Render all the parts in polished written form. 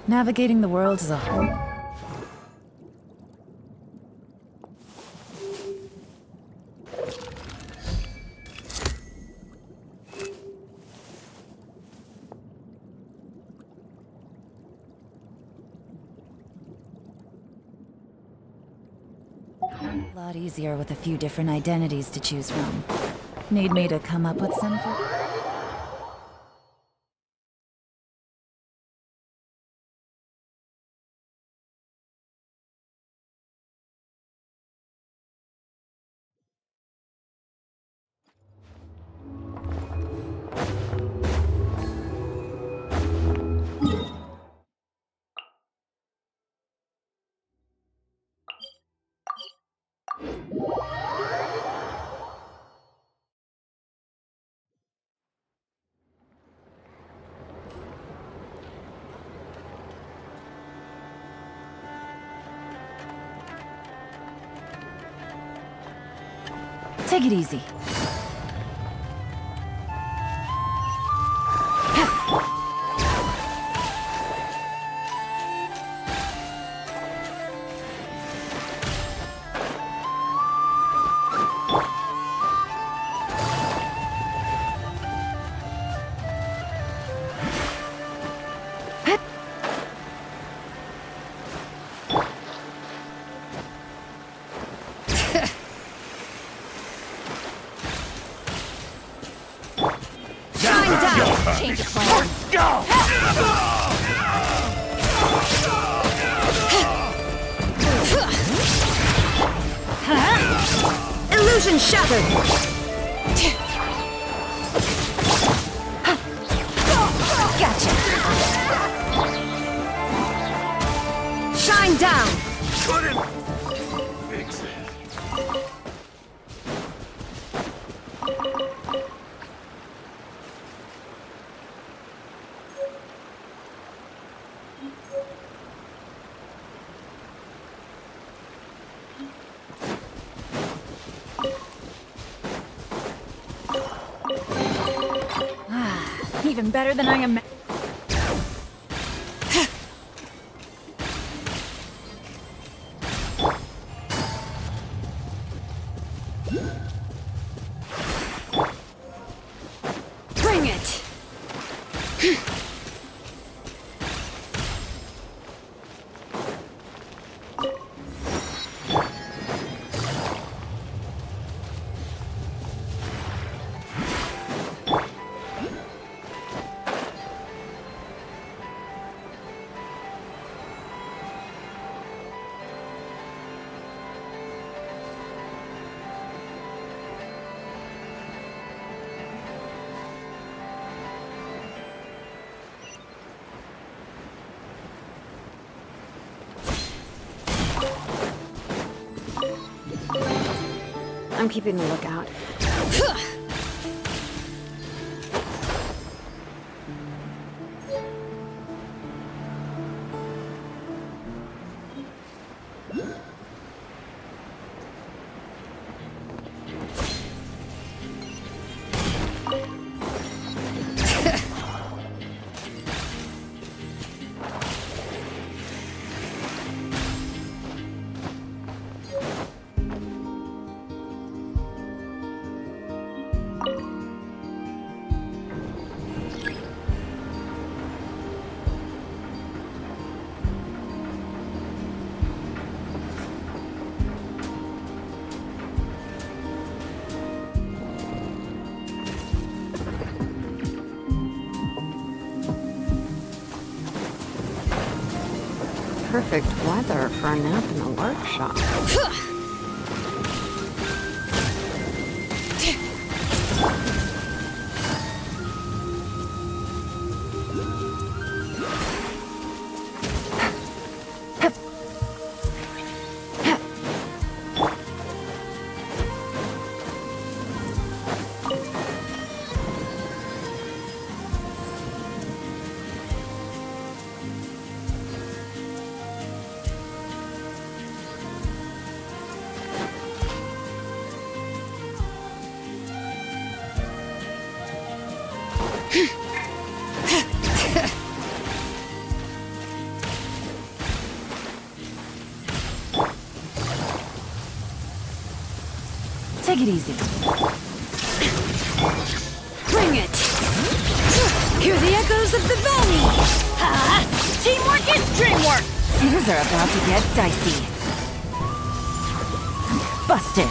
Navigating the world is a whole... A lot easier with a few different identities to choose from. Need me to come up with some for... Take it easy. Change of plan. Let's go! Illusion shattered! Gotcha! Shine down! Couldn't fix it. Even better than I am. Bring it! I'm keeping a lookout. perfect weather for a nap in the workshop. Take it easy. Bring it! Hear the echoes of the valley! Ha! Teamwork is dreamwork! Things are about to get dicey. Busted.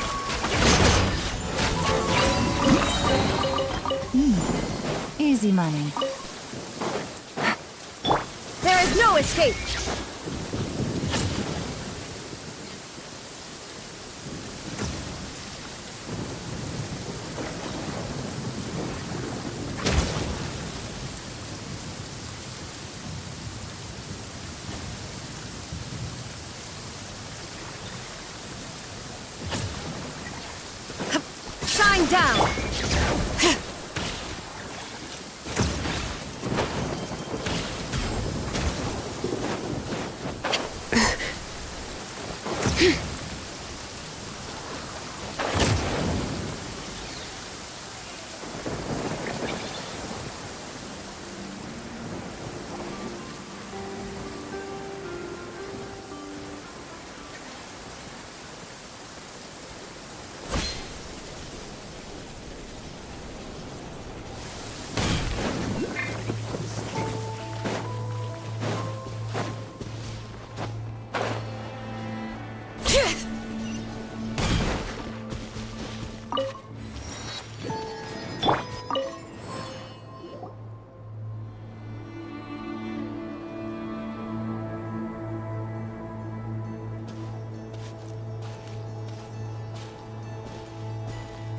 Easy money. There is no escape! Shine down!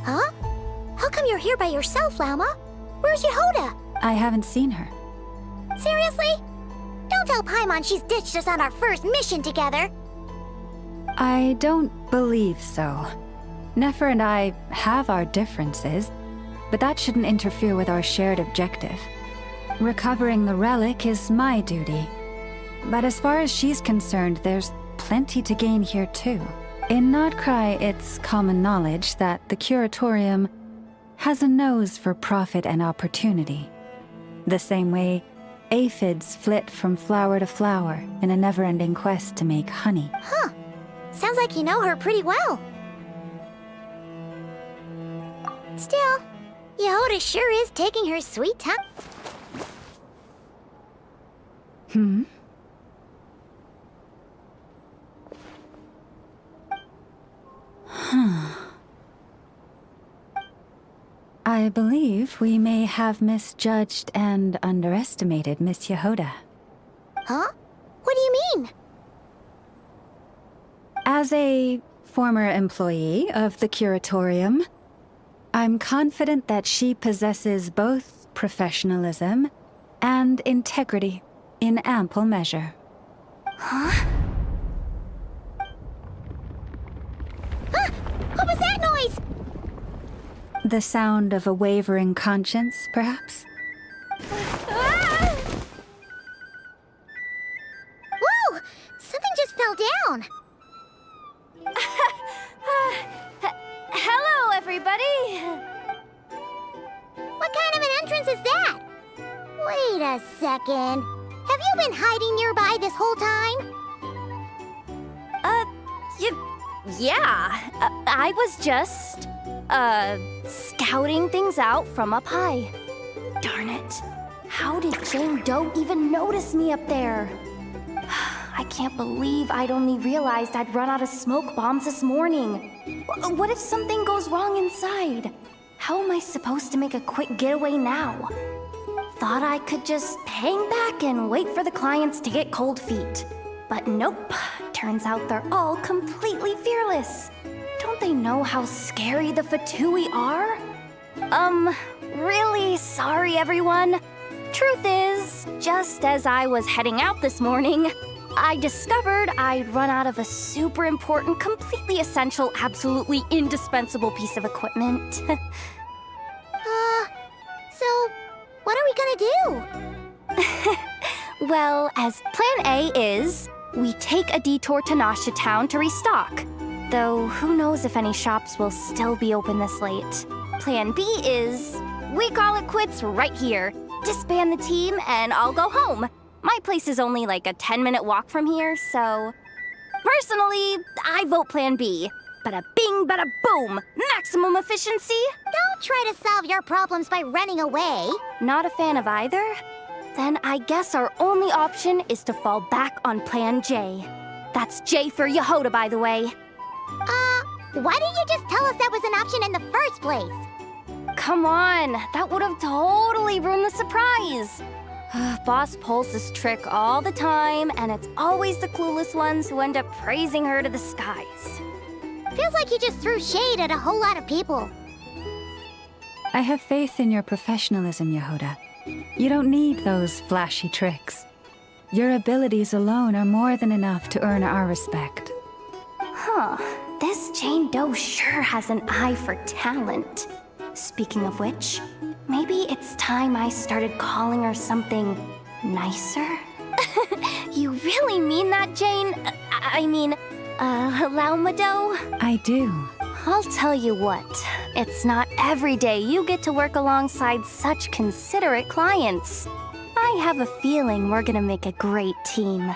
Huh? How come you're here by yourself, Lama? Where's Yehoda? I haven't seen her. Seriously? Don't tell Paimon she's ditched us on our first mission together. I don't believe so. Nefer and I have our differences, but that shouldn't interfere with our shared objective. Recovering the relic is my duty. But as far as she's concerned, there's plenty to gain here too. In Nodcry, it's common knowledge that the Curatorium has a nose for profit and opportunity. The same way aphids flit from flower to flower in a never-ending quest to make honey. Huh. Sounds like you know her pretty well. Still, Yehoda sure is taking her sweet time. Hmm? I believe we may have misjudged and underestimated Miss Yehoda. Huh? What do you mean? As a former employee of the Curatorium, I'm confident that she possesses both professionalism and integrity in ample measure. Huh? Huh? What was that noise? The sound of a wavering conscience, perhaps? Ah! Whoa! Something just fell down. Hello, everybody! What kind of an entrance is that? Wait a second. Have you been hiding nearby this whole time? Yeah. I was just, scouting things out from up high. Darn it. How did Jane Doe even notice me up there? I can't believe I'd only realized I'd run out of smoke bombs this morning. What if something goes wrong inside? How am I supposed to make a quick getaway now? Thought I could just hang back and wait for the clients to get cold feet. But nope, turns out they're all completely fearless. Don't they know how scary the Fatui are? Really sorry everyone. Truth is, just as I was heading out this morning, I discovered I'd run out of a super important, completely essential, absolutely indispensable piece of equipment. So, what are we gonna do? Well, as plan A is, we take a detour to Nasha Town to restock. Though, who knows if any shops will still be open this late. Plan B is, we call it quits right here. Disband the team and I'll go home. My place is only like a 10-minute walk from here, so... Personally, I vote plan B. Bada bing, bada boom! Maximum efficiency? Don't try to solve your problems by running away. Not a fan of either? Then I guess our only option is to fall back on plan J. That's J for Yehoda, by the way. Why didn't you just tell us that was an option in the first place? Come on, that would have totally ruined the surprise. Boss pulls this trick all the time, and it's always the clueless ones who end up praising her to the skies. Feels like you just threw shade at a whole lot of people. I have faith in your professionalism, Yehoda. You don't need those flashy tricks. Your abilities alone are more than enough to earn our respect. Huh, this Jane Doe sure has an eye for talent. Speaking of which, maybe it's time I started calling her something nicer? You really mean that, Jane? Laumado? I do. I'll tell you what, it's not every day you get to work alongside such considerate clients. I have a feeling we're gonna make a great team.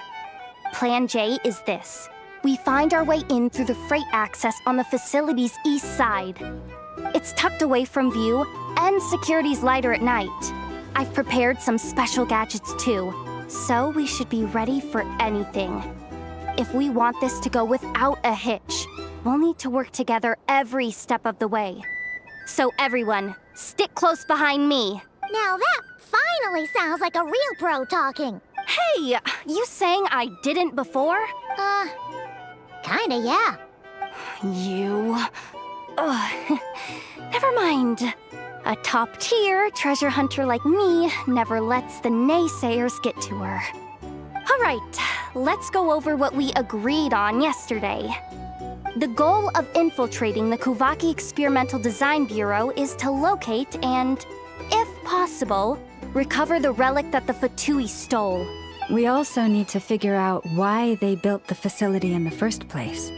Plan J is this. We find our way in through the freight access on the facility's east side. It's tucked away from view, and security's lighter at night. I've prepared some special gadgets too, so we should be ready for anything. If we want this to go without a hitch, we'll need to work together every step of the way. So everyone, stick close behind me. Now that finally sounds like a real pro talking. Hey, you saying I didn't before? Kinda, yeah. You... Ugh. Never mind. A top-tier treasure hunter like me never lets the naysayers get to her. All right, let's go over what we agreed on yesterday. The goal of infiltrating the Kuvaki Experimental Design Bureau is to locate and, if possible, recover the relic that the Fatui stole. We also need to figure out why they built the facility in the first place.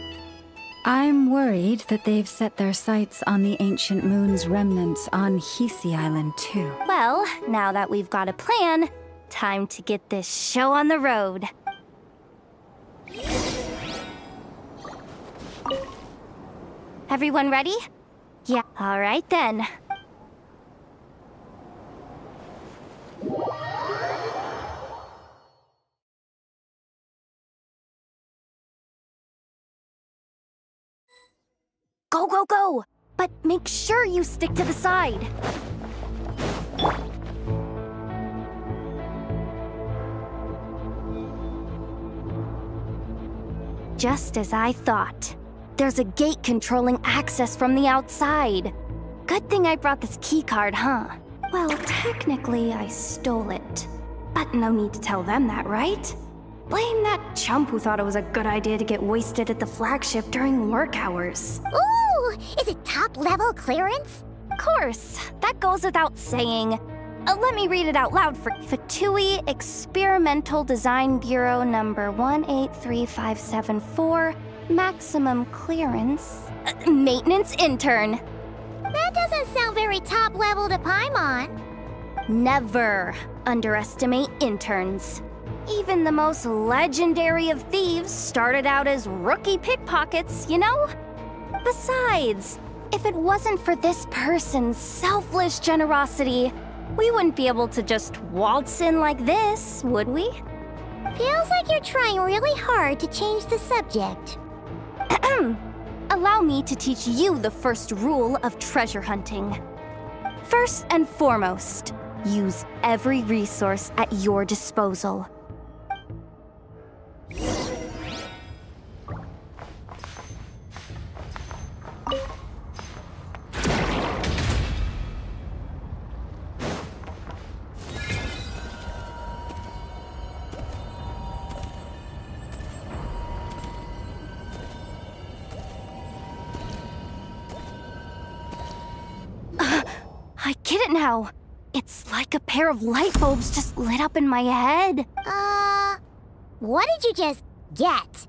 I'm worried that they've set their sights on the ancient moon's remnants on Hisi Island too. Well, now that we've got a plan, time to get this show on the road. Everyone ready? Yeah, all right then. Go, go, go! But make sure you stick to the side. Just as I thought. There's a gate controlling access from the outside. Good thing I brought this keycard, huh? Well, technically I stole it. But no need to tell them that, right? Blame that chump who thought it was a good idea to get wasted at the flagship during work hours. Ooh, is it top-level clearance? Of course, that goes without saying. Let me read it out loud for Fatui Experimental Design Bureau number 183574, maximum clearance, maintenance intern. That doesn't sound very top-level to Paimon. Never underestimate interns. Even the most legendary of thieves started out as rookie pickpockets, you know? Besides, if it wasn't for this person's selfless generosity, we wouldn't be able to just waltz in like this, would we? Feels like you're trying really hard to change the subject. Allow me to teach you the first rule of treasure hunting. First and foremost, use every resource at your disposal. it now. It's like a pair of light bulbs just lit up in my head. What did you just get?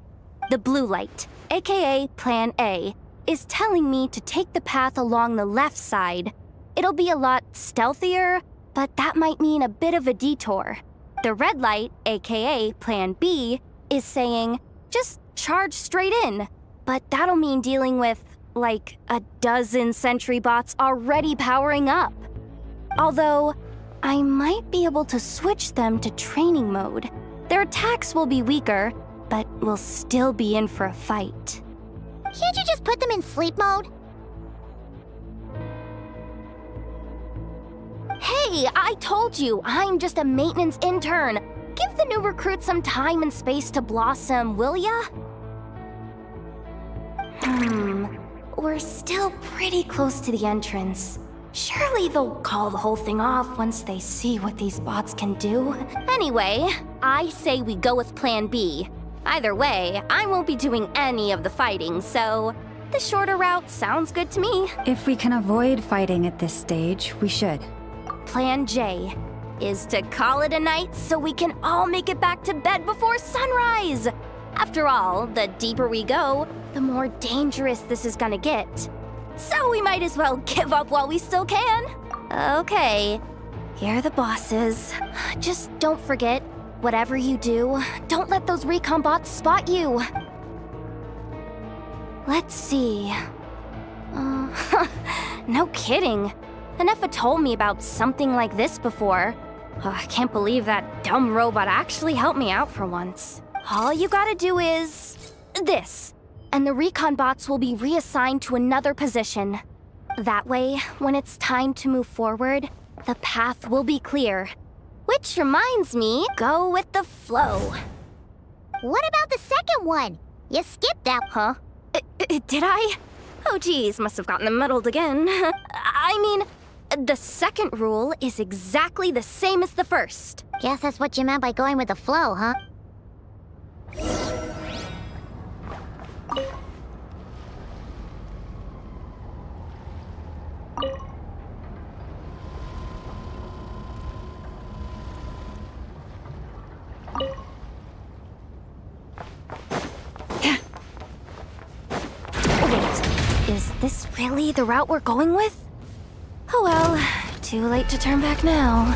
The blue light, aka Plan A, is telling me to take the path along the left side. It'll be a lot stealthier, but that might mean a bit of a detour. The red light, aka Plan B, is saying, just charge straight in. But that'll mean dealing with, like, a dozen sentry bots already powering up. Although, I might be able to switch them to training mode. Their attacks will be weaker, but we'll still be in for a fight. Can't you just put them in sleep mode? Hey, I told you, I'm just a maintenance intern. Give the new recruits some time and space to blossom, will ya? We're still pretty close to the entrance. Surely they'll call the whole thing off once they see what these bots can do. Anyway, I say we go with Plan B. Either way, I won't be doing any of the fighting, so the shorter route sounds good to me. If we can avoid fighting at this stage, we should. Plan J is to call it a night so we can all make it back to bed before sunrise. After all, the deeper we go, the more dangerous this is gonna get. So we might as well give up while we still can. Okay, here are the bosses. Just don't forget, whatever you do, don't let those recon bots spot you. Let's see. No kidding. Anefa told me about something like this before. I can't believe that dumb robot actually helped me out for once. All you gotta do is this, and the recon bots will be reassigned to another position. That way, when it's time to move forward, the path will be clear. Which reminds me, go with the flow. What about the second one? You skipped that. Huh? Did I? Oh geez, must have gotten them muddled again. I mean, the second rule is exactly the same as the first. Guess that's what you meant by going with the flow, huh? Wait, is this really the route we're going with? Oh well, too late to turn back now.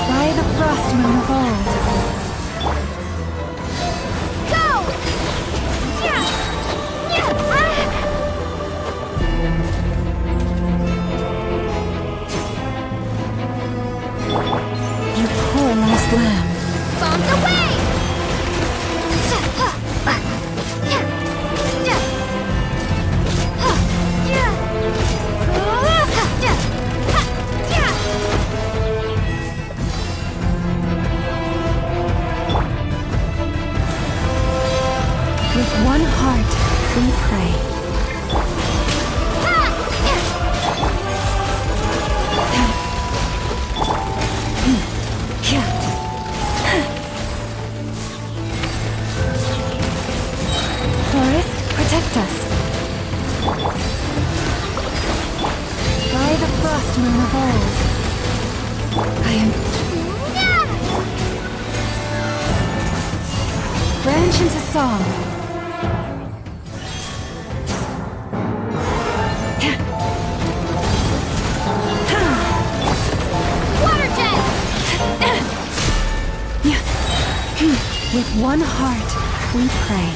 By the frost moon of old. You poor lost lamb. Bombs away! With one heart, we pray. Forest, protect us. By the frost moon of old. I am... Branch into song. With one heart, we pray.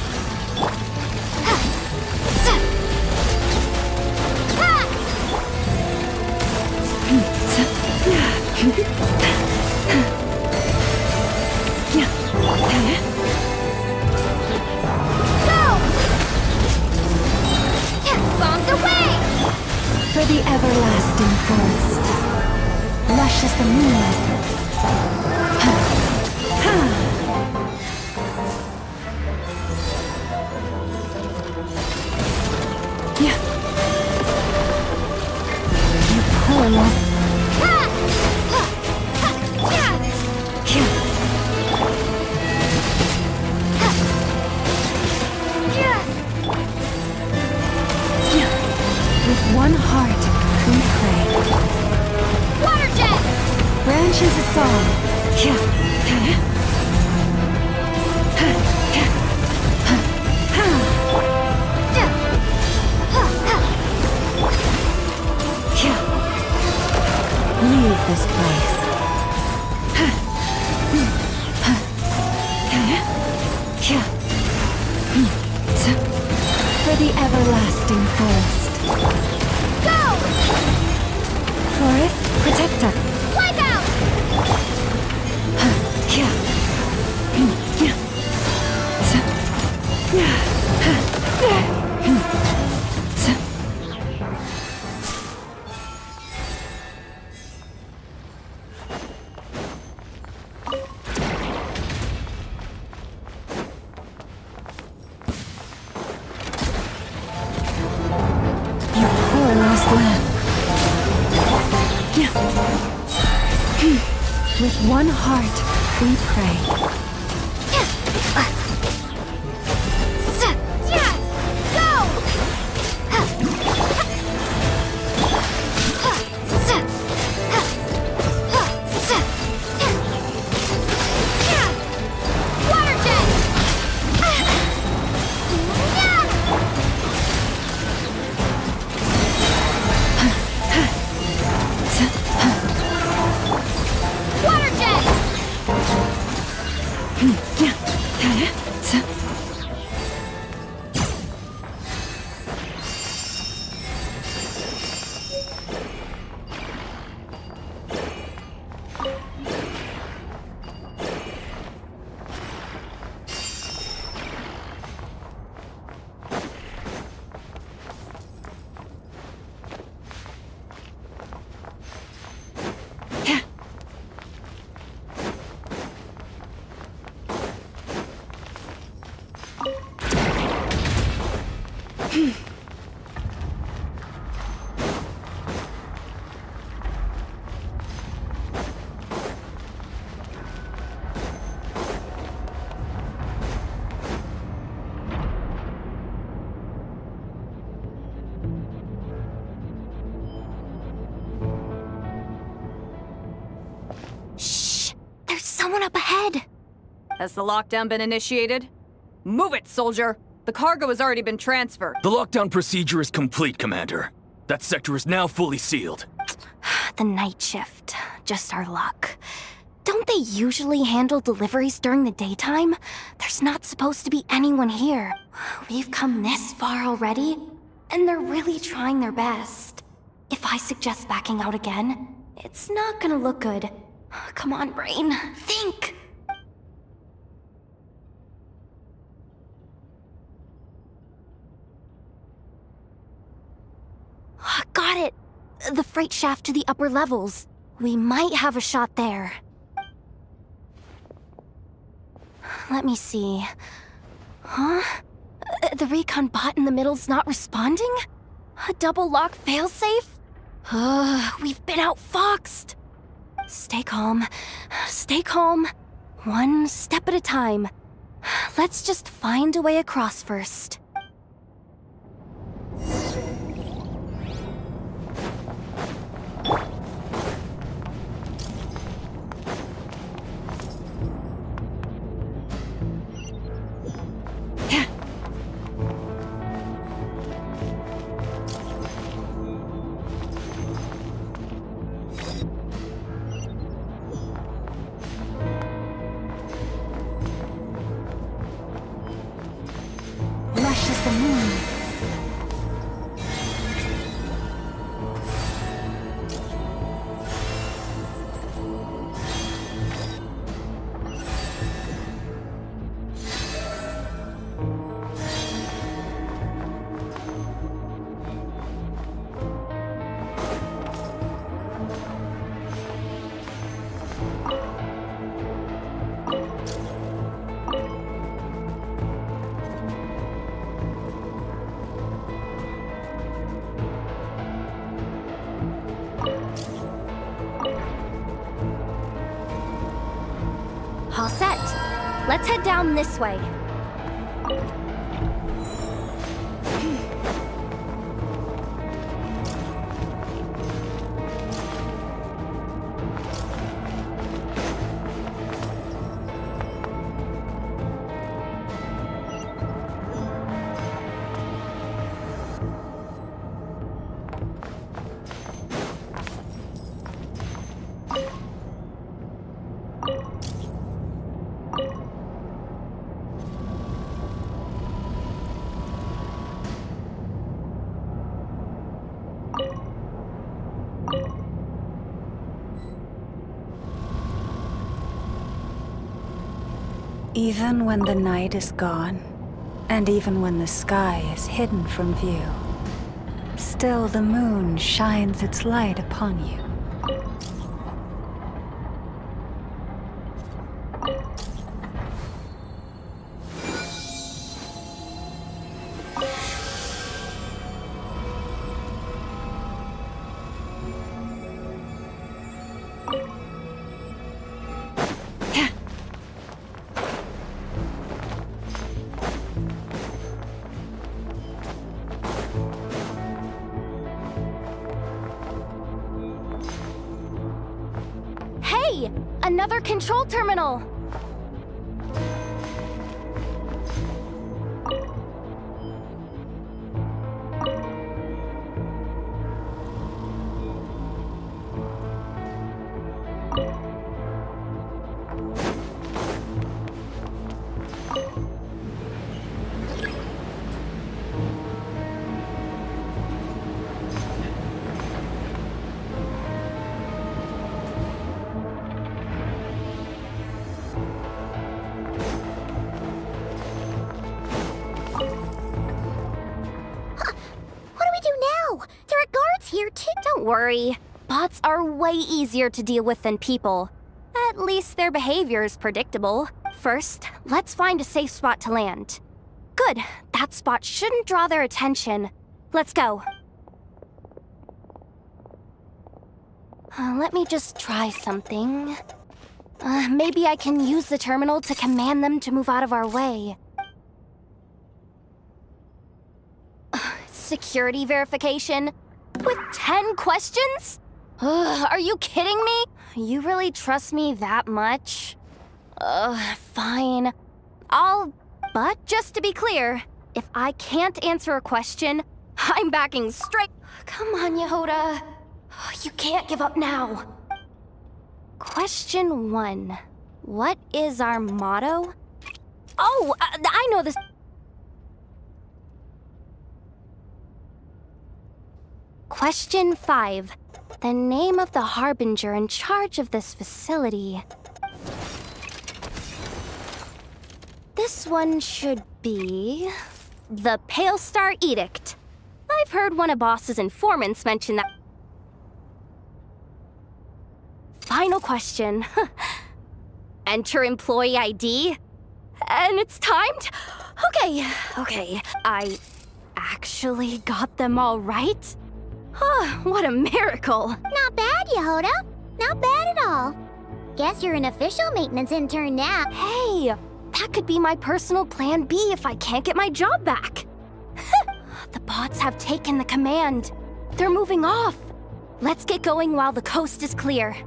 Bombs away! For the everlasting forest. Lush as the moon power level. With one heart, we pray. Water jet! Branches a song. Leave this place. For the everlasting forest. Go! Forest protector. Wipe out! You poor lost lamb. With one heart, we pray. Water jet! Water jet! Shh! There's someone up ahead! Has the lockdown been initiated? Move it, soldier! The cargo has already been transferred. The lockdown procedure is complete, Commander. That sector is now fully sealed. The night shift. Just our luck. Don't they usually handle deliveries during the daytime? There's not supposed to be anyone here. We've come this far already, and they're really trying their best. If I suggest backing out again, it's not gonna look good. Come on, brain. Think! Got it! The freight shaft to the upper levels. We might have a shot there. Let me see. Huh? The recon bot in the middle's not responding? A double lock failsafe? We've been outfoxed! Stay calm. Stay calm. One step at a time. Let's just find a way across first. Lush as the moon. Let's head down this way. Even when the night is gone, and even when the sky is hidden from view, still the moon shines its light upon you. Hey! Another control terminal! Here too. Don't worry. Bots are way easier to deal with than people. At least their behavior is predictable. First, let's find a safe spot to land. Good. That spot shouldn't draw their attention. Let's go. Let me just try something. Maybe I can use the terminal to command them to move out of our way. Security verification? With 10 questions? Are you kidding me? You really trust me that much? Fine. But just to be clear, if I can't answer a question, I'm backing straight. Come on, Yehoda. You can't give up now. Question 1. What is our motto? Oh, I know this. Question 5. The name of the Harbinger in charge of this facility. This one should be... the Pale Star Edict. I've heard one of Boss's informants mention that. Final question. Enter employee ID. And it's timed? Okay. I actually got them all right? What a miracle! Not bad, Yehoda. Not bad at all. Guess you're an official maintenance intern now. Hey, that could be my personal plan B if I can't get my job back. The bots have taken the command. They're moving off. Let's get going while the coast is clear.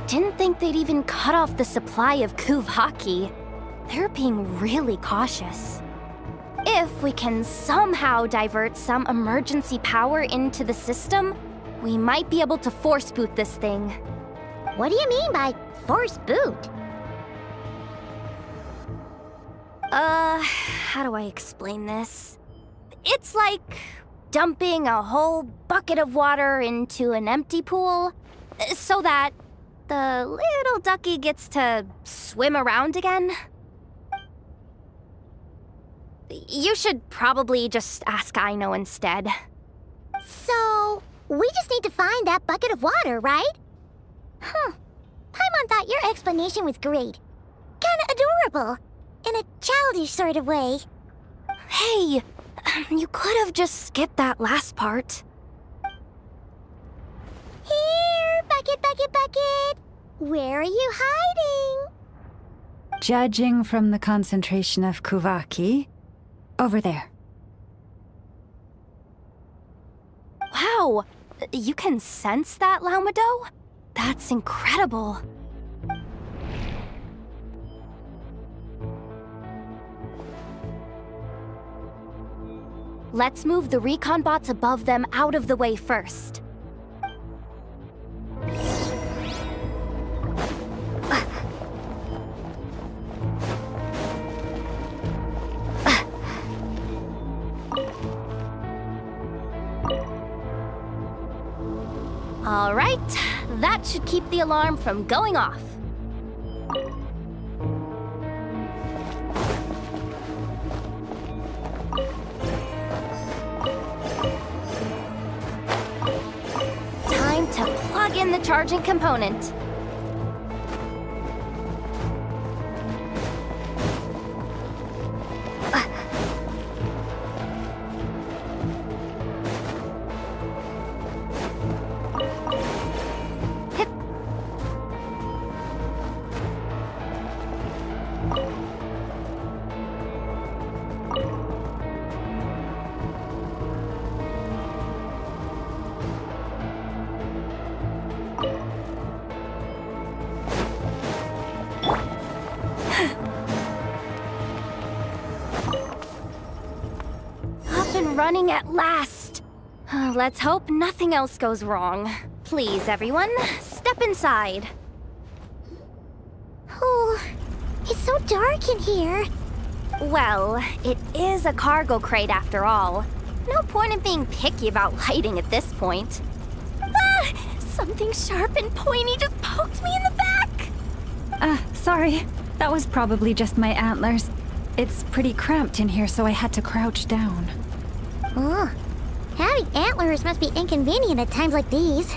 Didn't think they'd even cut off the supply of Kuvaki. They're being really cautious. If we can somehow divert some emergency power into the system, we might be able to force boot this thing. What do you mean by force boot? How do I explain this? It's like dumping a whole bucket of water into an empty pool so that the little ducky gets to swim around again. You should probably just ask Aino instead. So, we just need to find that bucket of water, right? Huh. Paimon thought your explanation was great. Kinda adorable. In a childish sort of way. Hey, you could have just skipped that last part. Here, bucket, bucket, bucket. Where are you hiding? Judging from the concentration of Kuvaki, over there. Wow, you can sense that, Laumado? That's incredible. Let's move the recon bots above them out of the way first. All right, that should keep the alarm from going off. Time to plug in the charging component. Running at last. Let's hope nothing else goes wrong. Please, everyone, step inside. Oh, it's so dark in here. Well, it is a cargo crate after all. No point in being picky about lighting at this point. Ah! Something sharp and pointy just poked me in the back! Sorry. That was probably just my antlers. It's pretty cramped in here, so I had to crouch down. Oh, having antlers must be inconvenient at times like these.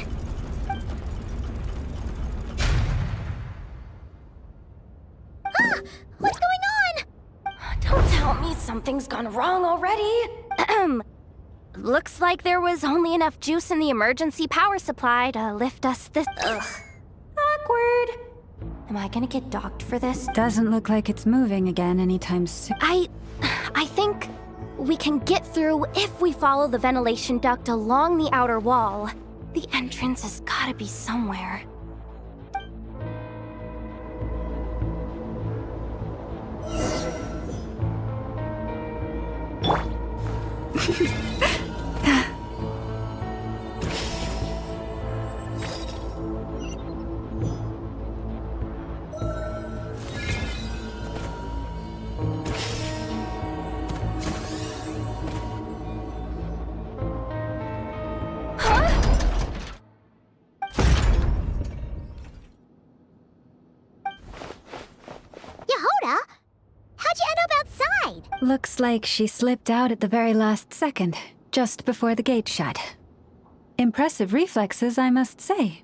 Ah! What's going on? Don't tell me something's gone wrong already. Looks like there was only enough juice in the emergency power supply to lift us this. Ugh. Awkward. Am I gonna get docked for this? Doesn't look like it's moving again anytime soon. I think we can get through if we follow the ventilation duct along the outer wall. The entrance has gotta be somewhere. Yehoda? How'd you end up outside? Looks like she slipped out at the very last second, just before the gate shut. Impressive reflexes, I must say.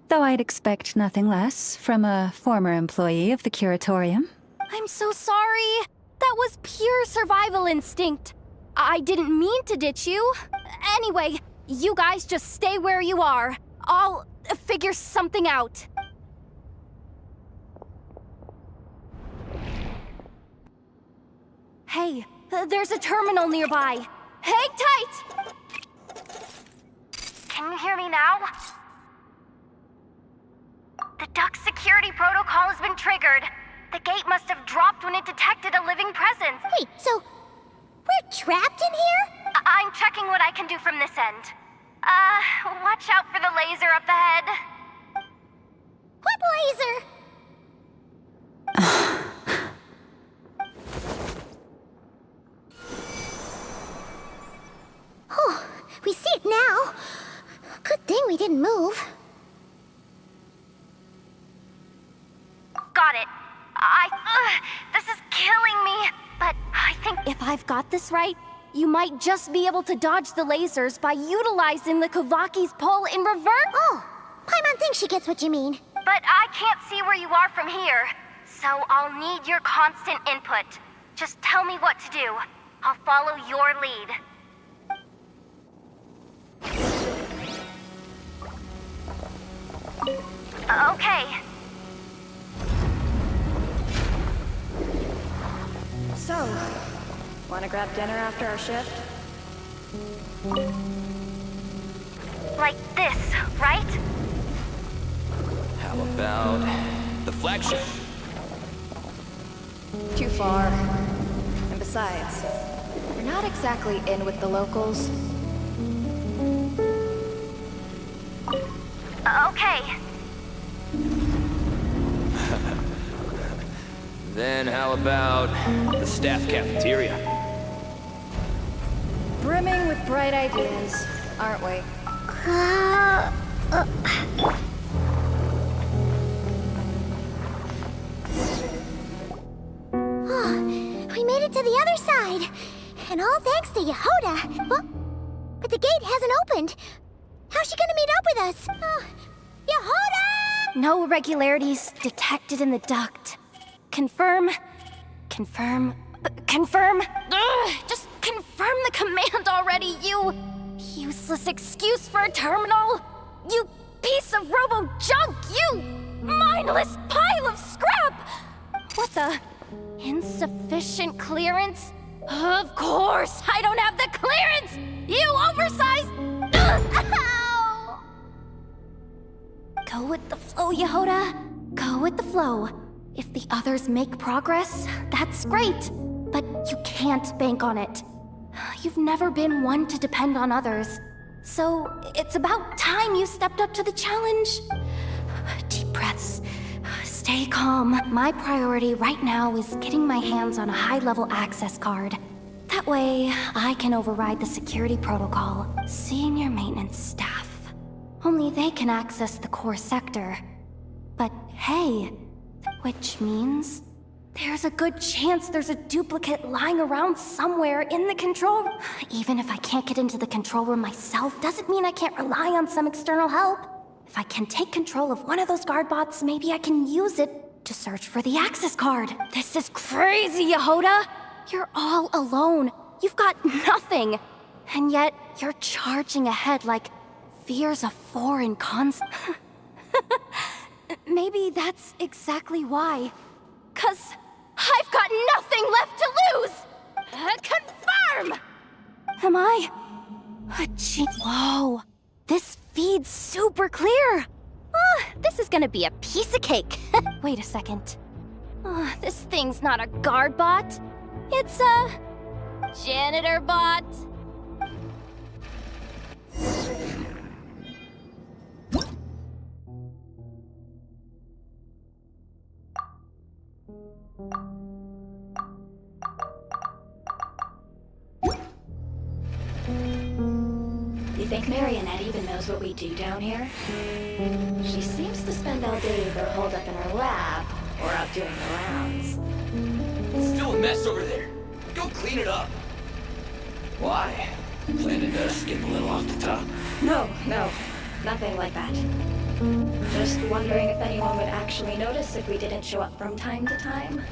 Though I'd expect nothing less from a former employee of the Curatorium. I'm so sorry. That was pure survival instinct. I didn't mean to ditch you. Anyway, you guys just stay where you are. I'll figure something out. Hey, there's a terminal nearby. Hang tight! Can you hear me now? The duct security protocol has been triggered. The gate must have dropped when it detected a living presence. Wait, so we're trapped in here? I'm checking what I can do from this end. Watch out for the laser up ahead. What laser? didn't move. Got it. This is killing me. But I think if I've got this right, you might just be able to dodge the lasers by utilizing the Kavaki's pull in reverse. Oh, Paimon thinks she gets what you mean. But I can't see where you are from here, so I'll need your constant input. Just tell me what to do. I'll follow your lead. Okay. So, wanna grab dinner after our shift? Like this, right? How about the flagship? Too far. And besides, we're not exactly in with the locals. Okay. Then how about the staff cafeteria? Brimming with bright ideas, aren't we? We made it to the other side. And all thanks to Yehoda. Well, but the gate hasn't opened. How's she gonna meet up with us? Yehoda! No irregularities detected in the duct. Confirm. Confirm. Confirm. Ugh, just confirm the command already, you useless excuse for a terminal. You piece of robo-junk, you mindless pile of scrap. What the? Insufficient clearance? Of course, I don't have the clearance! You oversized... Ow! Go with the flow, Yehoda. Go with the flow. If the others make progress, that's great. But you can't bank on it. You've never been one to depend on others. So it's about time you stepped up to the challenge. Deep breaths. Stay calm. My priority right now is getting my hands on a high-level access card. That way, I can override the security protocol. Senior maintenance staff. Only they can access the core sector. But hey, which means there's a good chance there's a duplicate lying around somewhere in the control room. Even if I can't get into the control room myself, doesn't mean I can't rely on some external help. If I can take control of one of those guard bots, maybe I can use it to search for the access card. This is crazy, Yehoda! You're all alone. You've got nothing. And yet, you're charging ahead like fear's a foreign concept. Maybe that's exactly why. 'Cause I've got nothing left to lose! Confirm! Am I a Whoa. This feed's super clear. This is gonna be a piece of cake. Wait a second. This thing's not a guard bot. It's a janitor bot. You think Marionette even knows what we do down here? She seems to spend all day either holed up in her lab or out doing the rounds. It's still a mess over there. Go clean it up. Why? Planning to skip a little off the top? No, nothing like that. Just wondering if anyone would actually notice if we didn't show up from time to time.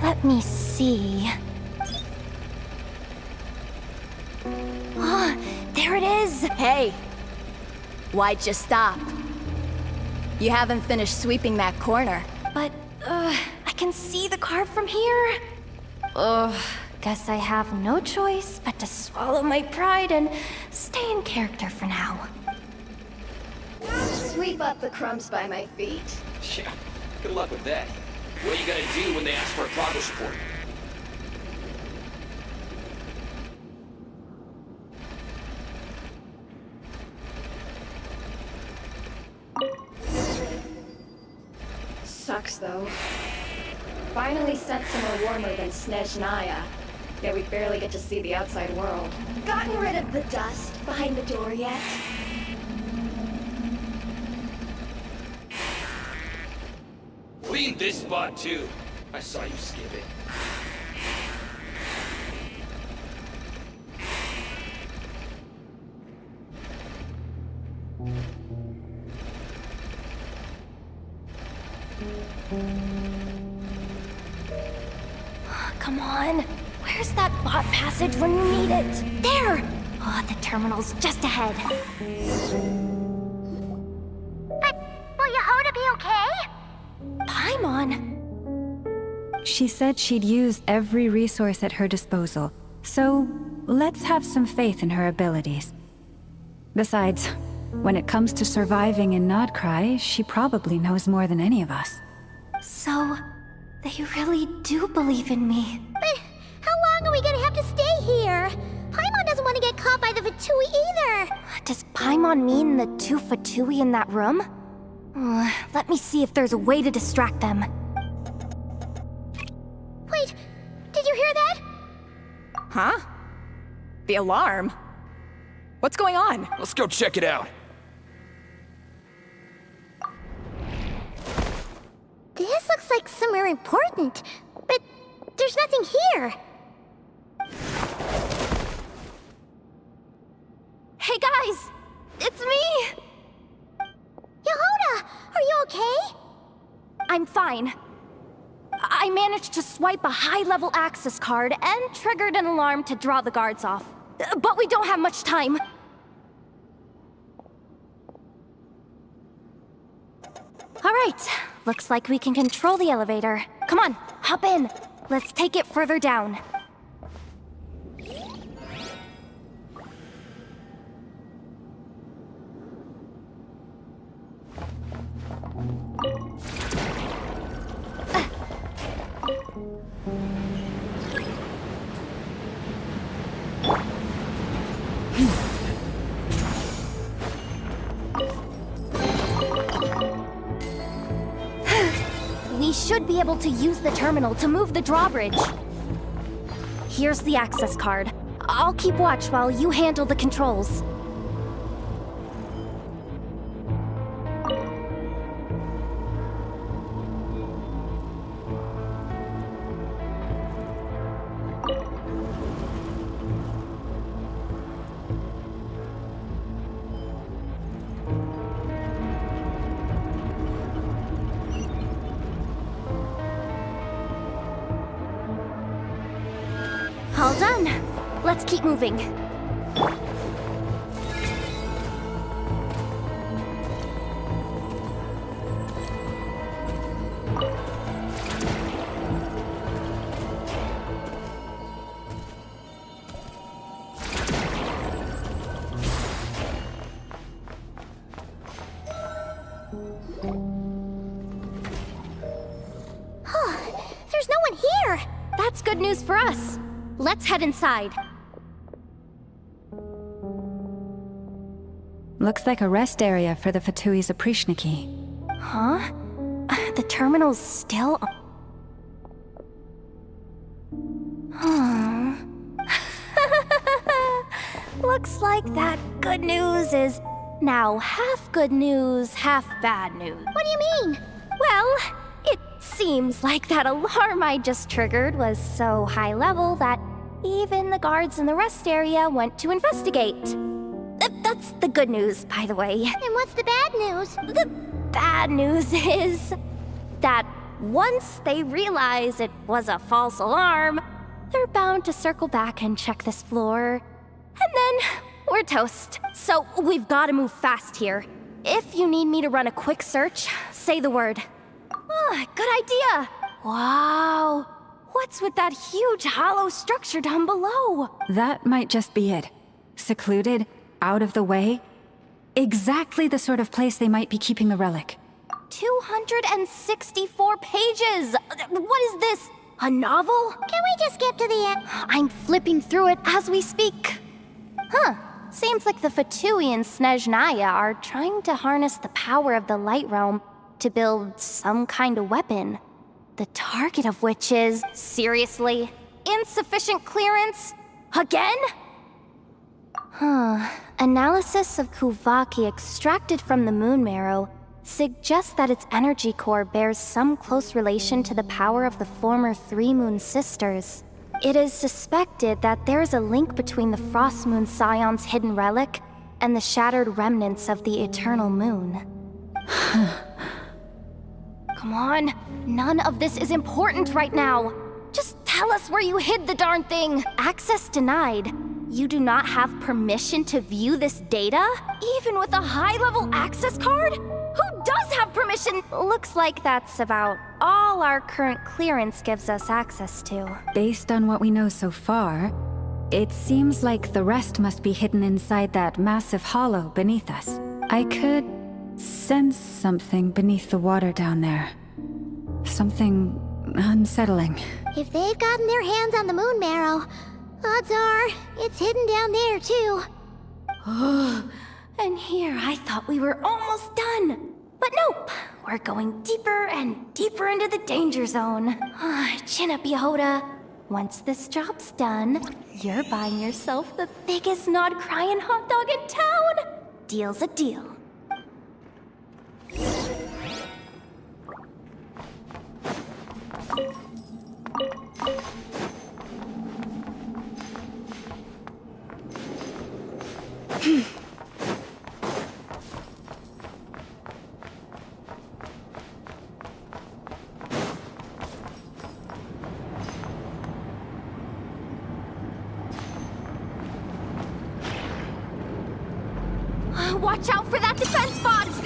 Let me see. There it is! Hey! Why'd you stop? You haven't finished sweeping that corner. But, I can see the card from here. Guess I have no choice but to swallow my pride and stay in character for now. Sweep up the crumbs by my feet. Yeah, good luck with that. What are you gonna do when they ask for a progress report? Sucks though. Finally sent somewhere warmer than Snezhnaya. Yeah, we barely get to see the outside world. Gotten rid of the dust behind the door yet? Clean this spot too. I saw you skip it. Come on. Where's that bot passage when you need it? There! Oh, the terminal's just ahead. But will Yehoda be okay? Paimon! She said she'd use every resource at her disposal, so let's have some faith in her abilities. Besides, when it comes to surviving in Nodcry, she probably knows more than any of us. So, they really do believe in me. But how long are we gonna have to stay here? Paimon doesn't want to get caught by the Fatui either. Does Paimon mean the two Fatui in that room? Let me see if there's a way to distract them. Wait, did you hear that? Huh? The alarm? What's going on? Let's go check it out. This looks like somewhere important, but there's nothing here. Hey guys! It's me! Yehoda, are you okay? I'm fine. I managed to swipe a high-level access card and triggered an alarm to draw the guards off. But we don't have much time. All right, looks like we can control the elevator. Come on, hop in. Let's take it further down. We should be able to use the terminal to move the drawbridge. Here's the access card. I'll keep watch while you handle the controls. All done. Let's keep moving. There's no one here. That's good news for us. Let's head inside. Looks like a rest area for the Fatui's Oprishniki. Huh? The terminal's still... Huh. Looks like that good news is now half good news, half bad news. What do you mean? Well, it seems like that alarm I just triggered was so high level that even the guards in the rest area went to investigate. That's the good news, by the way. And what's the bad news? The bad news is that once they realize it was a false alarm, they're bound to circle back and check this floor. And then we're toast. So we've got to move fast here. If you need me to run a quick search, say the word. Good idea. Wow. What's with that huge hollow structure down below? That might just be it. Secluded, out of the way. Exactly the sort of place they might be keeping the relic. 264 pages! What is this? A novel? Can we just skip to the end? I'm flipping through it as we speak. Huh. Seems like the Fatui and Snezhnaya are trying to harness the power of the Light Realm to build some kind of weapon. The target of which is, seriously, insufficient clearance? Again? Analysis of Kuvaki extracted from the moon marrow suggests that its energy core bears some close relation to the power of the former Three Moon Sisters. It is suspected that there is a link between the Frost Moon Scion's hidden relic and the shattered remnants of the Eternal Moon. Come on, none of this is important right now. Just tell us where you hid the darn thing. Access denied. You do not have permission to view this data? Even with a high-level access card? Who does have permission? Looks like that's about all our current clearance gives us access to. Based on what we know so far, it seems like the rest must be hidden inside that massive hollow beneath us. I could sense something beneath the water down there. Something unsettling. If they've gotten their hands on the moon marrow, odds are it's hidden down there too. And here I thought we were almost done. But nope, we're going deeper and deeper into the danger zone. Chin up, Yehoda. Once this job's done, you're buying yourself the biggest nod-crying hot dog in town. Deal's a deal. Watch out for that defense bot! It's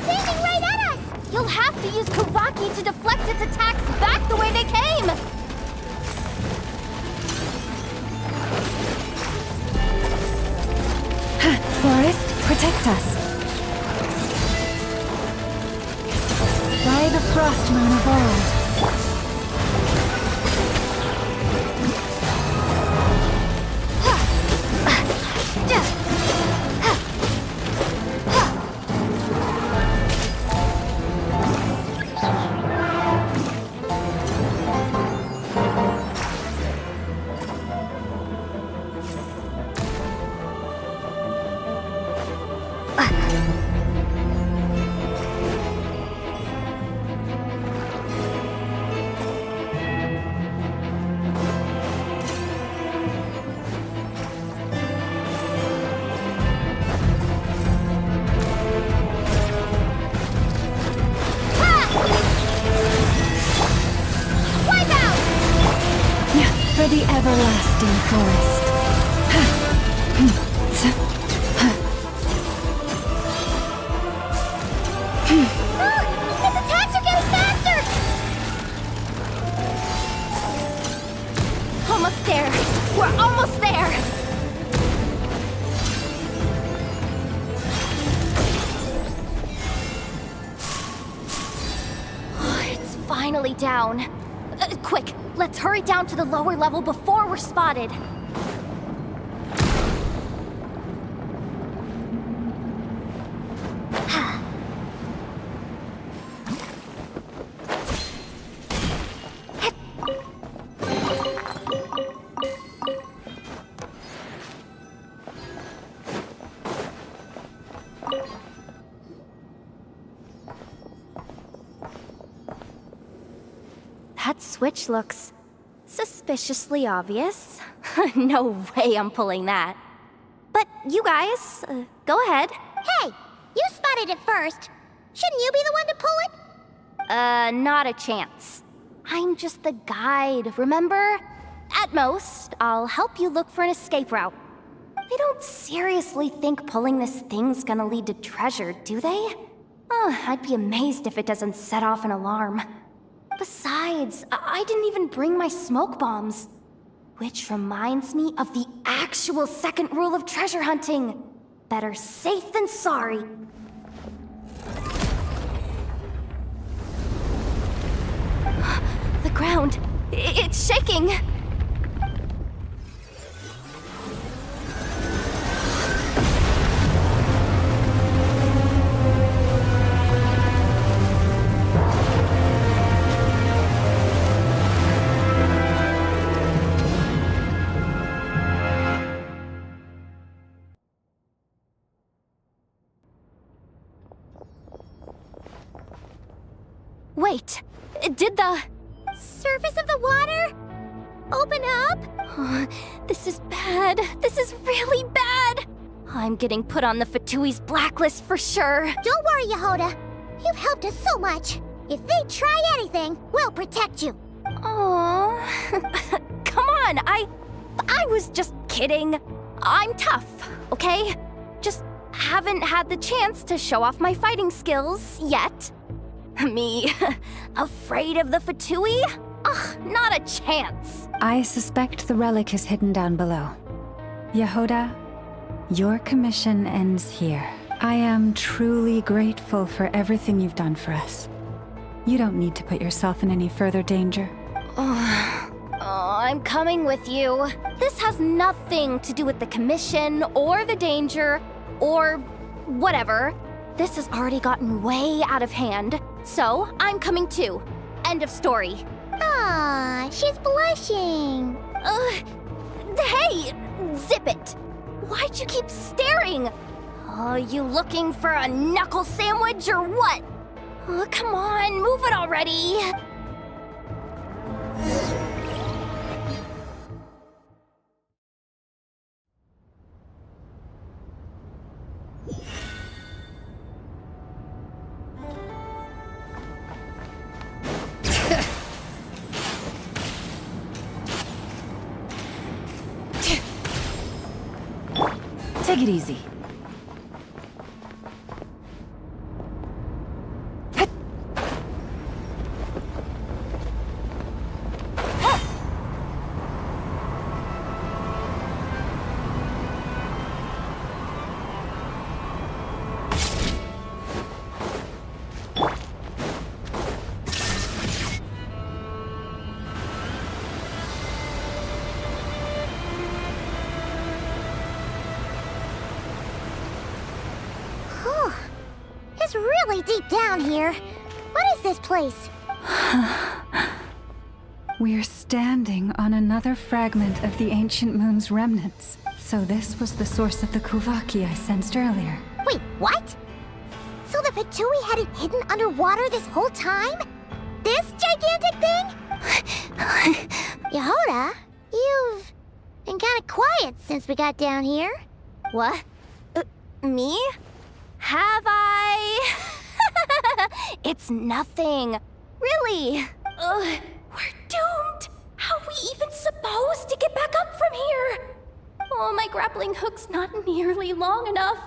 aiming right at us! You'll have to use Kuvaki to deflect its attacks back the way they came! Forest, protect us. By the Frost Moon of old. For the everlasting forest. Its attacks are getting faster! Almost there! We're almost there! It's finally down. Quick, let's hurry down to the lower level before we're spotted. That switch looks suspiciously obvious. No way I'm pulling that. But you guys, go ahead. Hey, you spotted it first. Shouldn't you be the one to pull it? Not a chance. I'm just the guide, remember? At most, I'll help you look for an escape route. They don't seriously think pulling this thing's gonna lead to treasure, do they? I'd be amazed if it doesn't set off an alarm. Besides, I didn't even bring my smoke bombs. Which reminds me of the actual second rule of treasure hunting. Better safe than sorry. The ground, it's shaking. Wait, did the... Surface of the water? Open up? This is bad. This is really bad. I'm getting put on the Fatui's blacklist for sure. Don't worry, Yehoda. You've helped us so much. If they try anything, we'll protect you. Aww. Come on, I was just kidding. I'm tough, okay? Just haven't had the chance to show off my fighting skills yet. Me, afraid of the Fatui? Ugh, not a chance. I suspect the relic is hidden down below. Yehoda, your commission ends here. I am truly grateful for everything you've done for us. You don't need to put yourself in any further danger. I'm coming with you. This has nothing to do with the commission or the danger or whatever. This has already gotten way out of hand, so I'm coming too. End of story. Ah, she's blushing. Hey, zip it. Why'd you keep staring? Oh, you looking for a knuckle sandwich or what? Oh, come on, move it already. Take it easy. It's really deep down here. What is this place? We're standing on another fragment of the ancient moon's remnants. So this was the source of the Kuvaki I sensed earlier. Wait, what? So the Fatui had it hidden underwater this whole time? This gigantic thing? Yehoda, you've been kind of quiet since we got down here. What? Me? Have I? It's nothing. Really. We're doomed. How are we even supposed to get back up from here? Oh, my grappling hook's not nearly long enough.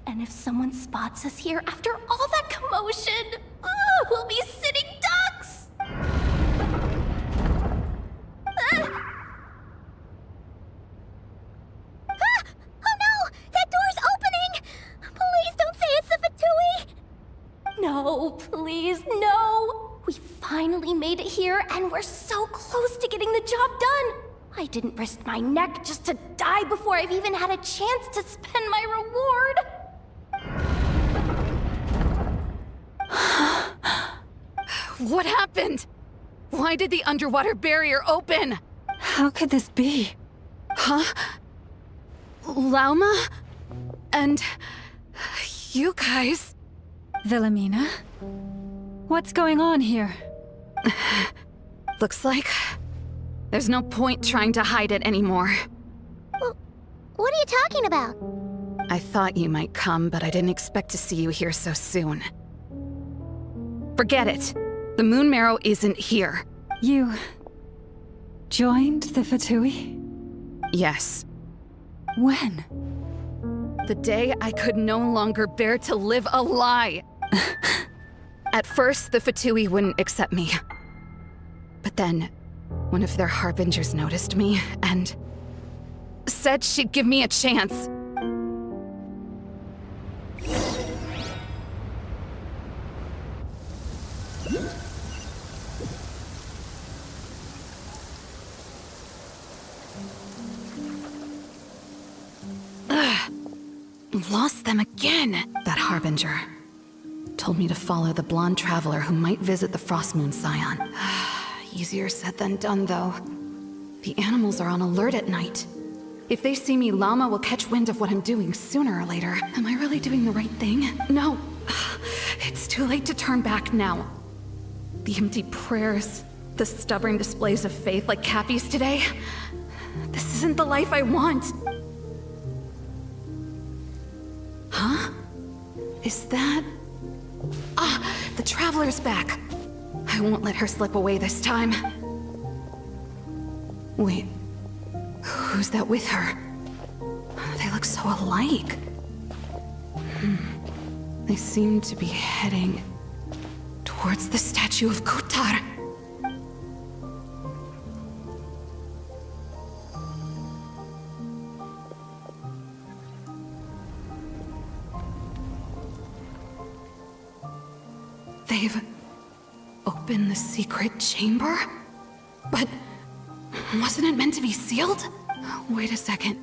And if someone spots us here after all that commotion, we'll be sitting ducks. Oh no! That door's opening! Please don't say it's the Fatui! No, please, no! We finally made it here, and we're so close to getting the job done! I didn't risk my neck just to die before I've even had a chance to spend my reward! What happened? Why did the underwater barrier open? How could this be? Huh? Lauma? And... you guys... Wilhelmina? What's going on here? Looks like... there's no point trying to hide it anymore. Well, what are you talking about? I thought you might come, but I didn't expect to see you here so soon. Forget it. The Moon Marrow isn't here. You... joined the Fatui? Yes. When? The day I could no longer bear to live a lie. At first, the Fatui wouldn't accept me. But then, one of their harbingers noticed me and said she'd give me a chance. Lost them again. That harbinger told me to follow the blonde traveler who might visit the Frost Moon Scion. Easier said than done, though. The animals are on alert at night. If they see me, Llama will catch wind of what I'm doing sooner or later. Am I really doing the right thing? No. It's too late to turn back now. The empty prayers, the stubborn displays of faith like Cappy's today. This isn't the life I want. Huh? Is that... Ah, the Traveler's back. I won't let her slip away this time. Wait, who's that with her? They look so alike. They seem to be heading towards the statue of Kotar. They've opened the secret chamber? But wasn't it meant to be sealed? Wait a second.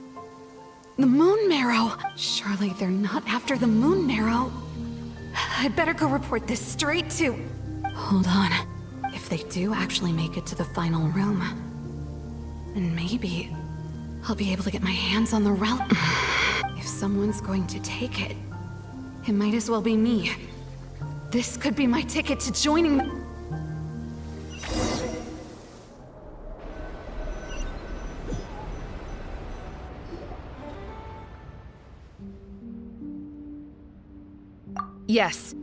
The Moon Marrow! Surely they're not after the Moon Marrow. I'd better go report this straight to... Hold on. If they do actually make it to the final room, then maybe I'll be able to get my hands on the relic. If someone's going to take it, it might as well be me. This could be my ticket to joining the... Yes.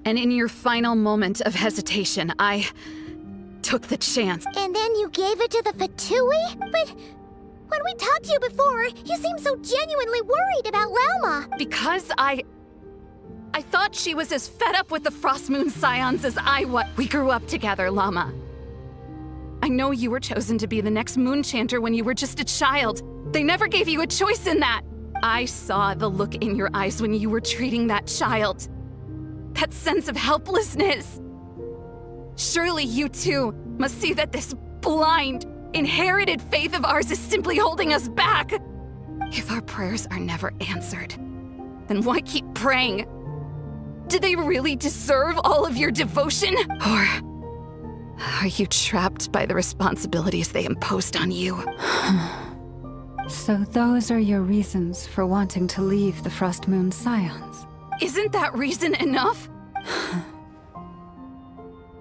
And in your final moment of hesitation, I took the chance. And then you gave it to the Fatui? But when we talked to you before, you seemed so genuinely worried about Lauma. Because I thought she was as fed up with the Frost Moon Scions as I was. We grew up together, Llama. I know you were chosen to be the next Moon Chanter when you were just a child. They never gave you a choice in that. I saw the look in your eyes when you were treating that child. That sense of helplessness. Surely you too must see that this blind, inherited faith of ours is simply holding us back. If our prayers are never answered, then why keep praying? Do they really deserve all of your devotion? Or are you trapped by the responsibilities they imposed on you? So those are your reasons for wanting to leave the Frost Moon Scions? Isn't that reason enough?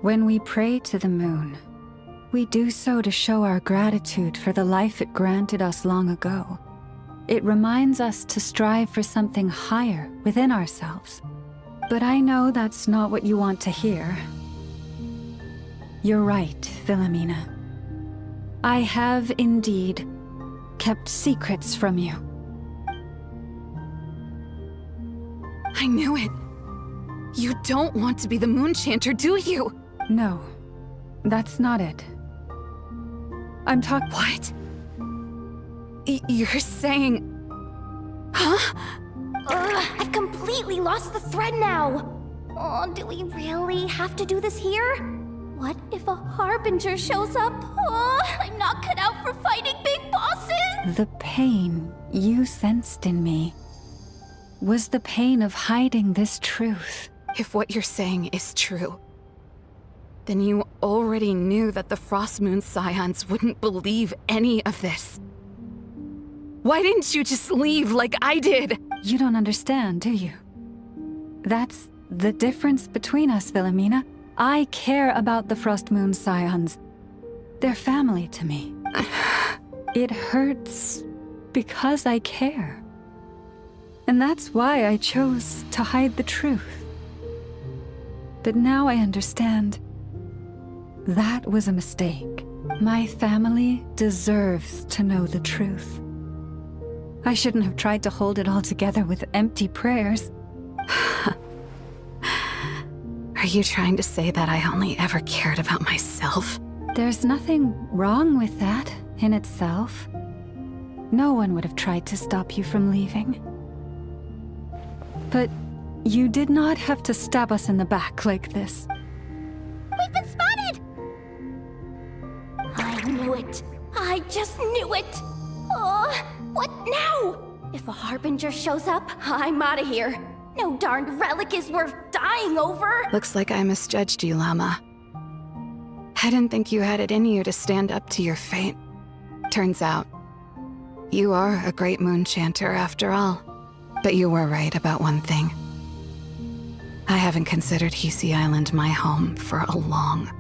When we pray to the moon, we do so to show our gratitude for the life it granted us long ago. It reminds us to strive for something higher within ourselves. But I know that's not what you want to hear. You're right, Philomena. I have indeed kept secrets from you. I knew it. You don't want to be the Moon Chanter, do you? No, that's not it. I'm talking... What? You're saying... Huh? I've completely lost the thread now. Oh, do we really have to do this here? What if a Harbinger shows up? Oh, I'm not cut out for fighting big bosses! The pain you sensed in me was the pain of hiding this truth. If what you're saying is true, then you already knew that the Frost Moon Scions wouldn't believe any of this. Why didn't you just leave like I did? You don't understand, do you? That's the difference between us, Philomena. I care about the Frost Moon Scions. They're family to me. It hurts because I care. And that's why I chose to hide the truth. But now I understand. That was a mistake. My family deserves to know the truth. I shouldn't have tried to hold it all together with empty prayers. Are you trying to say that I only ever cared about myself? There's nothing wrong with that in itself. No one would have tried to stop you from leaving. But you did not have to stab us in the back like this. We've been spotted! I knew it. I just knew it. Oh, what now? If a Harbinger shows up, I'm out of here. No darned relic is worth dying over. Looks like I misjudged you, Llama. I didn't think you had it in you to stand up to your fate. Turns out, you are a great Moon Chanter after all. But you were right about one thing. I haven't considered Hisi Island my home for a long,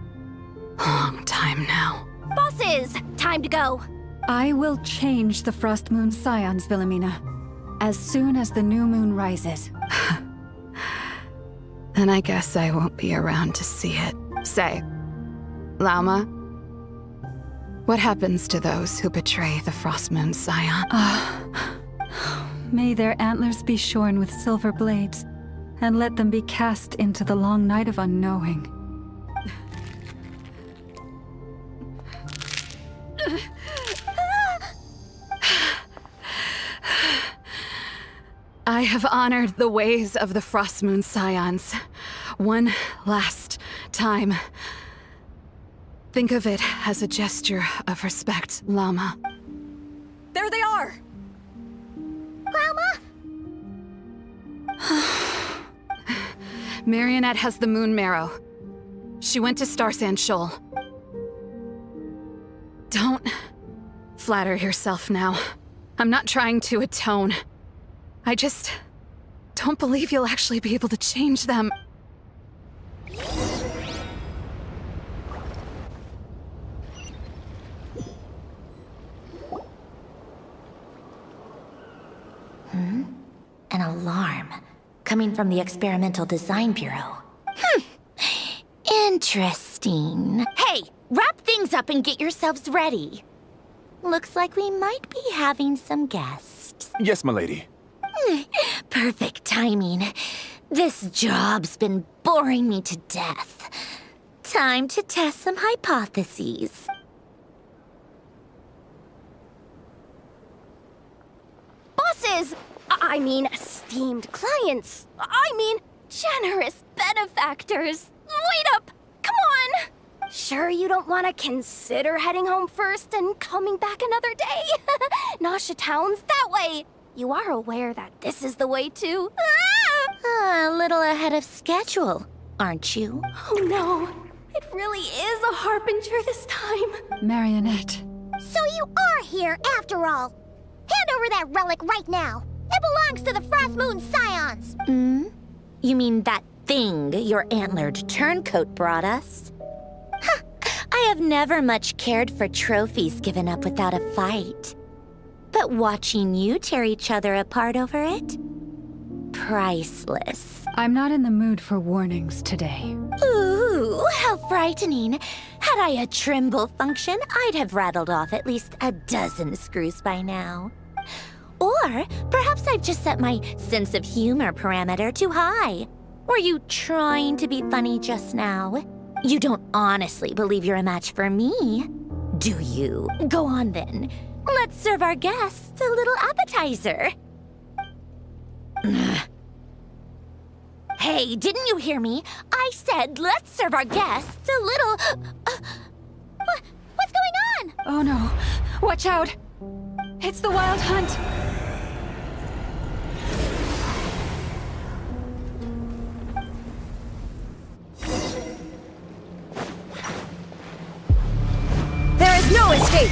long time now. Bosses! Time to go! I will change the Frost Moon Scions, Wilhelmina, as soon as the new moon rises. Then I guess I won't be around to see it. Say, Lauma, what happens to those who betray the Frost Moon Scion? May their antlers be shorn with silver blades, and let them be cast into the long night of unknowing. I have honored the ways of the Frost Moon Scions one last time. Think of it as a gesture of respect, Llama. There they are! Grandma? Marionette has the Moon Marrow. She went to Star Sand Shoal. Don't flatter yourself now. I'm not trying to atone. I just don't believe you'll actually be able to change them. An alarm. Coming from the Experimental Design Bureau. Interesting. Hey, wrap things up and get yourselves ready. Looks like we might be having some guests. Yes, milady. Perfect timing. This job's been boring me to death. Time to test some hypotheses. Bosses! I mean, esteemed clients. I mean, generous benefactors. Wait up! Come on! Sure you don't want to consider heading home first and coming back another day? Nasha Town's that way. You are aware that this is the way to... A little ahead of schedule, aren't you? Oh no, it really is a harbinger this time. Marionette. So you are here after all. Hand over that relic right now. It belongs to the Frost Moon Scions. You mean that thing your antlered turncoat brought us? I have never much cared for trophies given up without a fight. But watching you tear each other apart over it? Priceless. I'm not in the mood for warnings today. Ooh, how frightening. Had I a Trimble function, I'd have rattled off at least a dozen screws by now. Or perhaps I've just set my sense of humor parameter too high. Were you trying to be funny just now? You don't honestly believe you're a match for me, do you? Go on then. Let's serve our guests a little appetizer. Hey, didn't you hear me? I said let's serve our guests a little... What's going on? Oh no. Watch out! It's the Wild Hunt! There is no escape!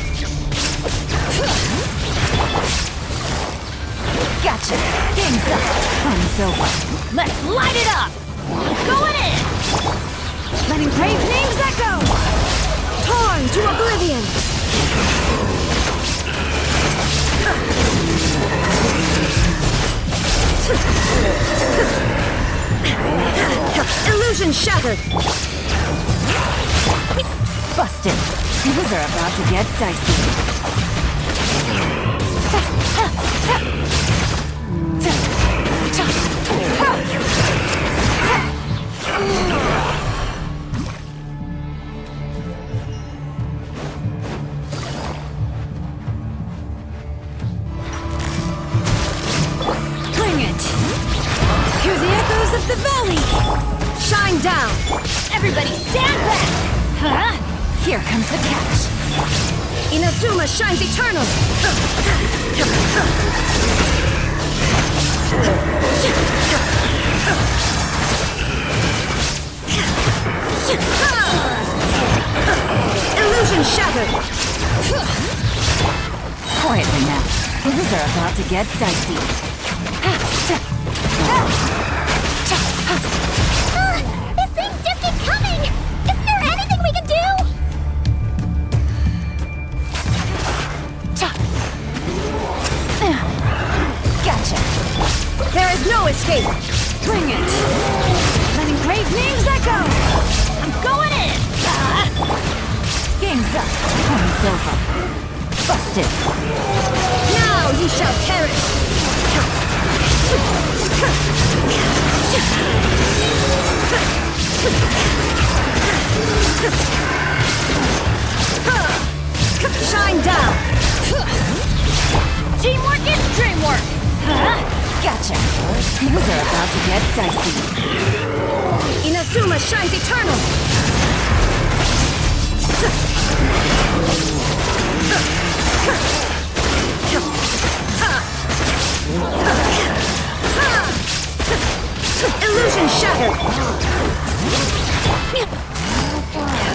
Gotcha! Game's up! Fun's over. Let's light it up! Going in! Letting brave names echo! Torn to oblivion! Illusion shattered! Busted! Things are about to get dicey. Bring it! Hear the echoes of the valley! Shine down! Everybody stand back! Huh? Here comes the catch. Inazuma shines eternal! Illusion shattered! Quietly now. Things are about to get dicey. is no escape! Bring it! Letting great names echo! I'm going in! Game's up. Time's over. Busted. Now you shall perish! Shine down! Teamwork is dreamwork! Gotcha. Things are about to get dicey. Inazuma shines eternal! Illusion shattered!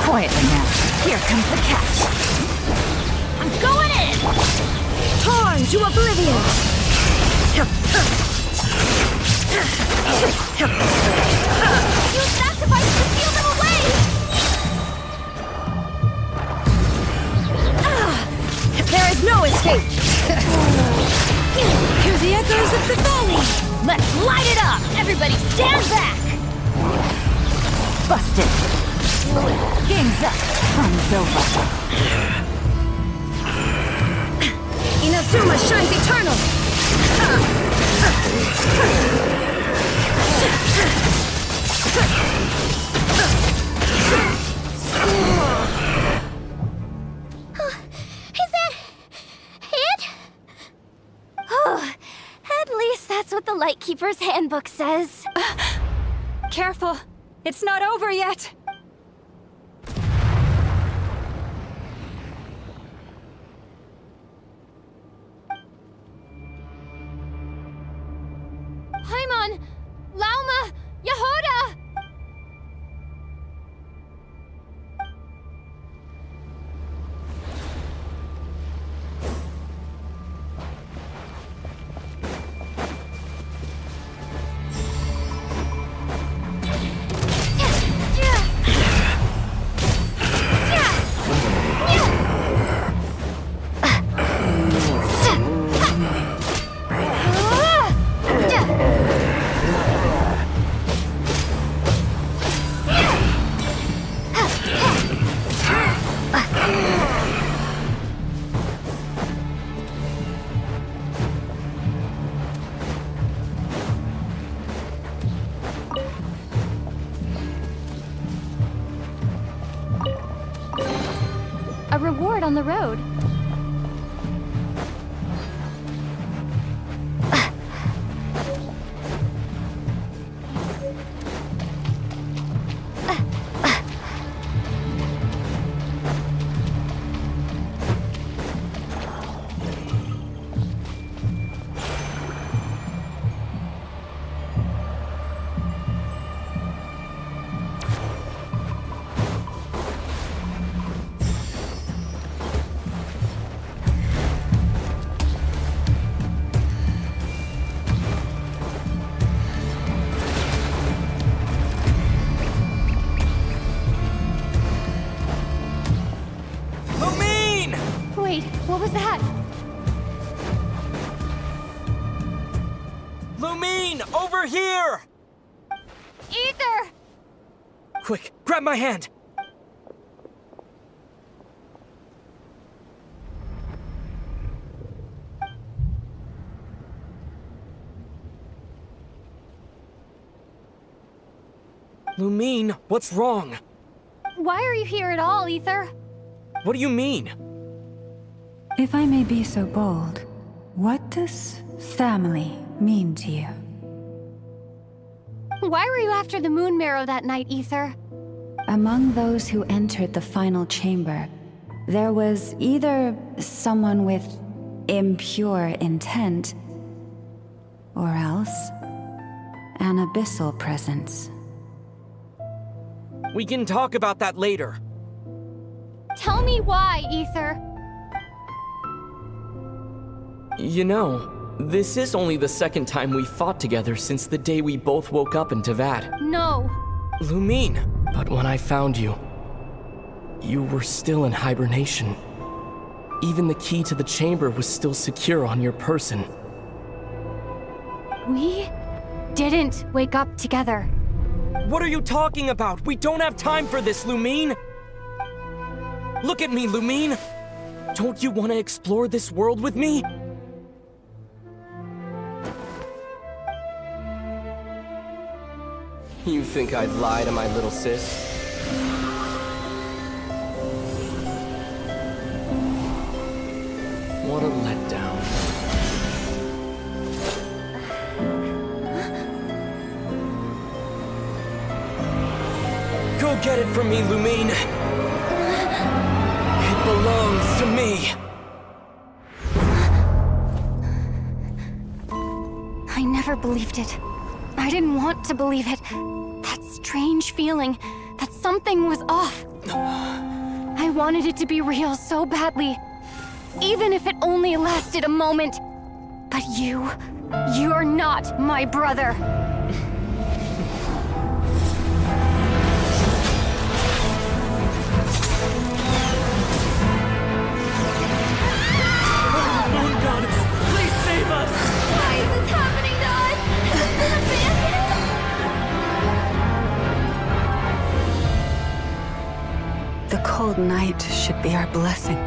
Quietly now. Here comes the catch. I'm going in! Torn to oblivion! You sacrificed to steal them away! There is no escape! Hear the echoes of the valley! Let's light it up! Everybody stand back! Busted. Game's up. Time's over. Inazuma shines eternal! Is that it? At least that's what the Lightkeeper's handbook says. Careful. It's not over yet. Paimon! Lauma! Yehoda! A reward on the road. Wait, what was that? Lumine, over here! Ether! Quick, grab my hand! Lumine, what's wrong? Why are you here at all, Ether? What do you mean? If I may be so bold, what does family mean to you? Why were you after the Moon Marrow that night, Ether? Among those who entered the final chamber, there was either someone with impure intent, or else an abyssal presence. We can talk about that later. Tell me why, Ether. You know, this is only the second time we fought together since the day we both woke up in Tavad. No. Lumine, but when I found you, you were still in hibernation. Even the key to the chamber was still secure on your person. We didn't wake up together. What are you talking about? We don't have time for this, Lumine! Look at me, Lumine! Don't you want to explore this world with me? You think I'd lie to my little sis? What a letdown. Go get it from me, Lumine. It belongs to me. I never believed it. I didn't want to believe it. That strange feeling that something was off. I wanted it to be real so badly, even if it only lasted a moment. But you're not my brother. Moon Goddess, please save us! Why is this happening to us? The cold night should be our blessing,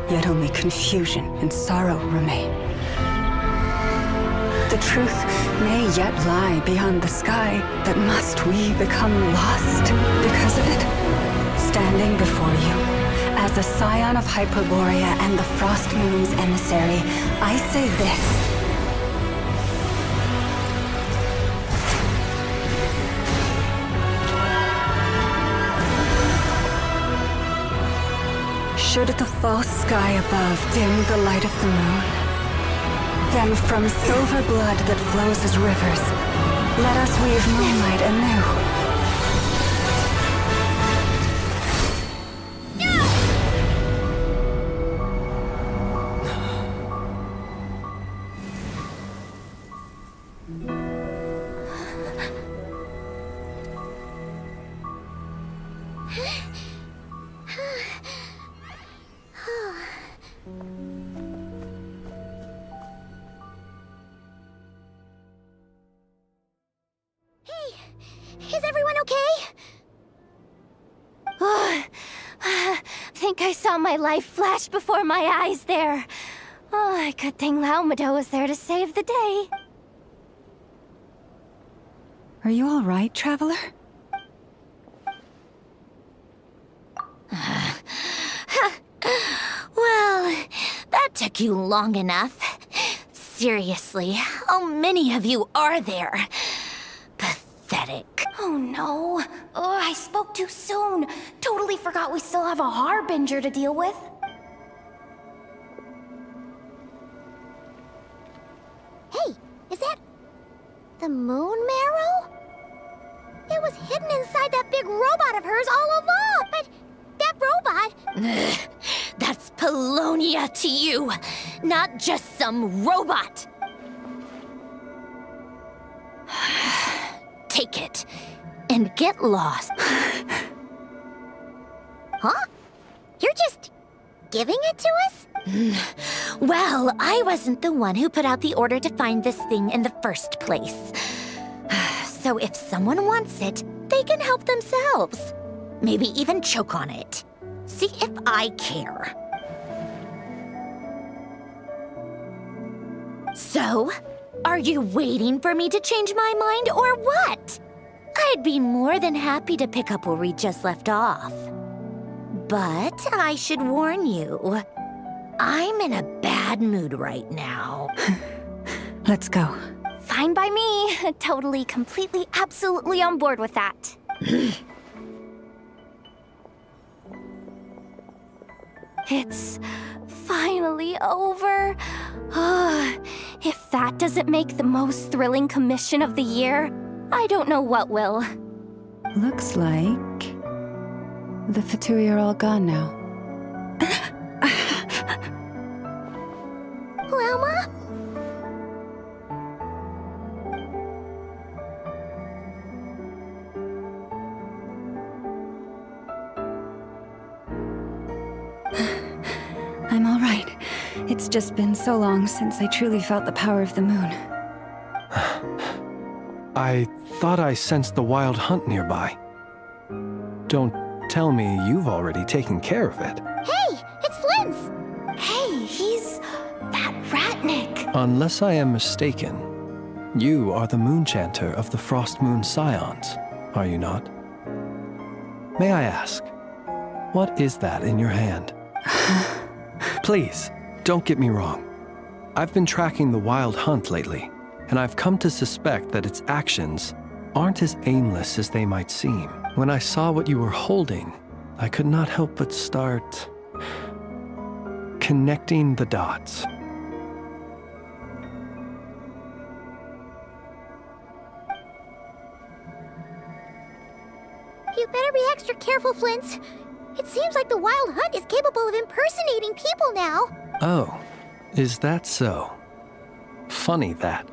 yet only confusion and sorrow remain. The truth may yet lie beyond the sky, but must we become lost because of it? Standing before you, as a scion of Hyperborea and the Frost Moon's emissary, I say this. Should the false sky above dim the light of the moon, then from silver blood that flows as rivers, let us weave moonlight anew. Is everyone okay? I think I saw my life flash before my eyes there. Oh, good thing Laumado was there to save the day. Are you all right, Traveler? Well, that took you long enough. Seriously, how many of you are there? Pathetic. Oh no. Oh, I spoke too soon. Totally forgot we still have a Harbinger to deal with. Hey, is that the moon marrow? It was hidden inside that big robot of hers all along, but that robot... That's Polonia to you, not just some robot. Take it and get lost. Huh? You're just giving it to us? Well, I wasn't the one who put out the order to find this thing in the first place. So if someone wants it, they can help themselves. Maybe even choke on it. See if I care. So, are you waiting for me to change my mind or what? I'd be more than happy to pick up where we just left off. But I should warn you, I'm in a bad mood right now. Let's go. Fine by me. Totally, completely, absolutely on board with that. It's finally over. If that doesn't make the most thrilling commission of the year, I don't know what will. Looks like the Fatui are all gone now. Lelma? I'm all right. It's just been so long since I truly felt the power of the moon. I thought I sensed the wild hunt nearby. Don't tell me you've already taken care of it. Hey, it's Flint's! Hey, he's that Ratnik. Unless I am mistaken, you are the Moonchanter of the Frost Moon Scions, are you not? May I ask, what is that in your hand? Please, don't get me wrong. I've been tracking the wild hunt lately, and I've come to suspect that its actions aren't as aimless as they might seem. When I saw what you were holding, I could not help but start connecting the dots. You better be extra careful, Flint. It seems like the wild hunt is capable of impersonating people now. Oh, is that so? Funny that.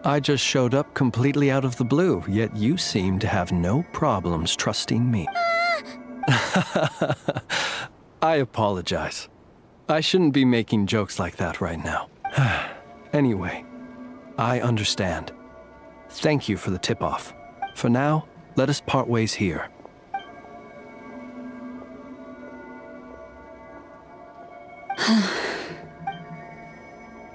I just showed up completely out of the blue, yet you seem to have no problems trusting me. I apologize. I shouldn't be making jokes like that right now. Anyway, I understand. Thank you for the tip-off. For now, let us part ways here.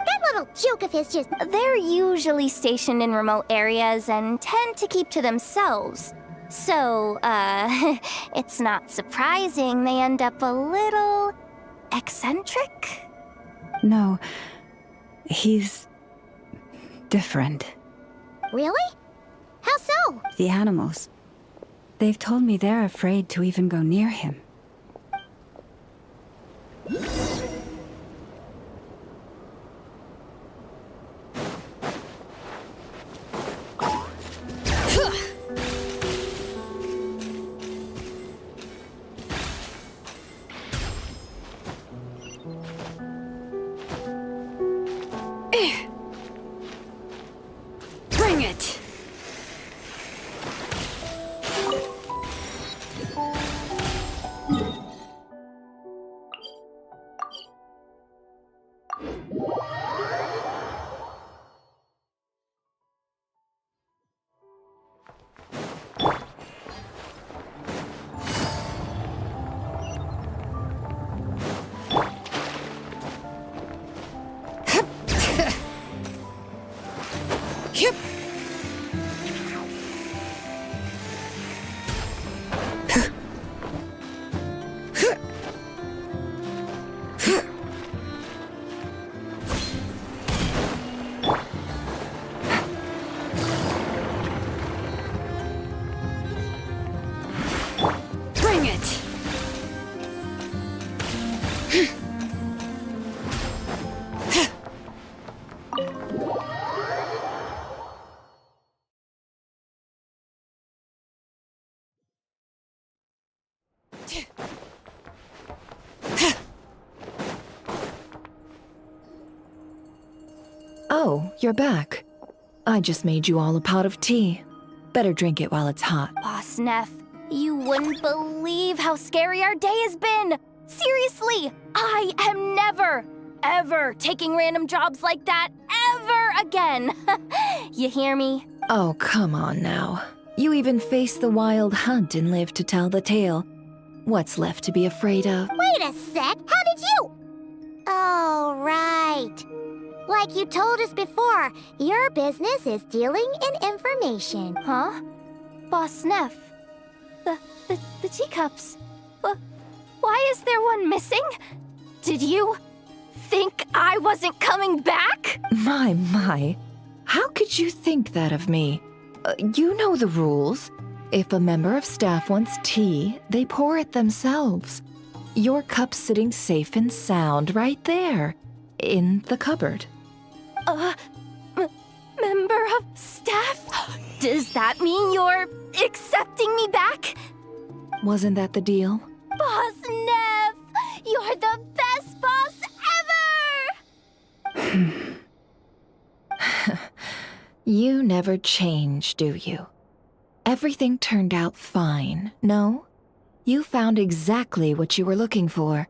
That little joke of his just... They're usually stationed in remote areas and tend to keep to themselves. So, it's not surprising they end up a little eccentric? No, he's different. Really? How so? The animals. They've told me they're afraid to even go near him. Bring it! Yep. Bring it. Oh, you're back. I just made you all a pot of tea. Better drink it while it's hot. Boss Neff, you wouldn't believe how scary our day has been. Seriously, I am never, ever taking random jobs like that ever again. You hear me? Oh, come on now. You even faced the wild hunt and lived to tell the tale. What's left to be afraid of? Wait a sec, how did you... Oh, right. Like you told us before, your business is dealing in information. Huh? Boss Neff, the teacups. Why is there one missing? Did you think I wasn't coming back? My. How could you think that of me? You know the rules. If a member of staff wants tea, they pour it themselves. Your cup's sitting safe and sound right there, in the cupboard. Member of staff? Does that mean you're accepting me back? Wasn't that the deal? Boss Neff, you're the best boss ever! You never change, do you? Everything turned out fine, no? You found exactly what you were looking for.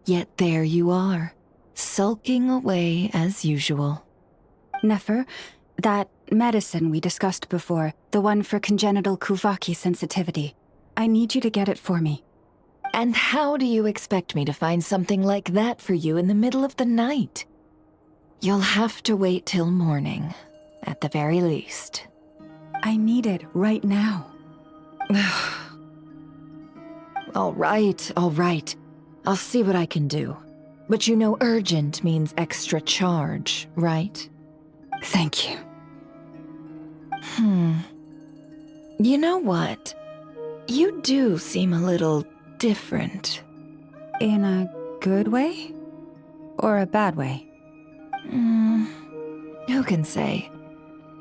Yet there you are, sulking away as usual. Nefer, That medicine we discussed before, the one for congenital Kuvaki sensitivity. I need you to get it for me. And how do you expect me to find something like that for you in the middle of the night? You'll have to wait till morning, at the very least. I need it right now. All right. I'll see what I can do. But you know urgent means extra charge, right? Thank you. You know what? You do seem a little different. In a good way? Or a bad way? Who can say?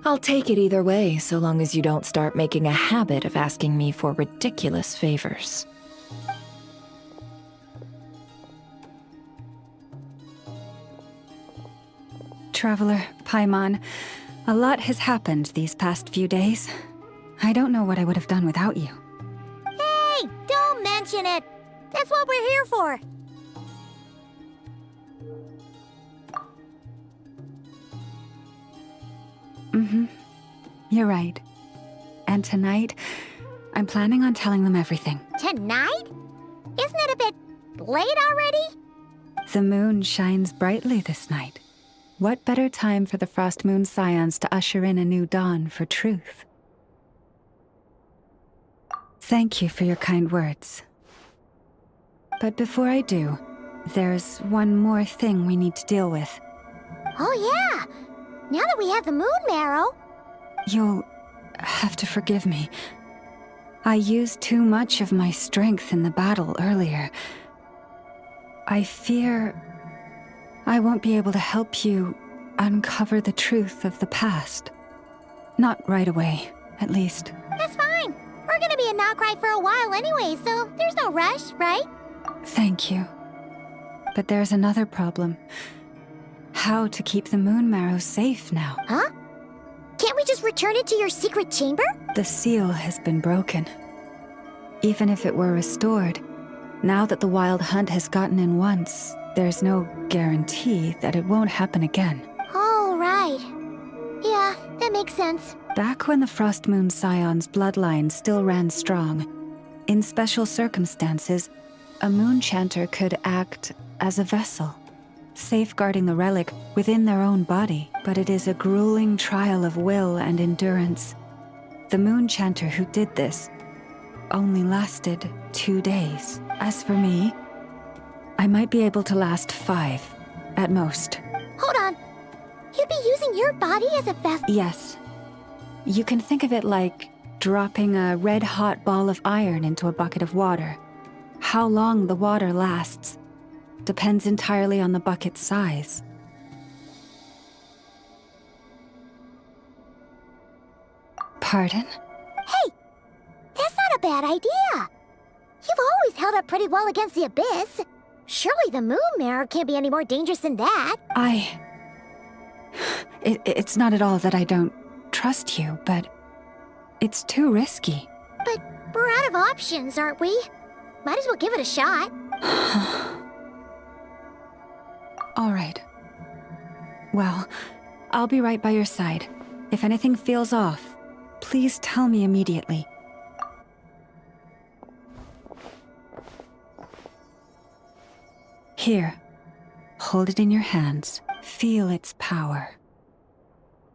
I'll take it either way, so long as you don't start making a habit of asking me for ridiculous favors. Traveler, Paimon, a lot has happened these past few days. I don't know what I would have done without you. Hey, don't mention it. That's what we're here for. You're right. And tonight, I'm planning on telling them everything. Tonight? Isn't it a bit late already? The moon shines brightly this night. What better time for the Frost Moon Scions to usher in a new dawn for truth? Thank you for your kind words. But before I do, there's one more thing we need to deal with. Oh yeah! Now that we have the moon marrow... You'll have to forgive me. I used too much of my strength in the battle earlier. I fear I won't be able to help you uncover the truth of the past. Not right away, at least. That's fine. We're gonna be in Nokrai for a while anyway, so there's no rush, right? Thank you. But there's another problem. How to keep the moon marrow safe now? Huh? Can't we just return it to your secret chamber? The seal has been broken. Even if it were restored, now that the wild hunt has gotten in once, there's no guarantee that it won't happen again. Oh, right. Yeah, that makes sense. Back when the Frost Moon Scion's bloodline still ran strong, in special circumstances, a moon chanter could act as a vessel, safeguarding the relic within their own body. But it is a grueling trial of will and endurance. The moon chanter who did this only lasted 2 days. As for me, I might be able to last 5, at most. Hold on. You'd be using your body as a vessel? Yes. You can think of it like dropping a red-hot ball of iron into a bucket of water. How long the water lasts depends entirely on the bucket's size. Pardon? Hey! That's not a bad idea! You've always held up pretty well against the abyss. Surely the moon mirror can't be any more dangerous than that. It's not at all that I don't trust you, but it's too risky. But we're out of options, aren't we? Might as well give it a shot. All right. Well, I'll be right by your side. If anything feels off, please tell me immediately. Here, hold it in your hands. Feel its power.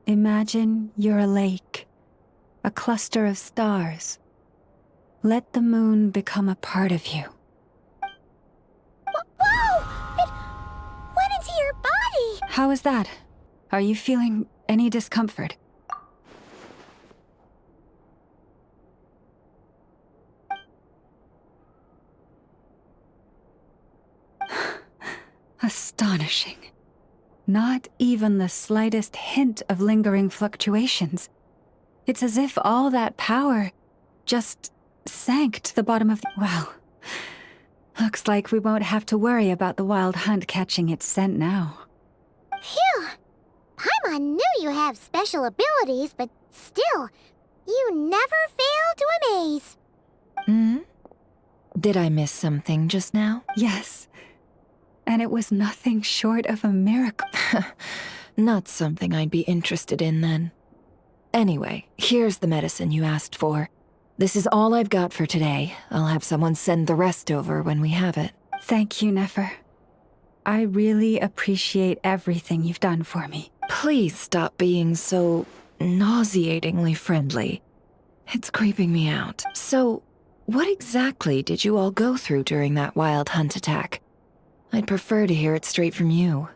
Imagine you're a lake, a cluster of stars. Let the moon become a part of you. Whoa! It went into your body! How is that? Are you feeling any discomfort? Astonishing. Not even the slightest hint of lingering fluctuations. It's as if all that power just sank to the bottom of the... Well, looks like we won't have to worry about the wild hunt catching its scent now. Phew! Paimon knew you have special abilities, but still, you never fail to amaze. Did I miss something just now? Yes. And it was nothing short of a miracle. Not something I'd be interested in then. Anyway, here's the medicine you asked for. This is all I've got for today. I'll have someone send the rest over when we have it. Thank you, Nefer. I really appreciate everything you've done for me. Please stop being so nauseatingly friendly. It's creeping me out. So, what exactly did you all go through during that wild hunt attack? I'd prefer to hear it straight from you.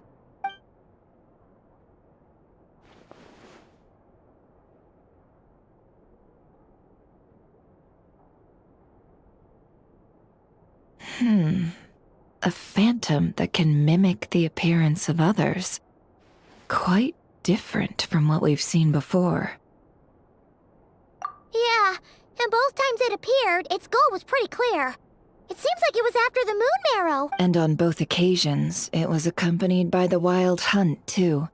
A phantom that can mimic the appearance of others. Quite different from what we've seen before. Yeah, and both times it appeared, its goal was pretty clear. It seems like it was after the moon marrow. And on both occasions, it was accompanied by the wild hunt, too.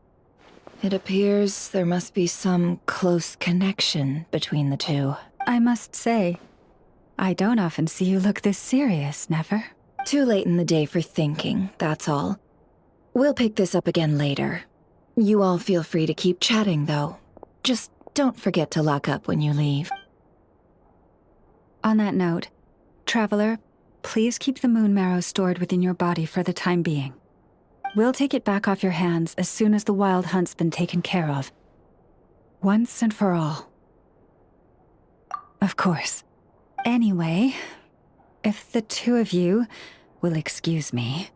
It appears there must be some close connection between the two. I must say, I don't often see you look this serious, Nefer. Too late in the day for thinking, that's all. We'll pick this up again later. You all feel free to keep chatting, though. Just don't forget to lock up when you leave. On that note, Traveler, please keep the moon marrow stored within your body for the time being. We'll take it back off your hands as soon as the wild hunt's been taken care of. Once and for all. Of course. Anyway, if the two of you will excuse me,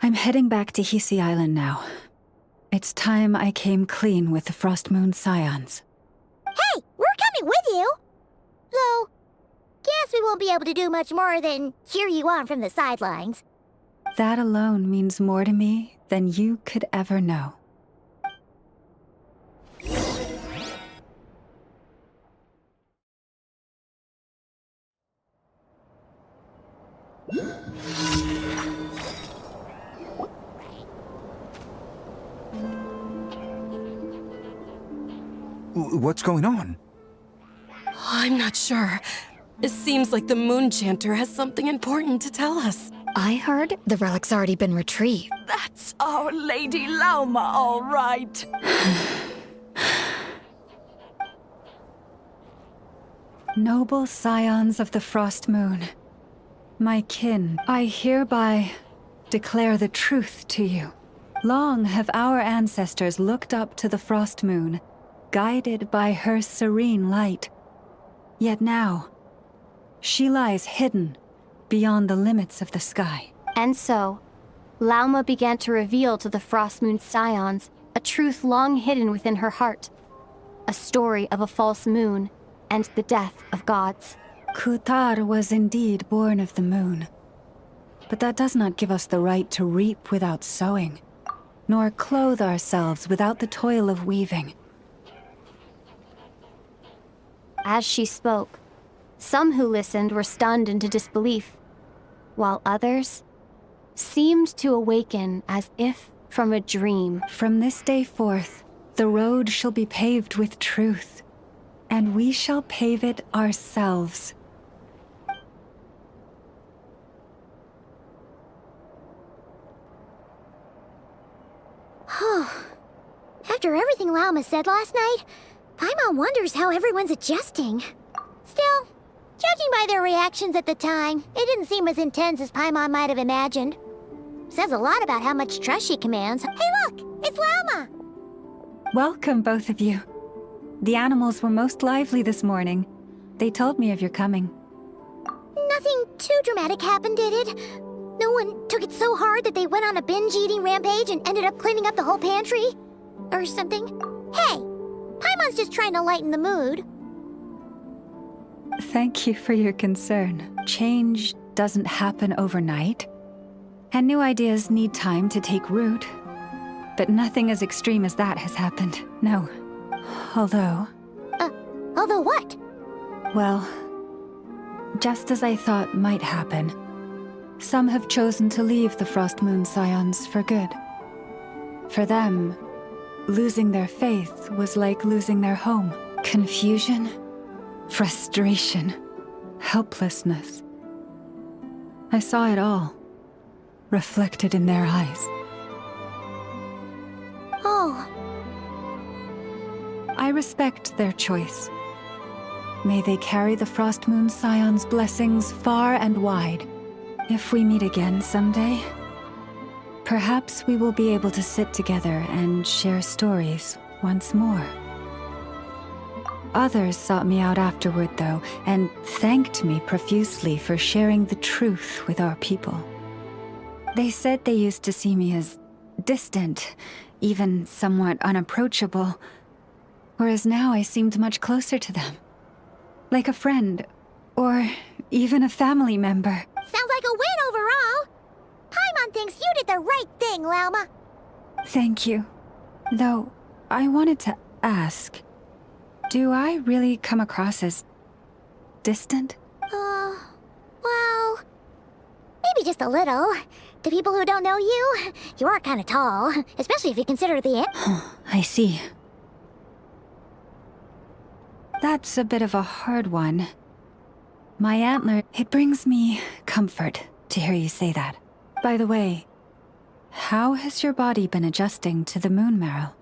I'm heading back to Hisi Island now. It's time I came clean with the Frost Moon Scions. Hey, we're coming with you! Though, guess we won't be able to do much more than cheer you on from the sidelines. That alone means more to me than you could ever know. What's going on? I'm not sure. It seems like the Moon Chanter has something important to tell us. I heard the relic's already been retrieved. That's our Lady Lauma, all right. Noble scions of the Frost Moon, my kin, I hereby declare the truth to you. Long have our ancestors looked up to the Frost Moon, guided by her serene light. Yet now, she lies hidden beyond the limits of the sky. And so, Lauma began to reveal to the Frost Moon Scions a truth long hidden within her heart. A story of a false moon and the death of gods. Kutar was indeed born of the moon. But that does not give us the right to reap without sowing, nor clothe ourselves without the toil of weaving. As she spoke, some who listened were stunned into disbelief, while others seemed to awaken as if from a dream. From this day forth, the road shall be paved with truth, and we shall pave it ourselves. After everything Lauma said last night, Paimon wonders how everyone's adjusting. Still, judging by their reactions at the time, it didn't seem as intense as Paimon might have imagined. Says a lot about how much trust she commands. Hey look, it's Lauma! Welcome, both of you. The animals were most lively this morning. They told me of your coming. Nothing too dramatic happened, did it? No one took it so hard that they went on a binge-eating rampage and ended up cleaning up the whole pantry? Or something? Hey, Paimon's just trying to lighten the mood. Thank you for your concern. Change doesn't happen overnight, and new ideas need time to take root. But nothing as extreme as that has happened, no. Although... Although what? Well, just as I thought might happen, some have chosen to leave the Frost Moon Scions for good. For them, losing their faith was like losing their home. Confusion, frustration, helplessness. I saw it all, reflected in their eyes. Oh, I respect their choice. May they carry the Frost Moon Scion's blessings far and wide. If we meet again someday, perhaps we will be able to sit together and share stories once more. Others sought me out afterward, though, and thanked me profusely for sharing the truth with our people. They said they used to see me as distant, even somewhat unapproachable, whereas now I seemed much closer to them. Like a friend, or even a family member. sounds like a win overall. Paimon thinks you did the right thing, Lauma. Thank you. Though, I wanted to ask, do I really come across as distant? Well, maybe just a little. To people who don't know you, you are kind of tall, especially if you consider the... I see. That's a bit of a hard one. My antler, it brings me comfort to hear you say that. By the way, how has your body been adjusting to the moon marrow?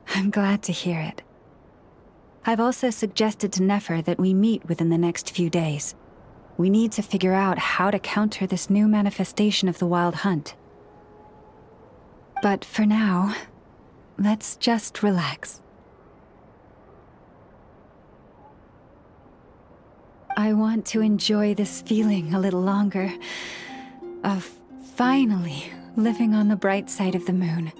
I'm glad to hear it. I've also suggested to Nefer that we meet within the next few days. We need to figure out how to counter this new manifestation of the Wild Hunt. But for now, let's just relax. I want to enjoy this feeling a little longer, of finally living on the bright side of the moon.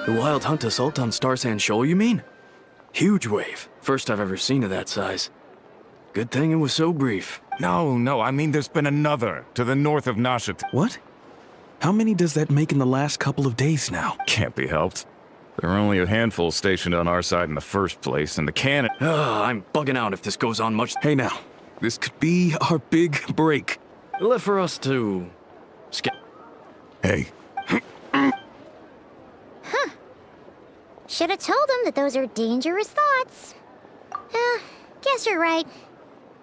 The Wild Hunt assault on Star Sand Shoal, you mean? Huge wave. First I've ever seen of that size. Good thing it was so brief. No, I mean there's been another, to the north of Nashat. What? How many does that make in the last couple of days now? Can't be helped. There are only a handful stationed on our side in the first place, and the cannon... I'm bugging out if this goes on much... Hey now, this could be our big break. Left for us to... Hey. Should have told him that those are dangerous thoughts. Guess you're right.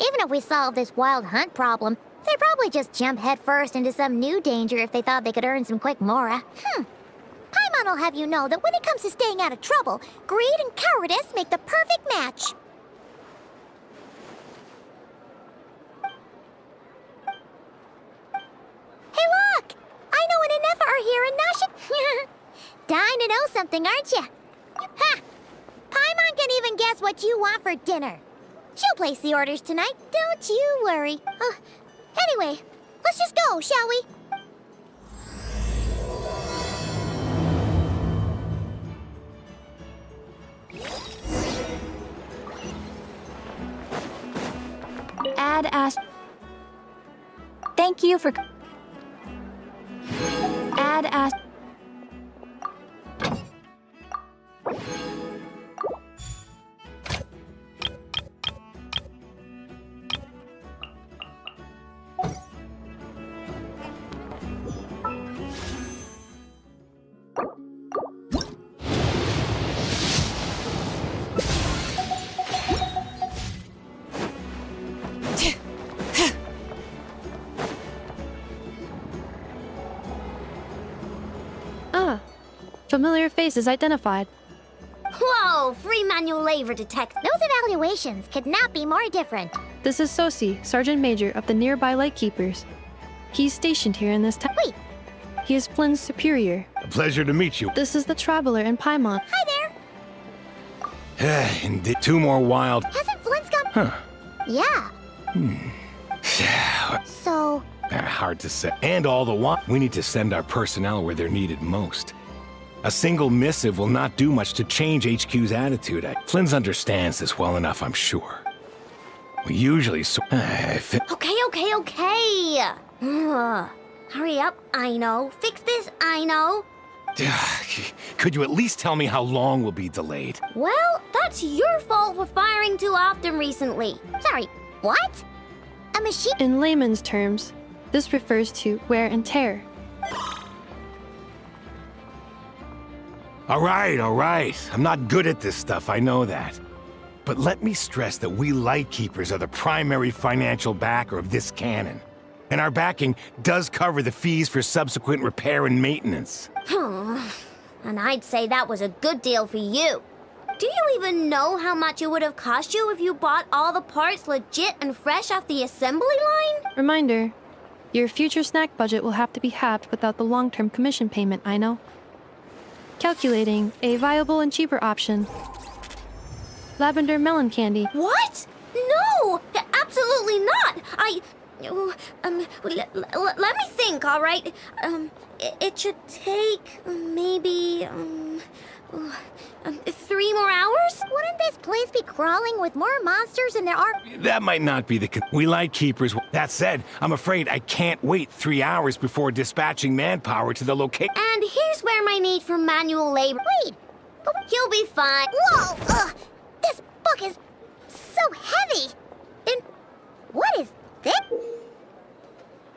Even if we solve this Wild Hunt problem, they'd probably just jump headfirst into some new danger if they thought they could earn some quick mora. Paimon will have you know that when it comes to staying out of trouble, greed and cowardice make the perfect match. Hey dying to know something, aren't you? Ha! Paimon can even guess what you want for dinner. She'll place the orders tonight, don't you worry. Anyway, let's just go, shall we? Ad Ast. Thank you for. Ad Ast. Familiar faces identified. Whoa, free manual labor detect. Those evaluations could not be more different. This is Sosi, Sergeant Major of the nearby Lightkeepers. He's stationed here in this town. Wait. He is Flynn's superior. A pleasure to meet you. This is the Traveler in Paimon. Hi there. Indeed. 2 more wild. Hasn't Flynn's come? Huh. Yeah. So. Hard to say. And all the while, we need to send our personnel where they're needed most. A single missive will not do much to change HQ's attitude. Flynn's understands this well enough, I'm sure. We usually Okay. Hurry up, I know. Fix this, I know. Could you at least tell me how long we'll be delayed? Well, that's your fault for firing too often recently. Sorry, what? A machine? In layman's terms, this refers to wear and tear. All right. I'm not good at this stuff, I know that. But let me stress that we Lightkeepers are the primary financial backer of this cannon. And our backing does cover the fees for subsequent repair and maintenance. And I'd say that was a good deal for you. Do you even know how much it would have cost you if you bought all the parts legit and fresh off the assembly line? Reminder, your future snack budget will have to be halved without the long-term commission payment, I know. Calculating a viable and cheaper option. Lavender melon candy. What? No! Absolutely not! Let me think, all right? It should take maybe 3 more hours? Wouldn't this place be crawling with more monsters than there are? That might not be the we Lightkeepers. That said, I'm afraid I can't wait 3 hours before dispatching manpower to the location. And here's where my need for manual labor. Wait, you'll be fine. Whoa! This book is so heavy. And what is this?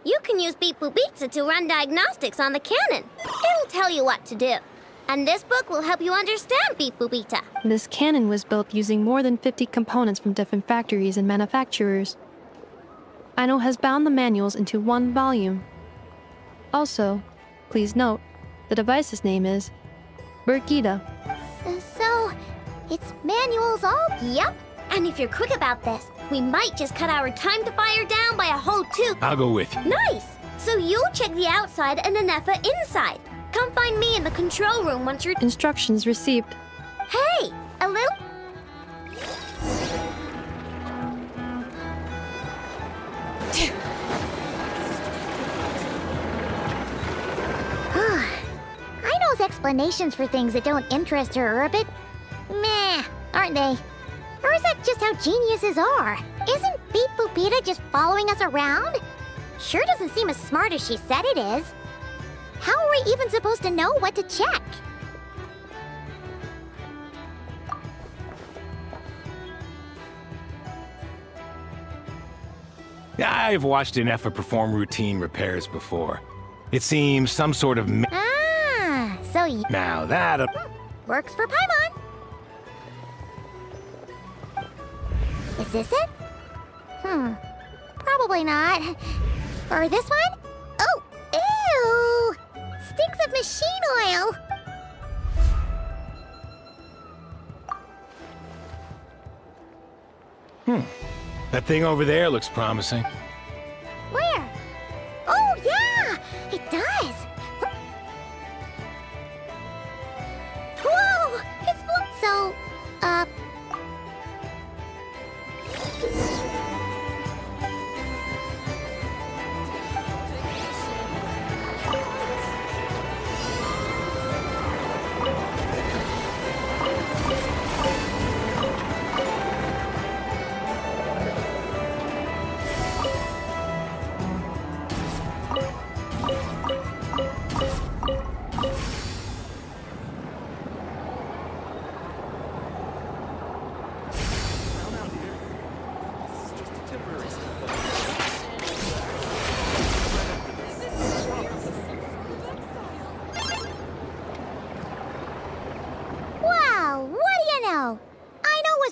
You can use Beep Boop Pizza to run diagnostics on the cannon. It'll tell you what to do. And this book will help you understand Beep Boop Pizza. This cannon was built using more than 50 components from different factories and manufacturers. Aino has bound the manuals into one volume. Also, please note, the device's name is Burkita. So, it's manuals all? Yep. And if you're quick about this, we might just cut our time to fire down by a whole 2. I'll go with you. Nice! So you'll check the outside and Anefa inside. Come find me in the control room once you're... Instructions received. Hey! A little... Aino's explanations for things that don't interest her are a bit... meh, aren't they? Or is that just how geniuses are? Isn't Beep Boopita just following us around? Sure doesn't seem as smart as she said it is. How are we even supposed to know what to check? I've watched Anefa perform routine repairs before. It seems some sort of... So you... Now that... Works for Paimon. Is this it? Probably not. Or this one? Oh, ew! Stinks of machine oil! That thing over there looks promising. Where? Oh, yeah! It does!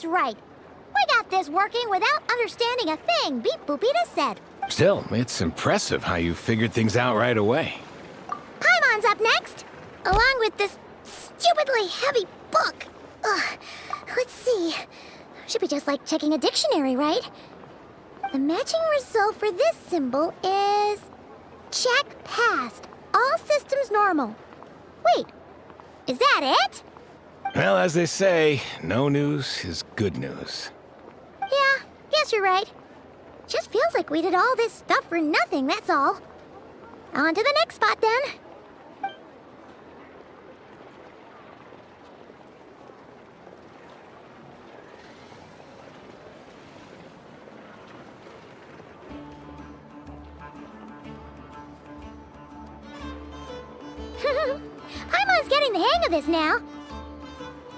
That's right. We got this working without understanding a thing, Beep Boopita said. Still, it's impressive how you figured things out right away. Paimon's up next, along with this stupidly heavy book. Ugh. Let's see. Should be just like checking a dictionary, right? The matching result for this symbol is... check passed. All systems normal. Wait, is that it? Well, as they say, no news is good news. Yeah, guess you're right. Just feels like we did all this stuff for nothing, that's all. On to the next spot, then. Paimon's getting the hang of this now.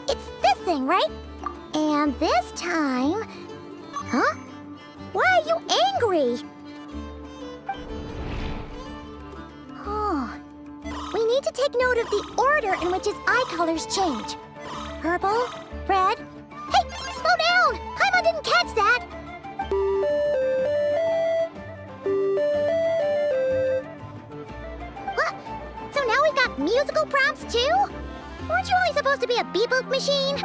It's this thing, right? And this time... Huh? Why are you angry? Oh. We need to take note of the order in which his eye colors change. Purple, red... Hey, slow down! Paimon didn't catch that! What? So now we've got musical prompts too? Weren't you only supposed to be a beep-boop machine?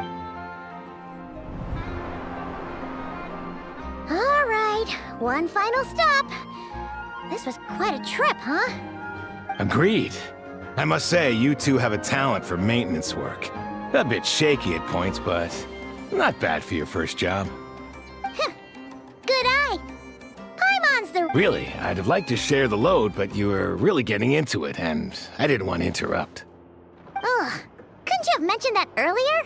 All right, one final stop. This was quite a trip, huh? Agreed. I must say, you two have a talent for maintenance work. A bit shaky at points, but not bad for your first job. Good eye. Paimon's the... Really, I'd have liked to share the load, but you were really getting into it, and I didn't want to interrupt. Ugh, couldn't you have mentioned that earlier?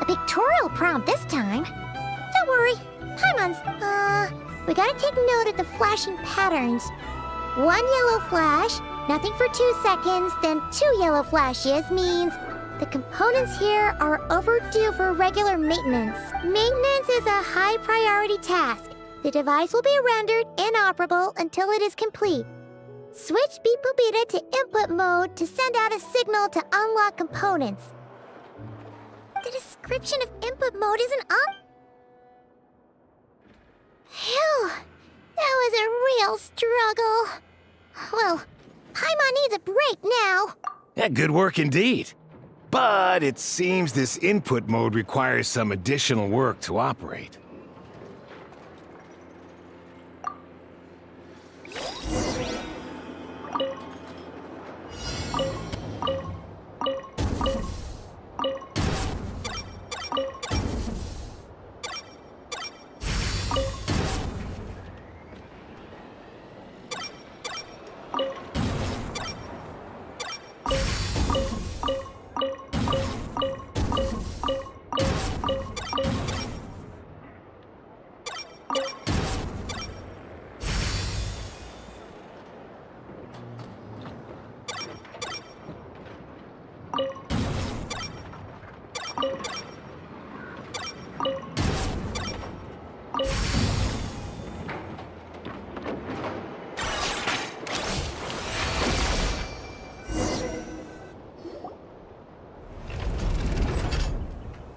A pictorial prompt this time. Don't worry, Paimon's... we gotta take note of the flashing patterns. 1 yellow flash, nothing for 2 seconds, then 2 yellow flashes means the components here are overdue for regular maintenance. Maintenance is a high priority task. The device will be rendered inoperable until it is complete. Switch Beep Boopita to input mode to send out a signal to unlock components. The description of input mode isn't up? Phew, that was a real struggle. Well, Paimon needs a break now. Yeah, good work indeed. But it seems this input mode requires some additional work to operate.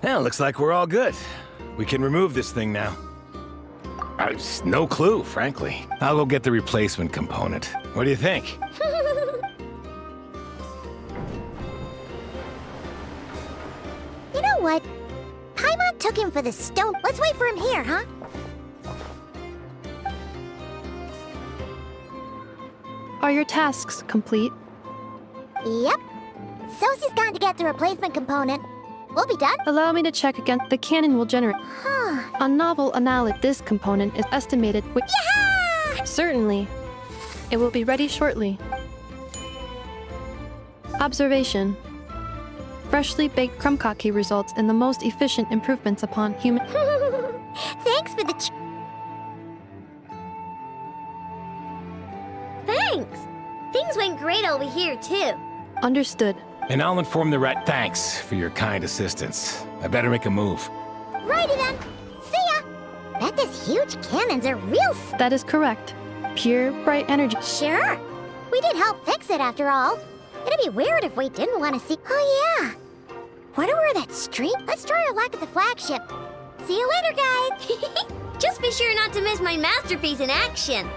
Well, looks like we're all good. We can remove this thing now. No clue, frankly. I'll go get the replacement component. What do you think? You know what? Paimon took him for the stone. Let's wait for him here, huh? Are your tasks complete? Yep. Sosie's gone to get the replacement component. We'll be done. Allow me to check again. The cannon will generate Huh. a novel analogy. This component is estimated with. Yeah! Certainly. It will be ready shortly. Observation. Freshly baked krumkake results in the most efficient improvements upon human. Thanks for the Thanks! Things went great over here, too. Understood. And I'll inform the rat. Thanks for your kind assistance. I better make a move. Righty then. See ya! Bet this huge cannon's a real That is correct. Pure, bright energy. Sure. We did help fix it after all. It'd be weird if we didn't want to see. Oh, yeah. Wonder where that street? Let's try our luck at the flagship. See you later, guys. Just be sure not to miss my masterpiece in action.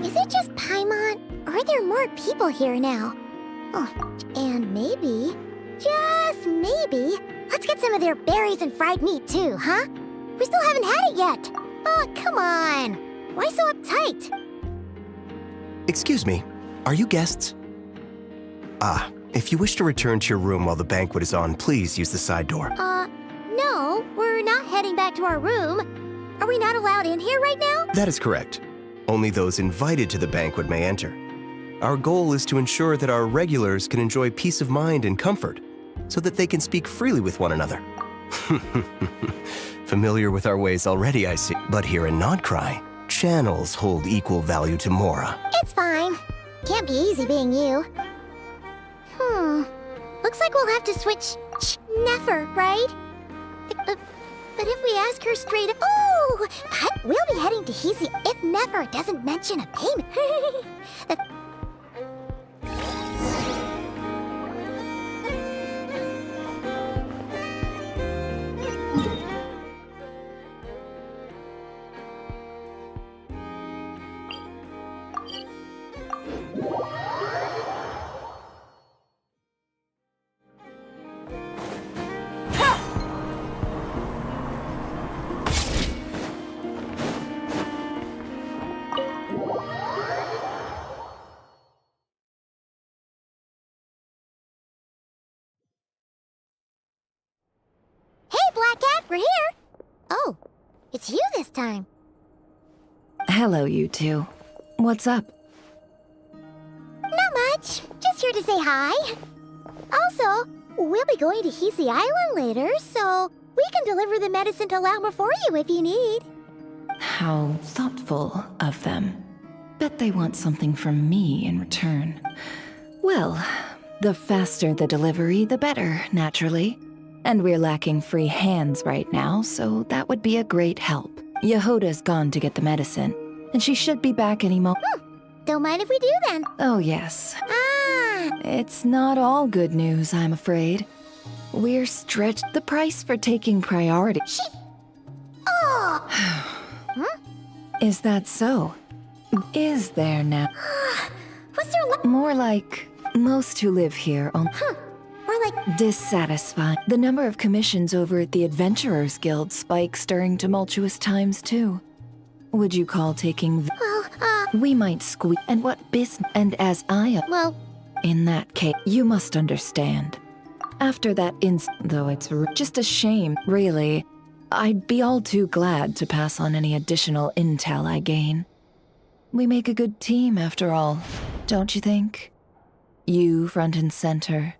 Is it just Paimon? Or are there more people here now? Oh, and maybe, just maybe, let's get some of their berries and fried meat too, huh? We still haven't had it yet. Oh, come on. Why so uptight? Excuse me, are you guests? Ah, if you wish to return to your room while the banquet is on, please use the side door. No, we're not heading back to our room. Are we not allowed in here right now? That is correct. Only those invited to the banquet may enter. Our goal is to ensure that our regulars can enjoy peace of mind and comfort, so that they can speak freely with one another. Familiar with our ways already, I see. But here in Nodcry, channels hold equal value to Mora. It's fine. Can't be easy being you. Looks like we'll have to switch Nefer, right? But if we ask her straight up... Oh! But we'll be heading to Hisi if Nefer doesn't mention a payment. Black Cat, we're here! Oh, it's you this time. Hello, you two. What's up? Not much. Just here to say hi. Also, we'll be going to Hisi Island later, so we can deliver the medicine to Lauma for you if you need. How thoughtful of them. Bet they want something from me in return. Well, the faster the delivery, the better, naturally. And we're lacking free hands right now, so that would be a great help. Yehoda's gone to get the medicine, and she should be back any moment. Don't mind if we do then. Oh, yes. Ah! It's not all good news, I'm afraid. We're stretched the price for taking priority. Oh! Is that so? Is there now? What's there More like most who live here on. More like Dissatisfied. The number of commissions over at the Adventurers Guild spikes during tumultuous times, too. Would you call taking... We might squeak. And what business... And as I... Well... In that case, you must understand. After that though it's just a shame, really. I'd be all too glad to pass on any additional intel I gain. We make a good team, after all, don't you think? You front and center.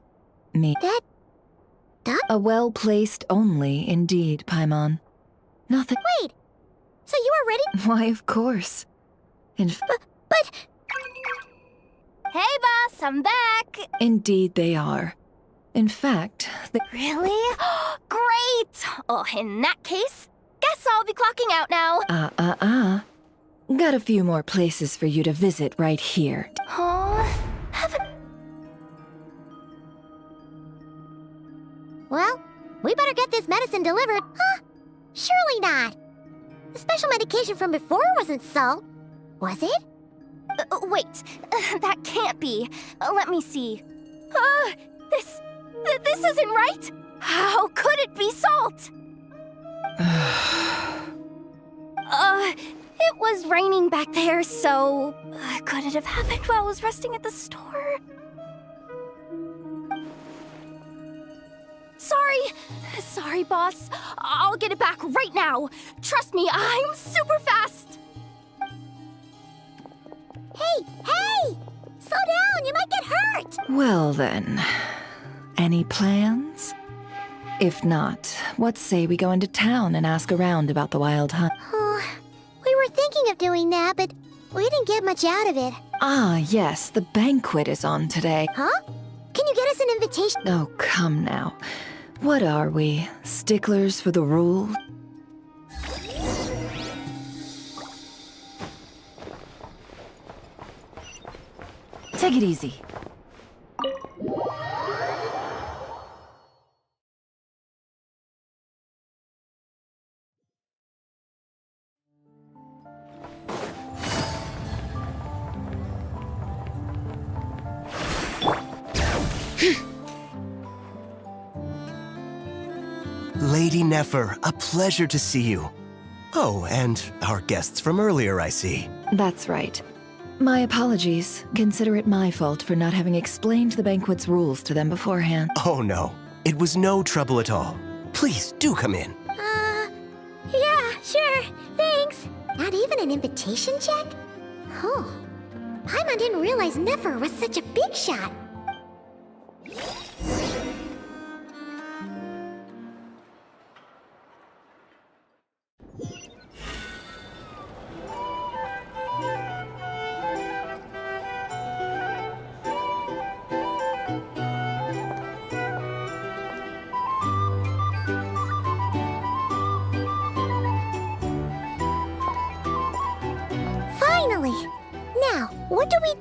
Me. That... A well-placed only, indeed, Paimon. Nothing... Wait! So you are ready? Why, of course. But... Hey, boss, I'm back! Indeed they are. In fact, Really? Great! Oh, in that case, guess I'll be clocking out now. Got a few more places for you to visit right here. Huh? Well, we better get this medicine delivered. Huh? Surely not. The special medication from before wasn't salt, was it? Wait, that can't be. Let me see. This isn't right. How could it be salt? It was raining back there, so could it have happened while I was resting at the store? Sorry, boss. I'll get it back right now. Trust me, I'm super fast. Hey! Slow down, you might get hurt! Well then, any plans? If not, what say we go into town and ask around about the wild hunt? Oh, we were thinking of doing that, but we didn't get much out of it. Ah, yes, the banquet is on today. Huh? Can you get us an invitation? Oh, come now. What are we, sticklers for the rule? Take it easy. Lady Nefer, a pleasure to see you. Oh, and our guests from earlier, I see. That's right. My apologies. Consider it my fault for not having explained the banquet's rules to them beforehand. Oh no, it was no trouble at all. Please, do come in. Yeah, sure, thanks. Not even an invitation check? Oh, Paimon didn't realize Nefer was such a big shot. Finally! Now, what do we...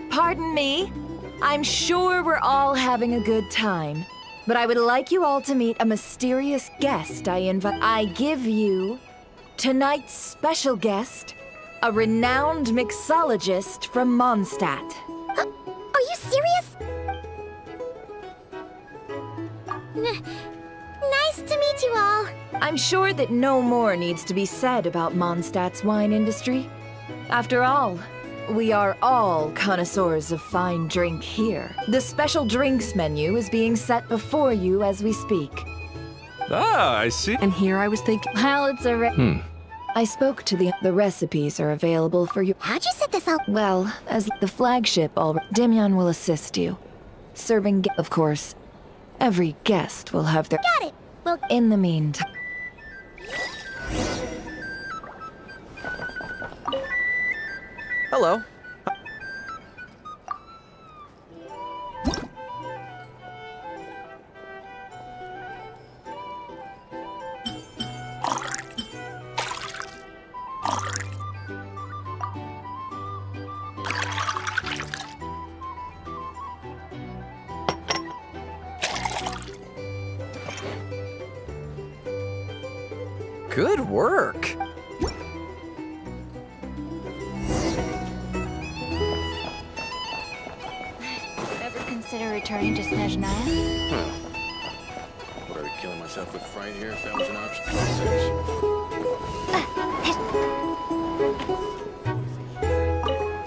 Pardon me. I'm sure we're all having a good time, but I would like you all to meet a mysterious guest I give you tonight's special guest, a renowned mixologist from Mondstadt. Are you serious? Nice to meet you all. I'm sure that no more needs to be said about Mondstadt's wine industry. After all, we are all connoisseurs of fine drink here. The special drinks menu is being set before you as we speak. Ah, I see. And here I was thinking, well, it's a I spoke to the recipes are available for you. How'd you set this up? Well, as the flagship Demyon will assist you. Serving, of course, every guest will have their... Got it. Well, in the meantime... Hello. Good work. Ever consider returning to Snezhnaya? Would I be killing myself with fright here if that was an option?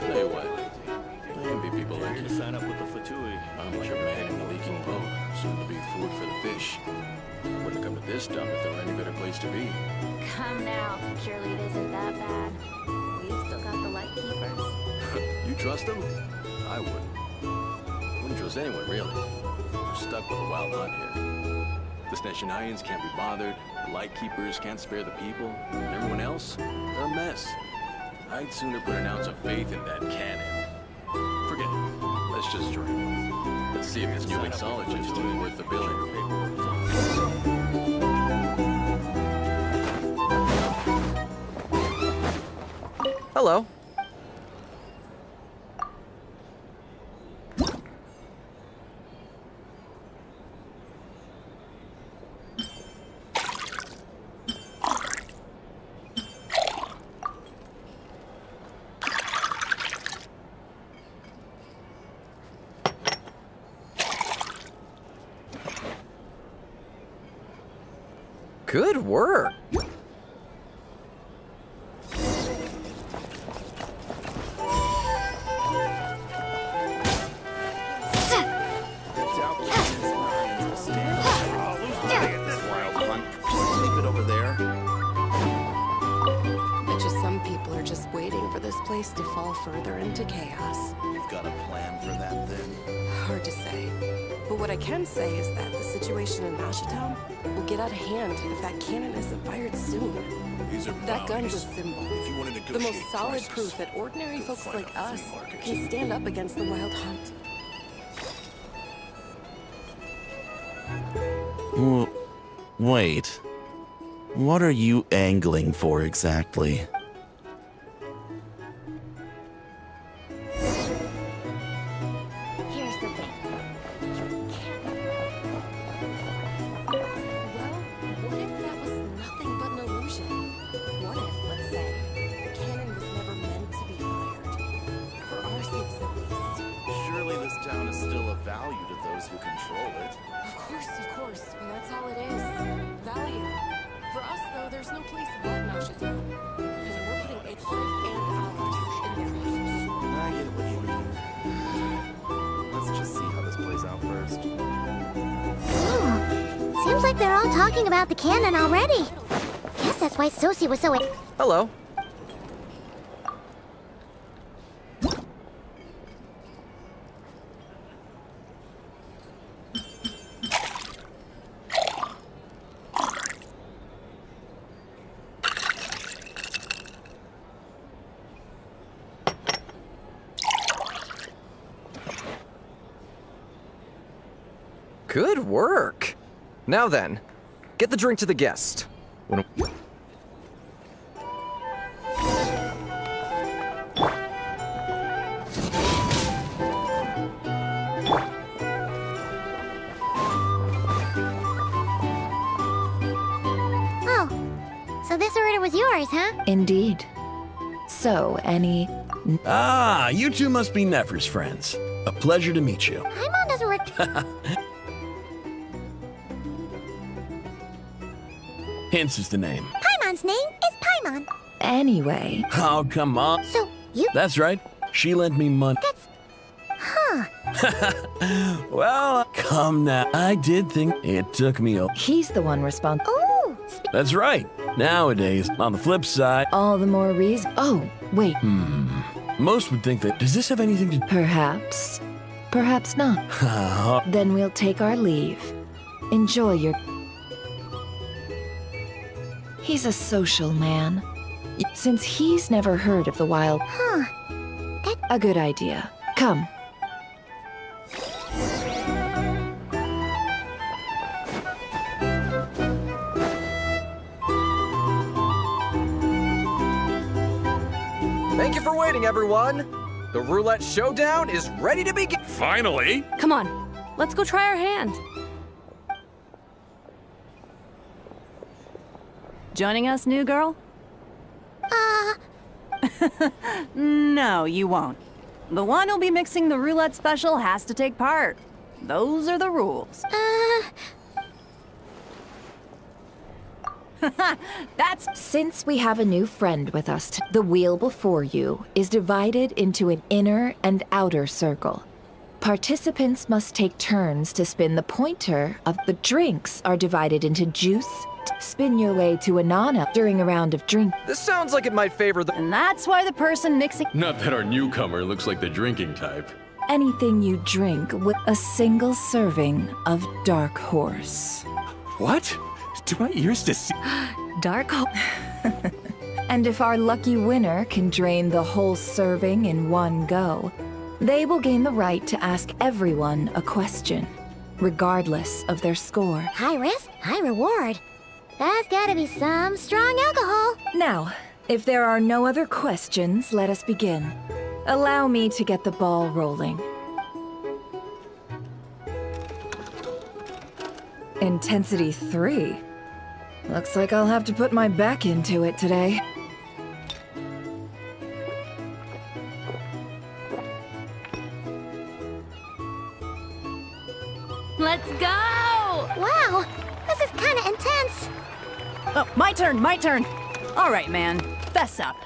Tell you what, I envy people like you. Sign up with the Fatui. I'm like a man in a leaking boat, soon to be food for the fish. Wouldn't come to this dump if there were any better place to be. Come now. Surely it isn't that bad. We've still got the light keepers. You trust them? I wouldn't. Wouldn't trust anyone, really. We're stuck with a wild hunt here. The Snezhnayans can't be bothered, the Lightkeepers can't spare the people, and everyone else, they're a mess. I'd sooner put an ounce of faith in that cannon. Forget it. Let's just drink. Let's see if this new mixologist is worth the billing. Hello. Good work. Just waiting for this place to fall further into chaos. You've got a plan for that, then? Hard to say. But what I can say is that the situation in Mashatown will get out of hand if that cannon isn't fired soon. That gun's a symbol. The most solid proof that ordinary folks like us can stand up against the Wild Hunt. Wait. What are you angling for exactly? Seems like they're all talking about the cannon already. Guess that's why Sosie was so... Hello. Good work. Now then, get the drink to the guest. Oh, so this order was yours, huh? Indeed. So, any... Ah, you two must be Nefer's friends. A pleasure to meet you. Paimon doesn't Hence is the name. Paimon's name is Paimon. Anyway... Oh, come on. So, you... That's right. She lent me money. Huh. Well, come now. I did think it took me a... He's the one responsible. Oh! That's right. Nowadays, on the flip side... All the more reason... Oh, wait. Most would think that... Does this have anything to... Perhaps. Perhaps not. Then we'll take our leave. Enjoy your... He's a social man. Since he's never heard of the wild... Huh. A good idea. Come. Thank you for waiting, everyone. The roulette showdown is ready to begin. Finally! Come on, let's go try our hand. Joining us, new girl? No, you won't. The one who'll be mixing the roulette special has to take part. Those are the rules. That's... Since we have a new friend with us, the wheel before you is divided into an inner and outer circle. Participants must take turns to spin the pointer of the drinks are divided into juice. Spin your way to Anana during a round of drink. This sounds like it might favor the... And that's why the person mixing... Not that our newcomer looks like the drinking type. Anything you drink with a single serving of Dark Horse. What? Do my ears deceive? Dark Horse. And if our lucky winner can drain the whole serving in one go, they will gain the right to ask everyone a question, regardless of their score. High risk, high reward. That's gotta be some strong alcohol. Now, if there are no other questions, let us begin. Allow me to get the ball rolling. Intensity 3. Looks like I'll have to put my back into it today. Let's go! Wow, this is kinda intense. Oh, my turn, my turn. All right, man, fess up.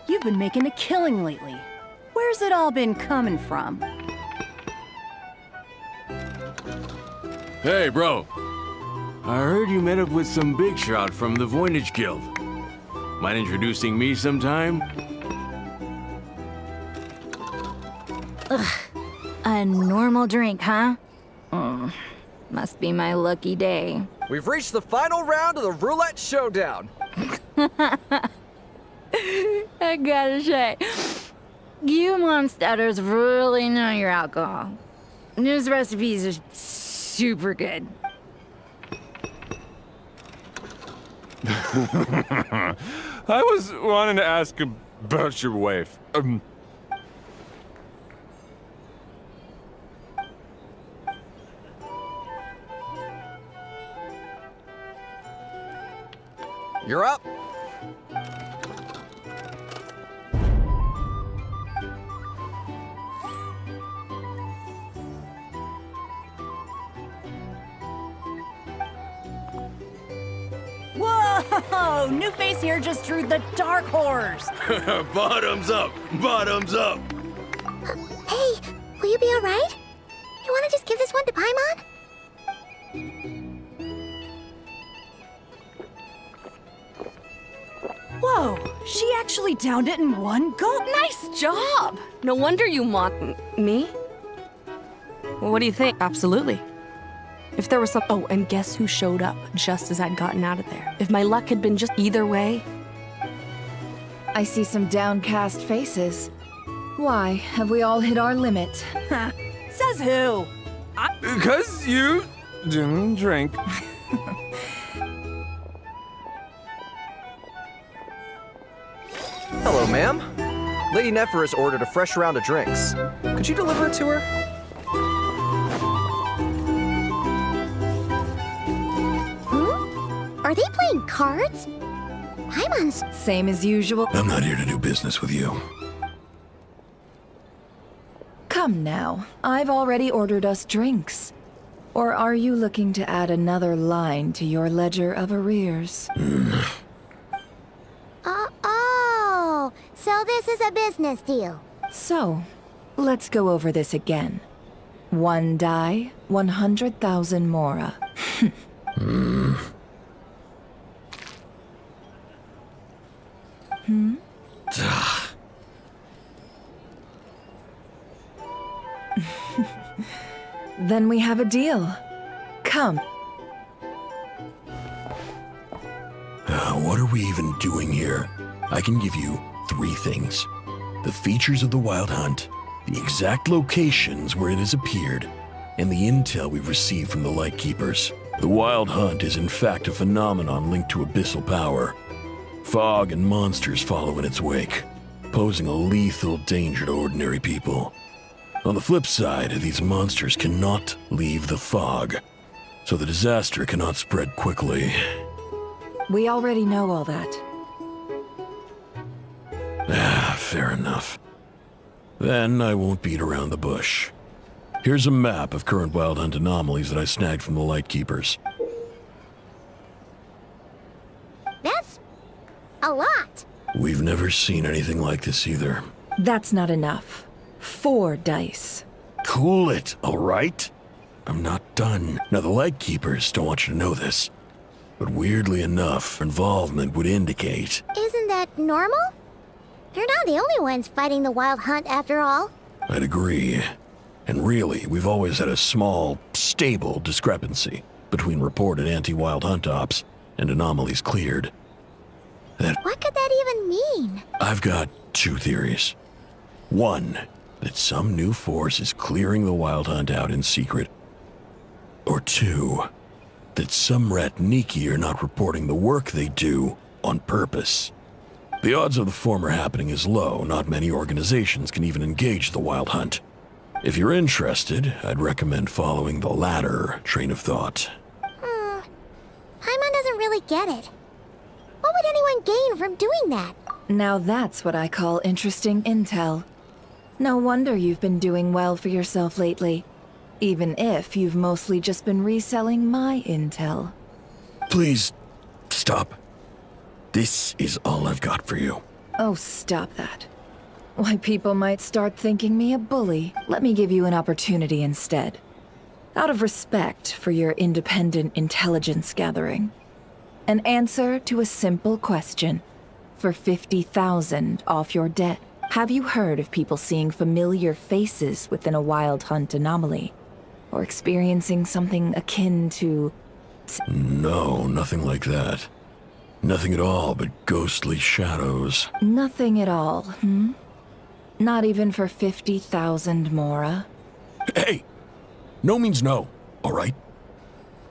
You've been making a killing lately. Where's it all been coming from? Hey, bro. I heard you met up with some big shot from the Voynich Guild. Mind introducing me sometime? Ugh. A normal drink, huh? Must be my lucky day. We've reached the final round of the roulette showdown. I gotta say, you Mondstatters really know your alcohol. These recipes are super good. I was wanting to ask about your wife. You're up. Whoa! New face here just drew the dark horse. Bottoms up! Bottoms up! Hey, will you be alright? You wanna just give this one to Paimon? Whoa, she actually downed it in one gulp. Nice job! No wonder you mock me. What do you think? Absolutely. If there was some— Oh, and guess who showed up just as I'd gotten out of there? If my luck had been just either way. I see some downcast faces. Why, have we all hit our limit? Says who? Because you didn't drink. Hello, ma'am. Lady Nefer has ordered a fresh round of drinks. Could you deliver it to her? Are they playing cards? Paimon's same as usual. I'm not here to do business with you. Come now, I've already ordered us drinks. Or are you looking to add another line to your ledger of arrears? Oh, so this is a business deal. So, let's go over this again. 1 die, 100,000 mora. Then we have a deal. Come. What are we even doing here? I can give you 3 things. The features of the Wild Hunt, the exact locations where it has appeared, and the intel we've received from the Lightkeepers. The Wild Hunt is in fact a phenomenon linked to abyssal power. Fog and monsters follow in its wake, posing a lethal danger to ordinary people. On the flip side, these monsters cannot leave the fog, so the disaster cannot spread quickly. We already know all that. Fair enough. Then I won't beat around the bush. Here's a map of current Wild Hunt anomalies that I snagged from the Lightkeepers. That's a lot. We've never seen anything like this either. That's not enough. 4 dice. Cool it, all right? I'm not done. Now, the Lightkeepers don't want you to know this, but weirdly enough, involvement would indicate... Isn't that normal? They're not the only ones fighting the Wild Hunt after all. I'd agree. And really, we've always had a small, stable discrepancy between reported anti-Wild Hunt ops and anomalies cleared. What could that even mean? I've got 2 theories. 1, that some new force is clearing the Wild Hunt out in secret. Or 2, that some Ratniki are not reporting the work they do on purpose. The odds of the former happening is low. Not many organizations can even engage the Wild Hunt. If you're interested, I'd recommend following the latter train of thought. Paimon doesn't really get it. What would anyone gain from doing that? Now that's what I call interesting intel. No wonder you've been doing well for yourself lately. Even if you've mostly just been reselling my intel. Please, stop. This is all I've got for you. Oh, stop that. Why, people might start thinking me a bully. Let me give you an opportunity instead. Out of respect for your independent intelligence gathering. An answer to a simple question. For 50,000 off your debt. Have you heard of people seeing familiar faces within a wild hunt anomaly? Or experiencing something akin to... No, nothing like that. Nothing at all but ghostly shadows. Nothing at all, hmm? Not even for 50,000 Mora? Hey! No means no, all right?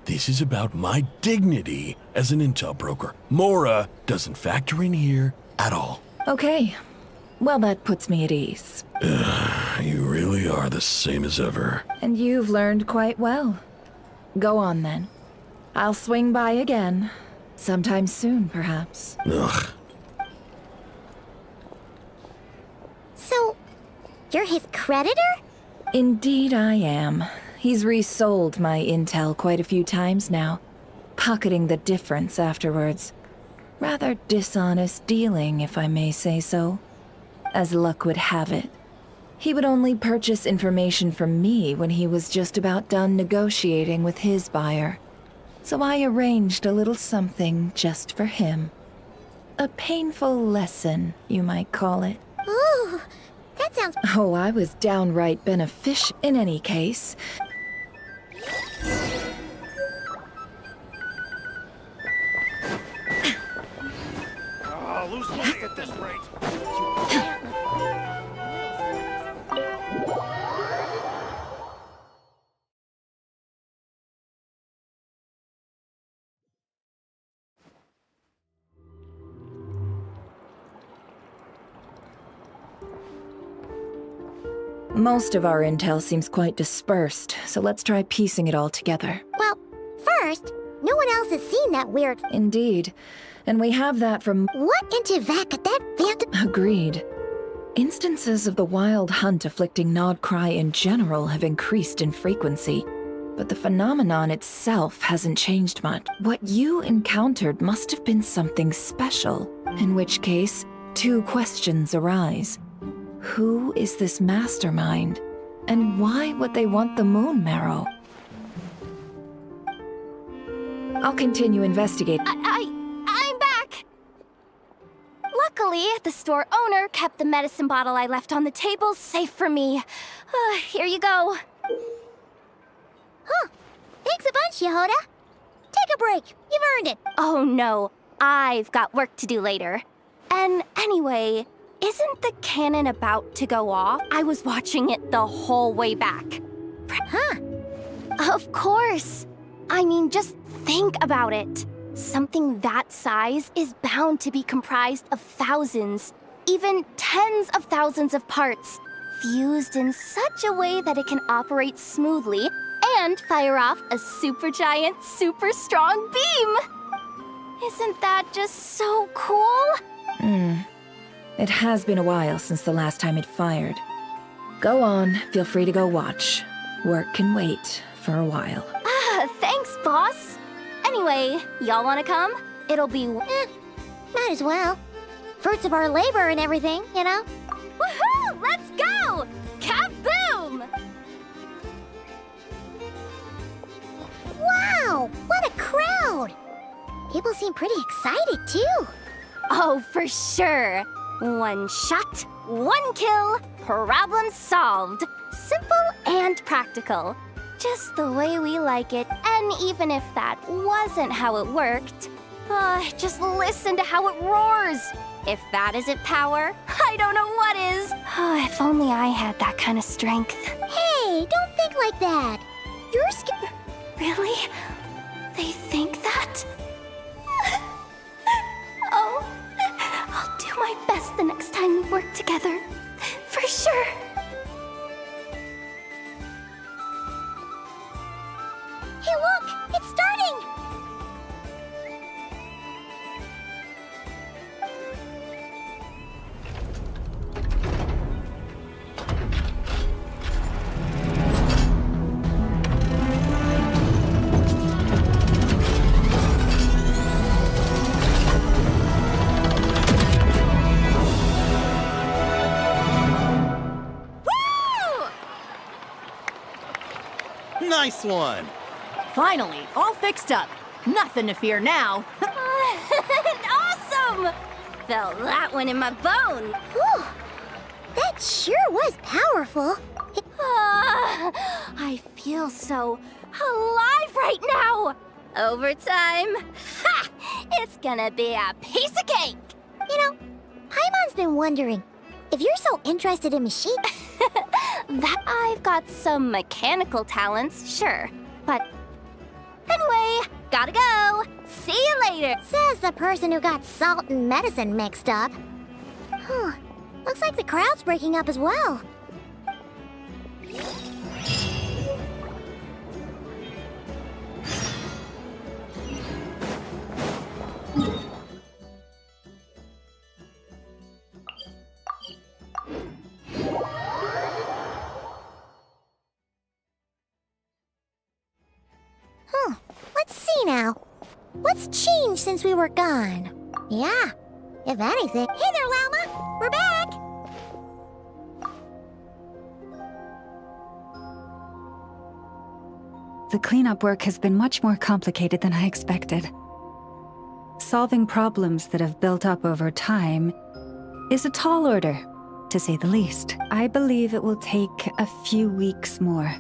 This is about my dignity as an intel broker. Mora doesn't factor in here at all. Okay. Well, that puts me at ease. You really are the same as ever. And you've learned quite well. Go on, then. I'll swing by again. Sometime soon, perhaps. Ugh. So, you're his creditor? Indeed I am. He's resold my intel quite a few times now, pocketing the difference afterwards. Rather dishonest dealing, if I may say so. As luck would have it, he would only purchase information from me when he was just about done negotiating with his buyer. So I arranged a little something just for him. A painful lesson, you might call it. Ooh, that sounds... Oh, I was downright beneficial in any case. I'll lose money at this rate. Most of our intel seems quite dispersed, so let's try piecing it all together. Well, first, no one else has seen that weird... Indeed. And we have that from... What in Tevak could that phantom... Agreed. Instances of the wild hunt afflicting Nodcry in general have increased in frequency, but the phenomenon itself hasn't changed much. What you encountered must have been something special, in which case, two questions arise. Who is this mastermind? And why would they want the moon marrow? I'll continue investigating. I'm back! Luckily, the store owner kept the medicine bottle I left on the table safe for me. Here you go. Huh. Thanks a bunch, Yehoda. Take a break. You've earned it. Oh no, I've got work to do later. And anyway, isn't the cannon about to go off? I was watching it the whole way back. Huh. Of course. I mean, just think about it. Something that size is bound to be comprised of thousands, even tens of thousands of parts, fused in such a way that it can operate smoothly and fire off a supergiant, super strong beam. Isn't that just so cool? It has been a while since the last time it fired. Go on, feel free to go watch. Work can wait for a while. Thanks, boss. Anyway, y'all wanna come? It'll be... Might as well. Fruits of our labor and everything, you know? Woohoo! Let's go! Kaboom! Wow! What a crowd! People seem pretty excited, too. Oh, for sure. One shot, one kill, problem solved. Simple and practical. Just the way we like it. And even if that wasn't how it worked, just listen to how it roars. If that isn't power, I don't know what is. If only I had that kind of strength. Hey, don't think like that. You're scared. Really? They think that? Oh, I'll do my best the next time we work together. For sure. Hey, look! It's starting! Nice one. Finally, all fixed up. Nothing to fear now. Awesome! Felt that one in my bone. Whew. That sure was powerful. I feel so alive right now. Overtime. Ha! It's gonna be a piece of cake. You know, Paimon's been wondering, if you're so interested in machines... That I've got some mechanical talents, sure. But anyway, gotta go. See you later. Says the person who got salt and medicine mixed up. Huh. Looks like the crowd's breaking up as well. Let's see now. What's changed since we were gone? Yeah, if anything. Hey there, Llama! We're back! The cleanup work has been much more complicated than I expected. Solving problems that have built up over time is a tall order, to say the least. I believe it will take a few weeks more.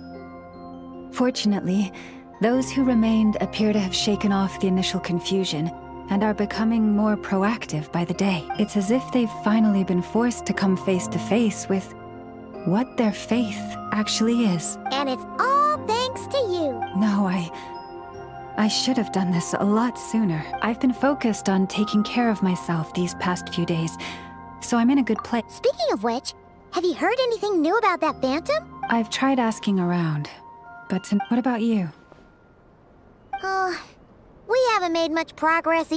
Fortunately, those who remained appear to have shaken off the initial confusion and are becoming more proactive by the day. It's as if they've finally been forced to come face to face with what their faith actually is. And it's all thanks to you. No, I should have done this a lot sooner. I've been focused on taking care of myself these past few days, so I'm in a good place. Speaking of which, have you heard anything new about that phantom? I've tried asking around, but what about you? We haven't made much progress.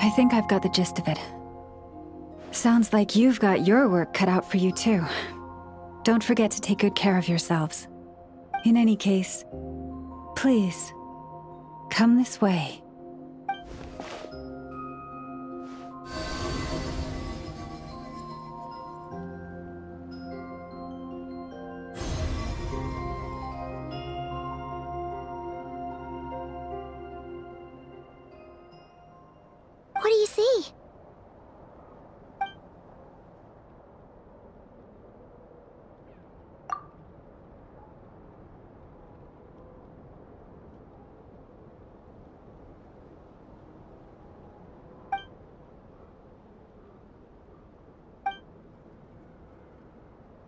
I think I've got the gist of it. Sounds like you've got your work cut out for you too. Don't forget to take good care of yourselves. In any case, please, come this way. What do you see?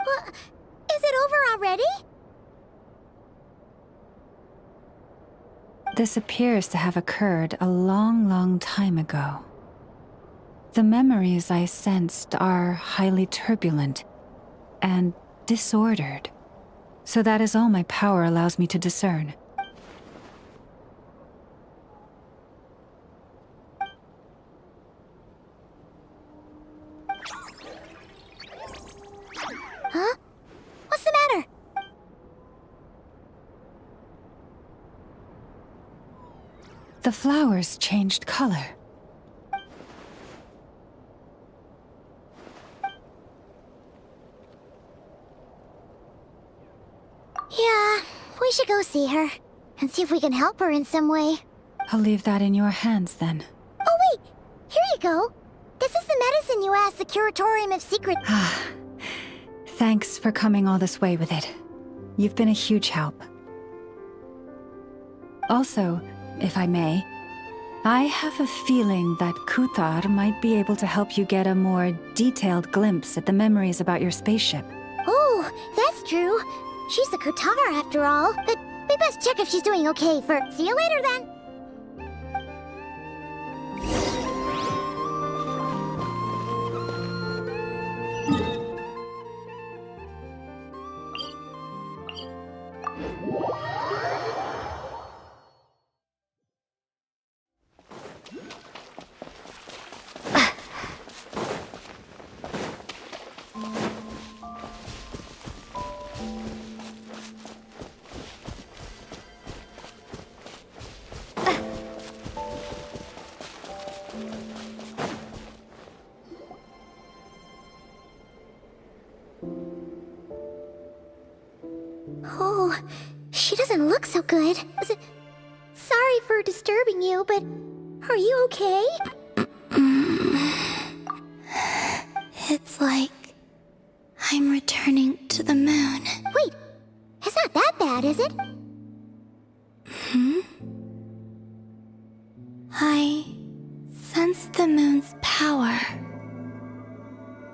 What? Is it over already? This appears to have occurred a long, long time ago. The memories I sensed are highly turbulent and disordered, so that is all my power allows me to discern. Huh? What's the matter? The flowers changed color. Yeah, we should go see her and see if we can help her in some way. I'll leave that in your hands then. Oh wait, here you go. This is the medicine you asked the Curatorium of Secret. Thanks for coming all this way with it. You've been a huge help. Also, if I may, I have a feeling that Kuthar might be able to help you get a more detailed glimpse at the memories about your spaceship. Oh, that's true. She's the Kutar after all. But we best check if she's doing okay first. See you later then. Oh, she doesn't look so good. Sorry for disturbing you, but are you okay? It's like I'm returning to the moon. Wait, it's not that bad, is it? I sense the moon's power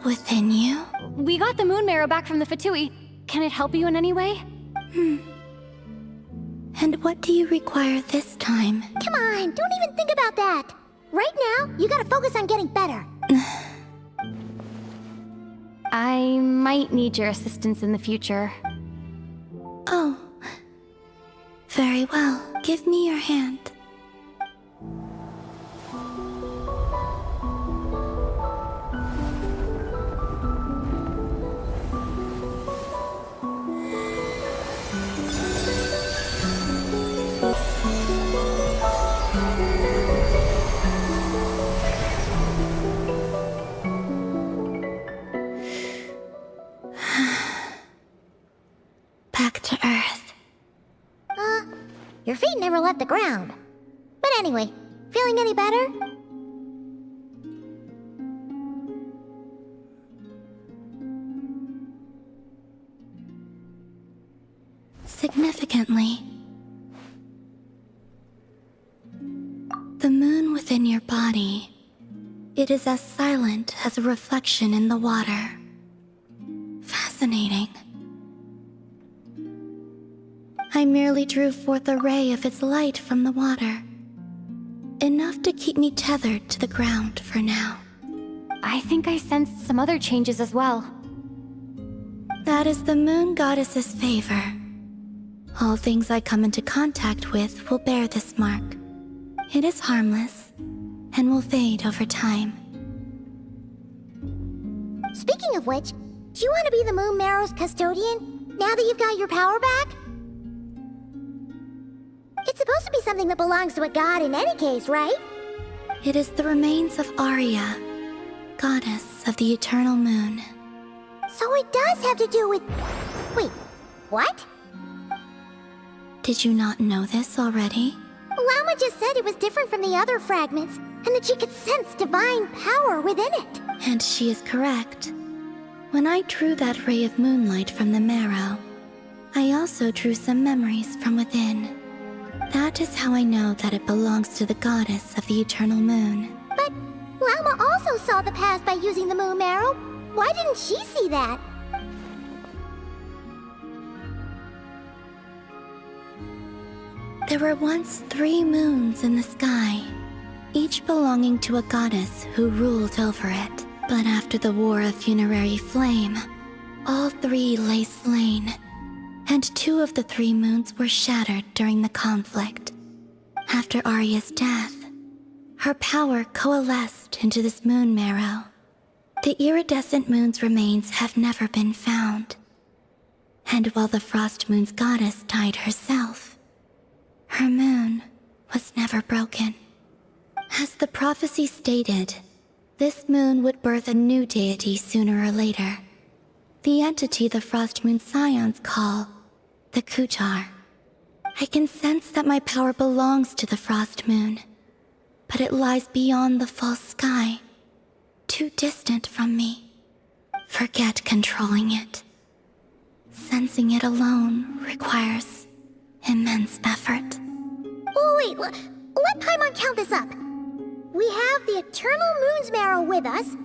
within you. We got the moon marrow back from the Fatui. Can it help you in any way? And what do you require this time? Come on, don't even think about that. Right now, you gotta focus on getting better. I might need your assistance in the future. Oh. Very well. Give me your hand. Back to Earth. Your feet never left the ground. But anyway, feeling any better? Significantly. The moon within your body, it is as silent as a reflection in the water. Fascinating. I merely drew forth a ray of its light from the water. Enough to keep me tethered to the ground for now. I think I sensed some other changes as well. That is the moon goddess's favor. All things I come into contact with will bear this mark. It is harmless and will fade over time. Speaking of which, do you want to be the Moon Marrow's custodian, now that you've got your power back? It's supposed to be something that belongs to a god in any case, right? It is the remains of Arya, goddess of the eternal moon. So it does have to do with... Wait, what? Did you not know this already? Lama just said it was different from the other fragments, and that she could sense divine power within it. And she is correct. When I drew that ray of moonlight from the marrow, I also drew some memories from within. That is how I know that it belongs to the goddess of the eternal moon. But Lama also saw the past by using the Moon Marrow. Why didn't she see that? There were once 3 moons in the sky, each belonging to a goddess who ruled over it. But after the War of Funerary Flame, all 3 lay slain, and 2 of the 3 moons were shattered during the conflict. After Arya's death, her power coalesced into this moon marrow. The iridescent moon's remains have never been found. And while the Frost Moon's goddess died herself, her moon was never broken. As the prophecy stated, this moon would birth a new deity sooner or later. The entity the Frost Moon Scions call the Kutar. I can sense that my power belongs to the Frost Moon, but it lies beyond the false sky, too distant from me. Forget controlling it. Sensing it alone requires immense effort. Oh, wait, let Paimon count this up. We have the Eternal Moon's Marrow with us.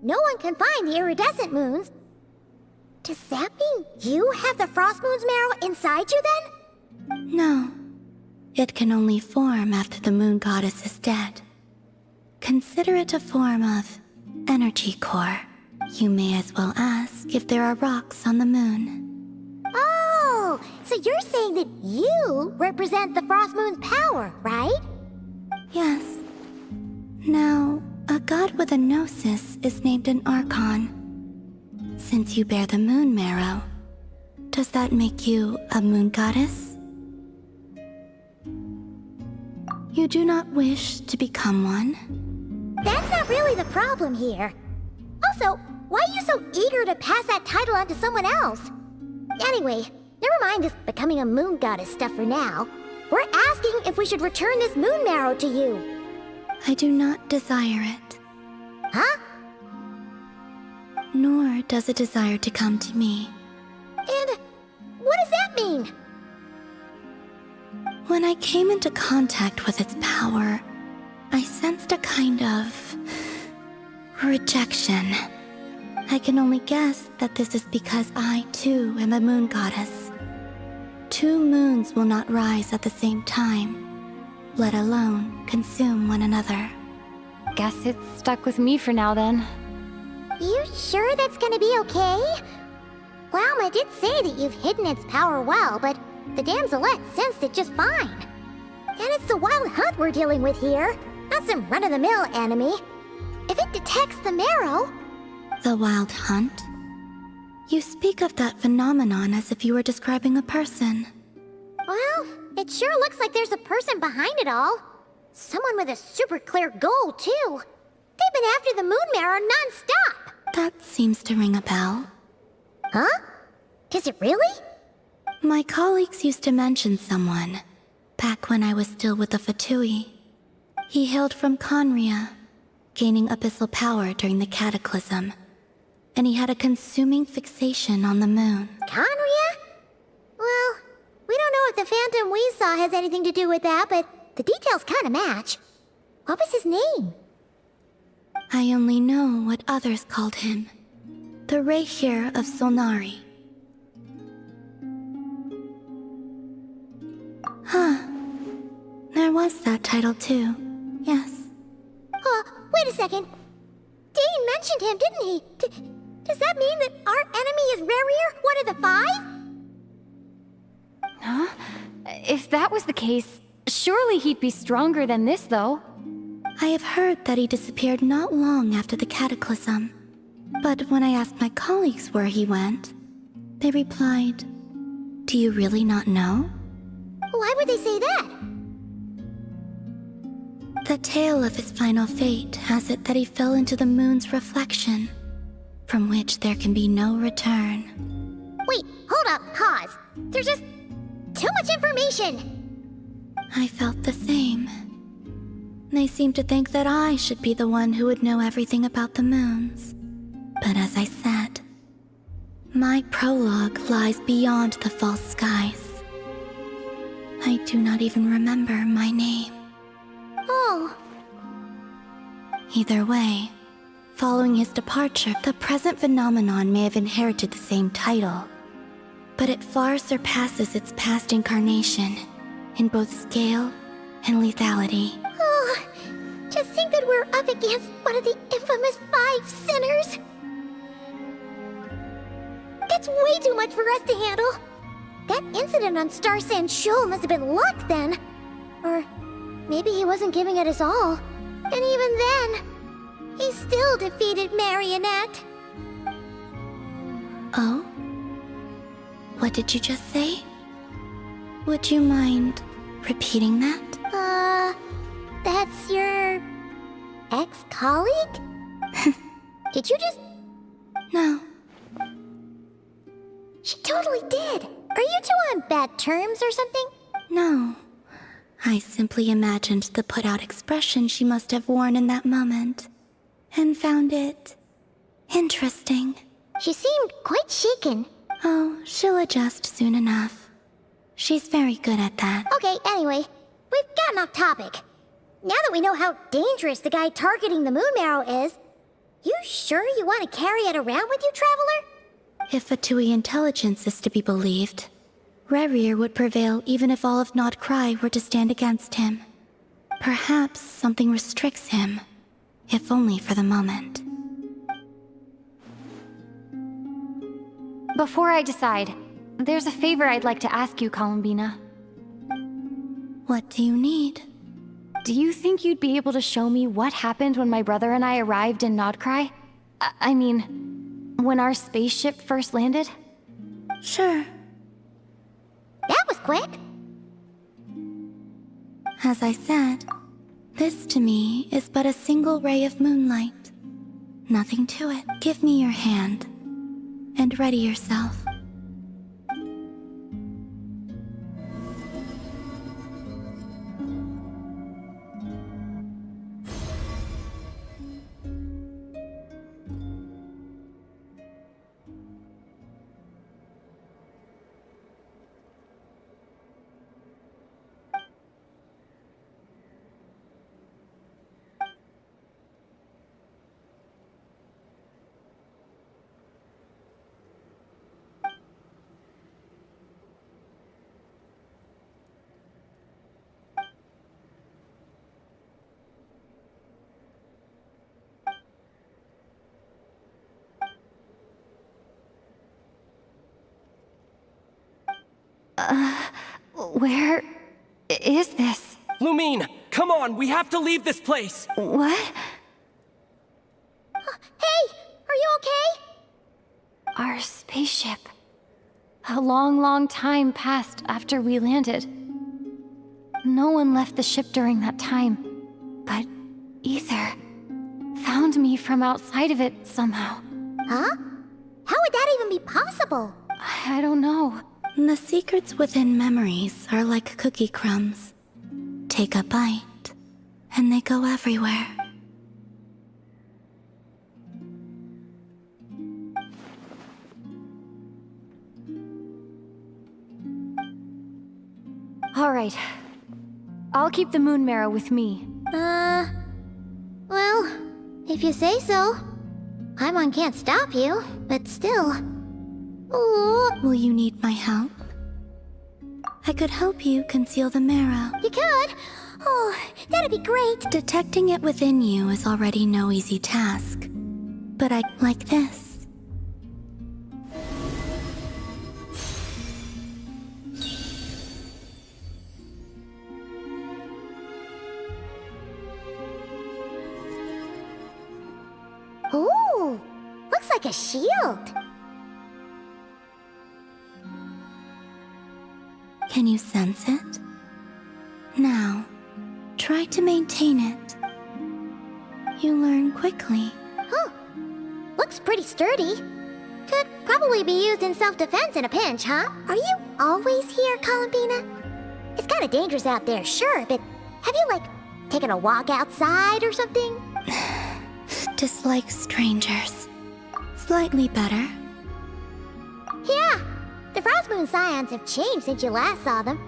No one can find the iridescent moons. Does that mean you have the Frost Moon's Marrow inside you then? No. It can only form after the moon goddess is dead. Consider it a form of energy core. You may as well ask if there are rocks on the moon. Oh, so you're saying that you represent the Frost Moon's power, right? Yes. Now, a god with a gnosis is named an Archon. Since you bear the moon marrow, does that make you a moon goddess? You do not wish to become one? That's not really the problem here. Also, why are you so eager to pass that title on to someone else? Anyway, never mind this becoming a moon goddess stuff for now. We're asking if we should return this moon marrow to you. I do not desire it. Huh? Nor does it desire to come to me. And what does that mean? When I came into contact with its power, I sensed a kind of rejection. I can only guess that this is because I, too, am a moon goddess. 2 moons will not rise at the same time, let alone consume one another. Guess it's stuck with me for now then. You sure that's gonna be okay? Lauma did say that you've hidden its power well, but the damselette sensed it just fine. And it's the wild hunt we're dealing with here, not some run-of-the-mill enemy. If it detects the marrow... The wild hunt? You speak of that phenomenon as if you were describing a person. Well, it sure looks like there's a person behind it all. Someone with a super clear goal, too. They've been after the moon marrow non-stop. That seems to ring a bell. Huh? Is it really? My colleagues used to mention someone, back when I was still with the Fatui. He hailed from Conria, gaining abyssal power during the cataclysm, and he had a consuming fixation on the moon. Conria? Well, we don't know if the phantom we saw has anything to do with that, but the details kinda match. What was his name? I only know what others called him. The Rehir of Solnari. Huh. There was that title too. Yes. Wait a second. Dane mentioned him, didn't he? Does that mean that our enemy is Rerir, one of the 5? Huh? If that was the case, surely he'd be stronger than this, though. I have heard that he disappeared not long after the cataclysm. But when I asked my colleagues where he went, they replied, "Do you really not know?" Why would they say that? The tale of his final fate has it that he fell into the moon's reflection, from which there can be no return. Wait, hold up, pause. There's just too much information. I felt the same. They seemed to think that I should be the one who would know everything about the moons. But as I said, my prologue lies beyond the false skies. I do not even remember my name. Oh. Either way, following his departure, the present phenomenon may have inherited the same title, but it far surpasses its past incarnation in both scale and lethality. Oh, just think that we're up against one of the infamous 5 sinners. That's way too much for us to handle. That incident on Star Sand Shoal must have been luck then. Or maybe he wasn't giving it his all. And even then, he still defeated Marionette. Oh? What did you just say? Would you mind repeating that? That's your ex-colleague? Did you just... No. She totally did. Are you two on bad terms or something? No. I simply imagined the put-out expression she must have worn in that moment, and found it interesting. She seemed quite shaken. Oh, she'll adjust soon enough. She's very good at that. Okay, anyway, we've gotten off topic. Now that we know how dangerous the guy targeting the moon marrow is, you sure you want to carry it around with you, Traveler? If Fatui intelligence is to be believed, Rerir would prevail even if all of Nod Cry were to stand against him. Perhaps something restricts him, if only for the moment. Before I decide, there's a favor I'd like to ask you, Columbina. What do you need? Do you think you'd be able to show me what happened when my brother and I arrived in Nodcry? I mean, when our spaceship first landed? Sure. That was quick. As I said, this to me is but a single ray of moonlight. Nothing to it. Give me your hand, and ready yourself. Where is this? Lumine, come on, we have to leave this place! What? Hey, are you okay? Our spaceship. A long, long time passed after we landed. No one left the ship during that time, but Ether found me from outside of it somehow. Huh? How would that even be possible? I don't know. The secrets within memories are like cookie crumbs. Take a bite, and they go everywhere. All right. I'll keep the moon marrow with me. Well, if you say so. Paimon can't stop you, but still. Ooh. Will you need my help? I could help you conceal the marrow. You could? Oh, that'd be great. Detecting it within you is already no easy task. But I like this. Ooh, looks like a shield. Can you sense it? Now, try to maintain it. You learn quickly. Huh. Looks pretty sturdy. Could probably be used in self-defense in a pinch, huh? Are you always here, Columbina? It's kind of dangerous out there, sure, but have you, like, taken a walk outside or something? Dislike strangers. Slightly better. Yeah, the Frost Moon Scions have changed since you last saw them.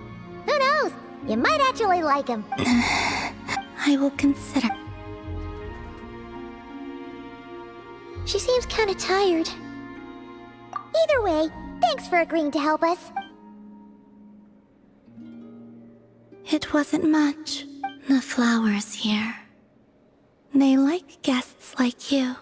Who knows? You might actually like them. I will consider. She seems kind of tired. Either way, thanks for agreeing to help us. It wasn't much. The flowers here. They like guests like you.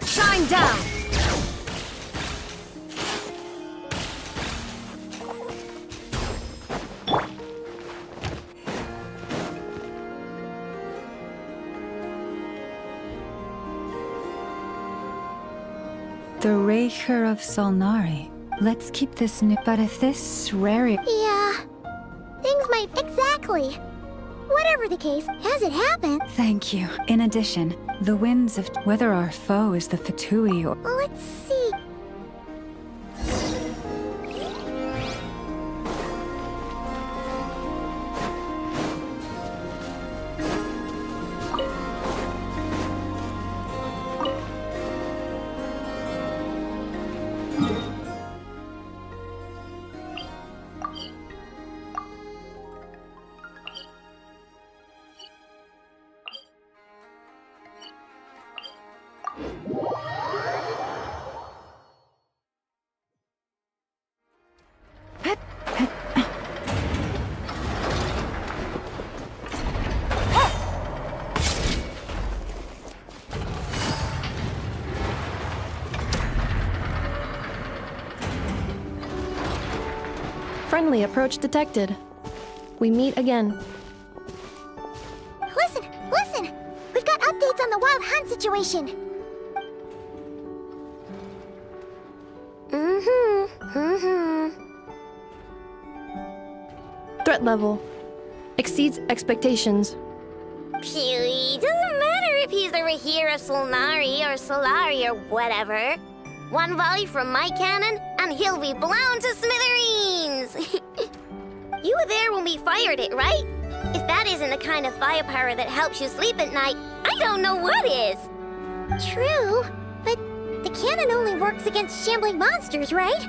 Shine down! The Raker of Solnari. Let's keep this new. But if this rare. Yeah. Things might. Exactly. Whatever the case, as it happened. Thank you. In addition, the winds of. Whether our foe is the Fatui or. Let's see. Friendly approach detected. We meet again. updates on the Wild Hunt situation. Threat level exceeds expectations. Pewee, doesn't matter if he's the Rahira Solnari or Solari or whatever. One volley from my cannon, and he'll be blown to smithereens! You were there when we fired it, right? If that isn't the kind of firepower that helps you sleep at night, I don't know what is! True, but the cannon only works against shambling monsters, right?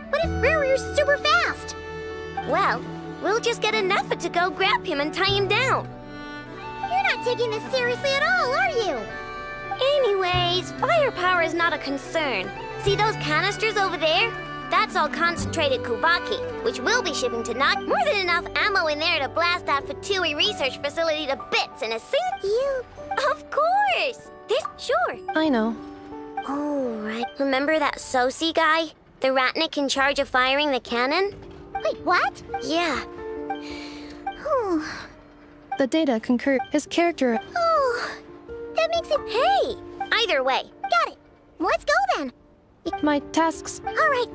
What if Ruri's super fast? Well, we'll just get a Nepha to go grab him and tie him down. You're not taking this seriously at all, are you? Anyways, firepower is not a concern. See those canisters over there? That's all concentrated Kuvaki, which we'll be shipping to Nog. More than enough ammo in there to blast that Fatui research facility to bits in a You... Of course! Sure. I know. Oh, right. Remember that Sosi guy? The Ratnik in charge of firing the cannon? Wait, what? Yeah. The data concur. His character. Oh, that makes it... Hey! Either way. Got it. Let's go then. My tasks. All right.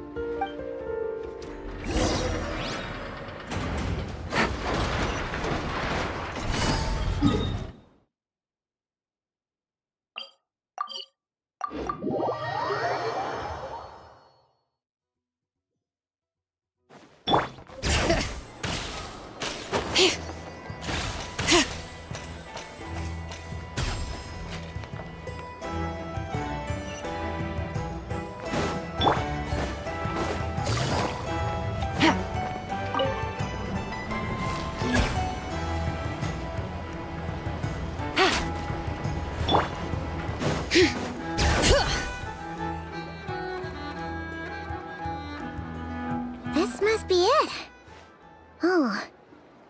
This must be it. Oh,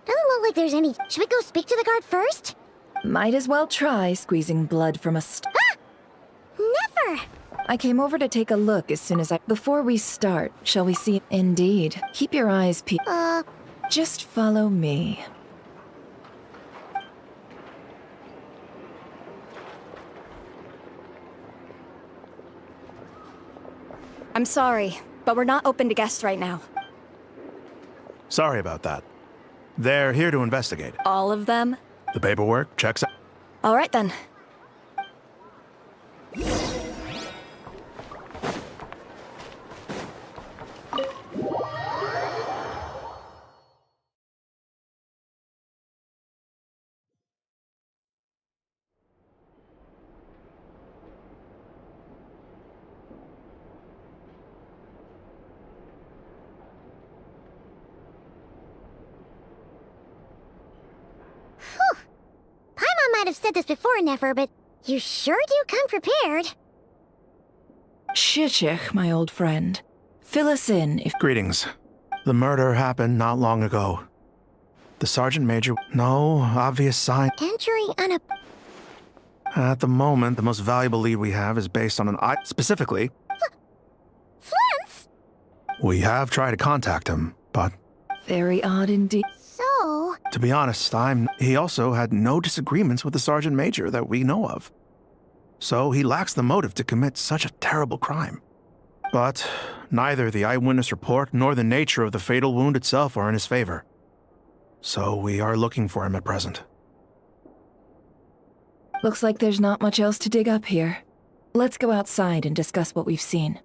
doesn't look like there's any... Should we go speak to the guard first? Might as well try squeezing blood from a Never! I came over to take a look as soon as Before we start, shall we see? Indeed. Keep your eyes peeled. Just follow me. I'm sorry, but we're not open to guests right now. Sorry about that. They're here to investigate. All of them? The paperwork checks out. All right then. Paimon might have said this before, Nefer, but you sure do come prepared. Shishich, my old friend. Fill us in if... Greetings. The murder happened not long ago. The Sergeant Major... No obvious sign... Entering on a... At the moment, the most valuable lead we have is based on an eye... Specifically... Flint's? We have tried to contact him, but... Very odd indeed. So... To be honest, he also had no disagreements with the Sergeant Major that we know of. So he lacks the motive to commit such a terrible crime. But neither the eyewitness report nor the nature of the fatal wound itself are in his favor. So we are looking for him at present. Looks like there's not much else to dig up here. Let's go outside and discuss what we've seen.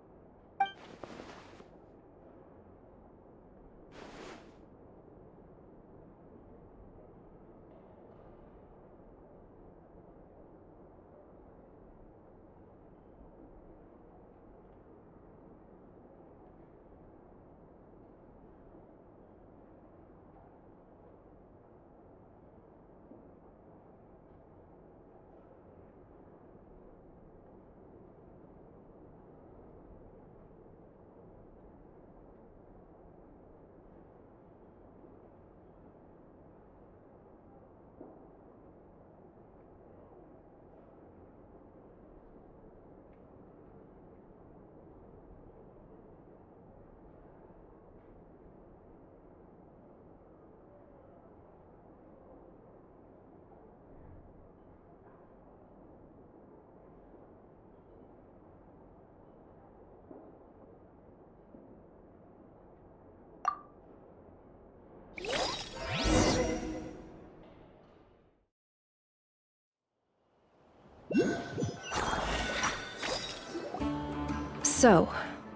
So,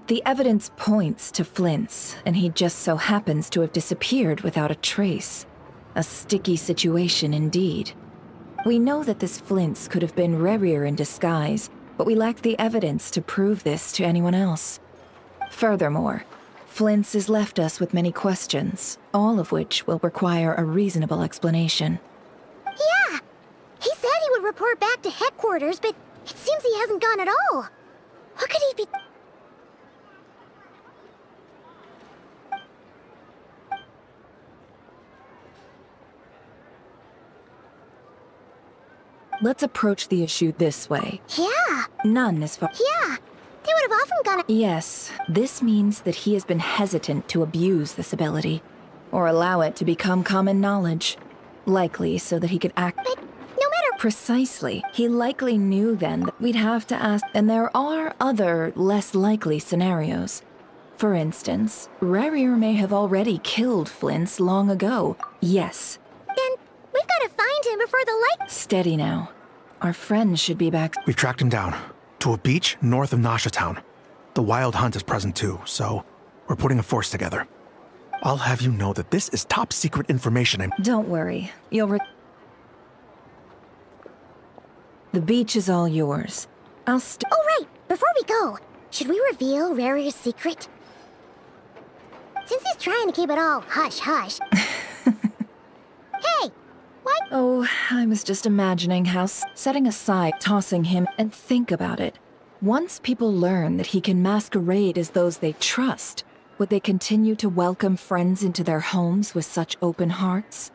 the evidence points to Flint's, and he just so happens to have disappeared without a trace. A sticky situation indeed. We know that this Flint's could have been Rerir in disguise, but we lack the evidence to prove this to anyone else. Furthermore, Flint's has left us with many questions, all of which will require a reasonable explanation. Yeah! He said he would report back to headquarters, but it seems he hasn't gone at all. What could he be... Let's approach the issue this way. Yeah! None is far. Yeah! They would have often gone... Yes, this means that he has been hesitant to abuse this ability, or allow it to become common knowledge. Likely so that he could act... But no matter... Precisely. He likely knew then that we'd have to ask... And there are other, less likely scenarios. For instance, Rerir may have already killed Flint's long ago. Yes. Then we've got to find him before the light... Steady now. Our friend should be back... We've tracked him down. To a beach north of Nasha Town. The Wild Hunt is present too, so we're putting a force together. I'll have you know that this is top secret information. Don't worry. You'll The beach is all yours. Oh right, before we go, should we reveal Rerir's secret? Since he's trying to keep it all hush-hush. Hey! What? Oh, I was just imagining how setting aside, tossing him, and think about it. Once people learn that he can masquerade as those they trust, would they continue to welcome friends into their homes with such open hearts?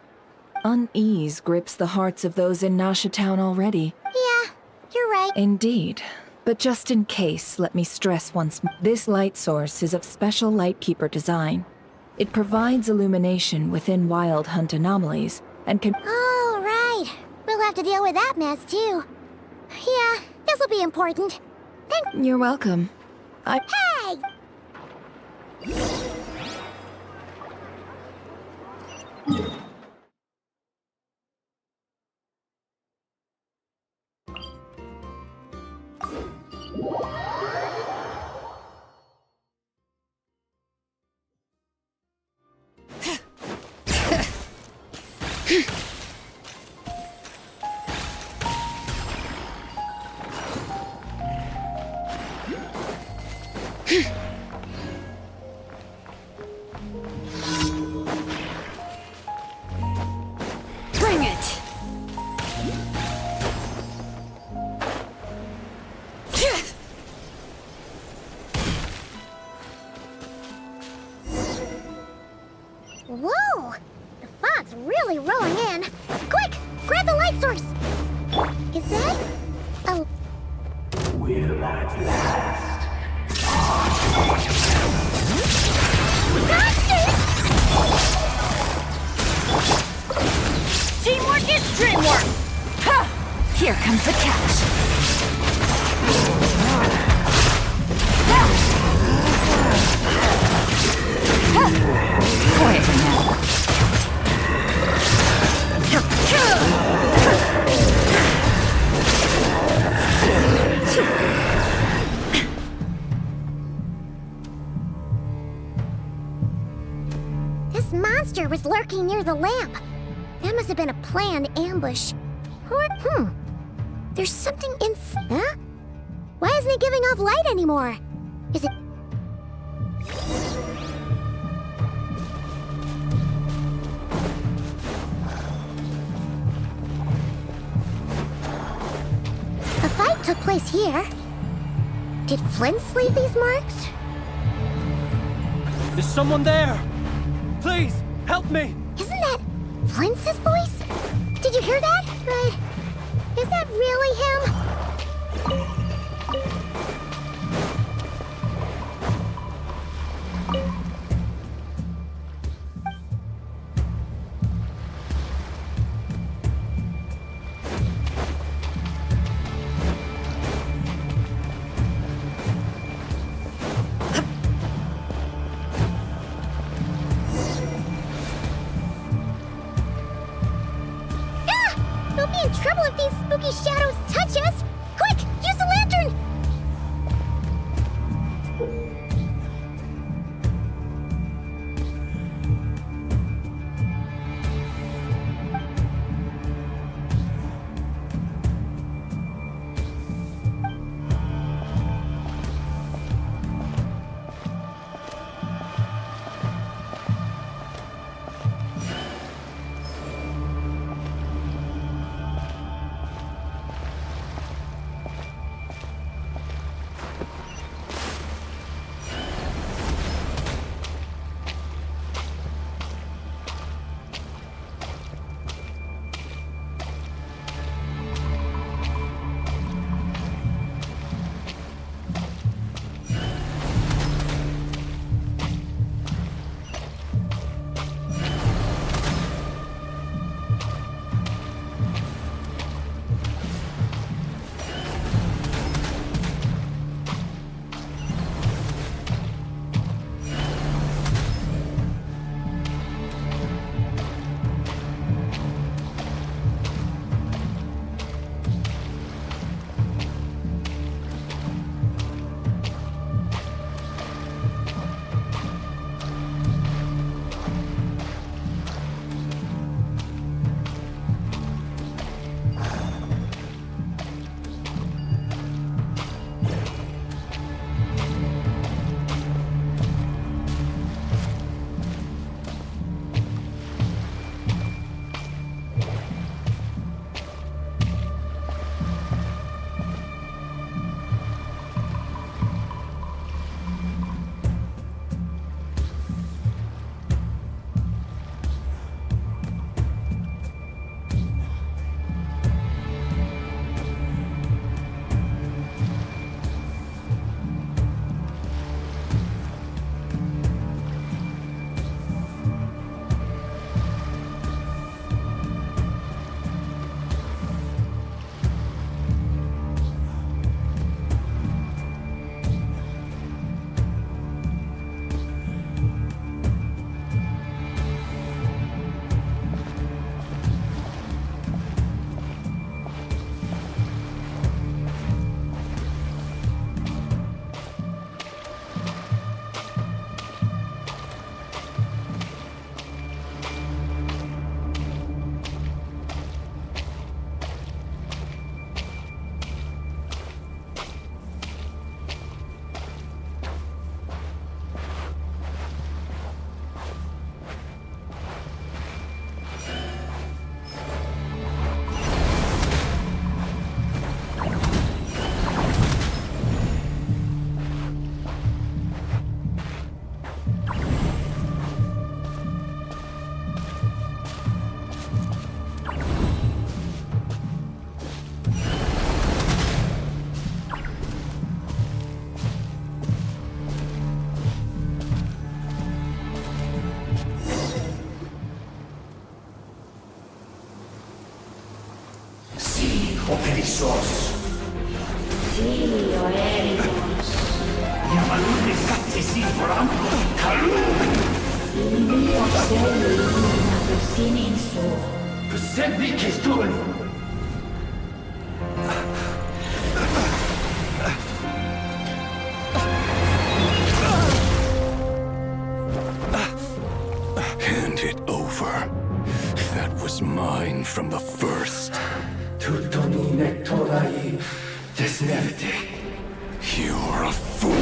Unease grips the hearts of those in Nasha Town already. Yeah, you're right. Indeed. But just in case, let me stress once more, this light source is of special Lightkeeper design. It provides illumination within Wild Hunt anomalies, and can... Oh, right. We'll have to deal with that mess, too. Yeah, this'll be important. You're welcome. Hey! Bring it! Whoa! The fog's really rolling in. Quick! Grab the light source! Is that... a... Will at last. Teamwork is dreamwork! Ha! Here comes the catch. Quietly now. This monster was lurking near the lamp. That must have been a planned ambush. Or, there's something in... Huh? Why isn't it giving off light anymore? Is it... A fight took place here. Did Flint's leave these marks? Is someone there? Please, help me! Isn't that Flint's voice? Did you hear that? But is that really him? We'll be in trouble if these spooky shadows touch us! Quick, use the lantern! Operissos. Silio eremos. Yamalune saccesi vorambus calum. Ilio seli sininso. Persevi kestul. Hand it over. That was mine from the first. Tutoni nectorai desnevite. You're a fool.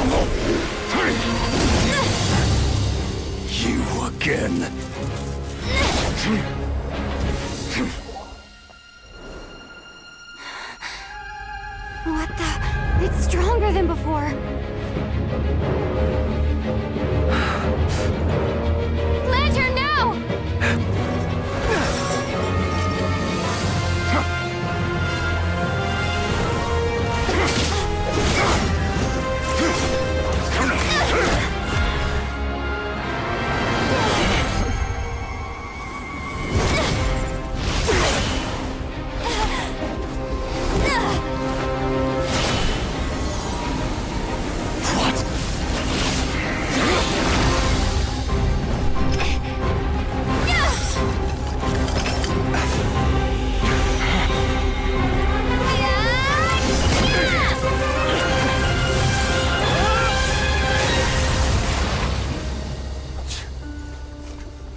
You again. What the? It's stronger than before. Lantern, now!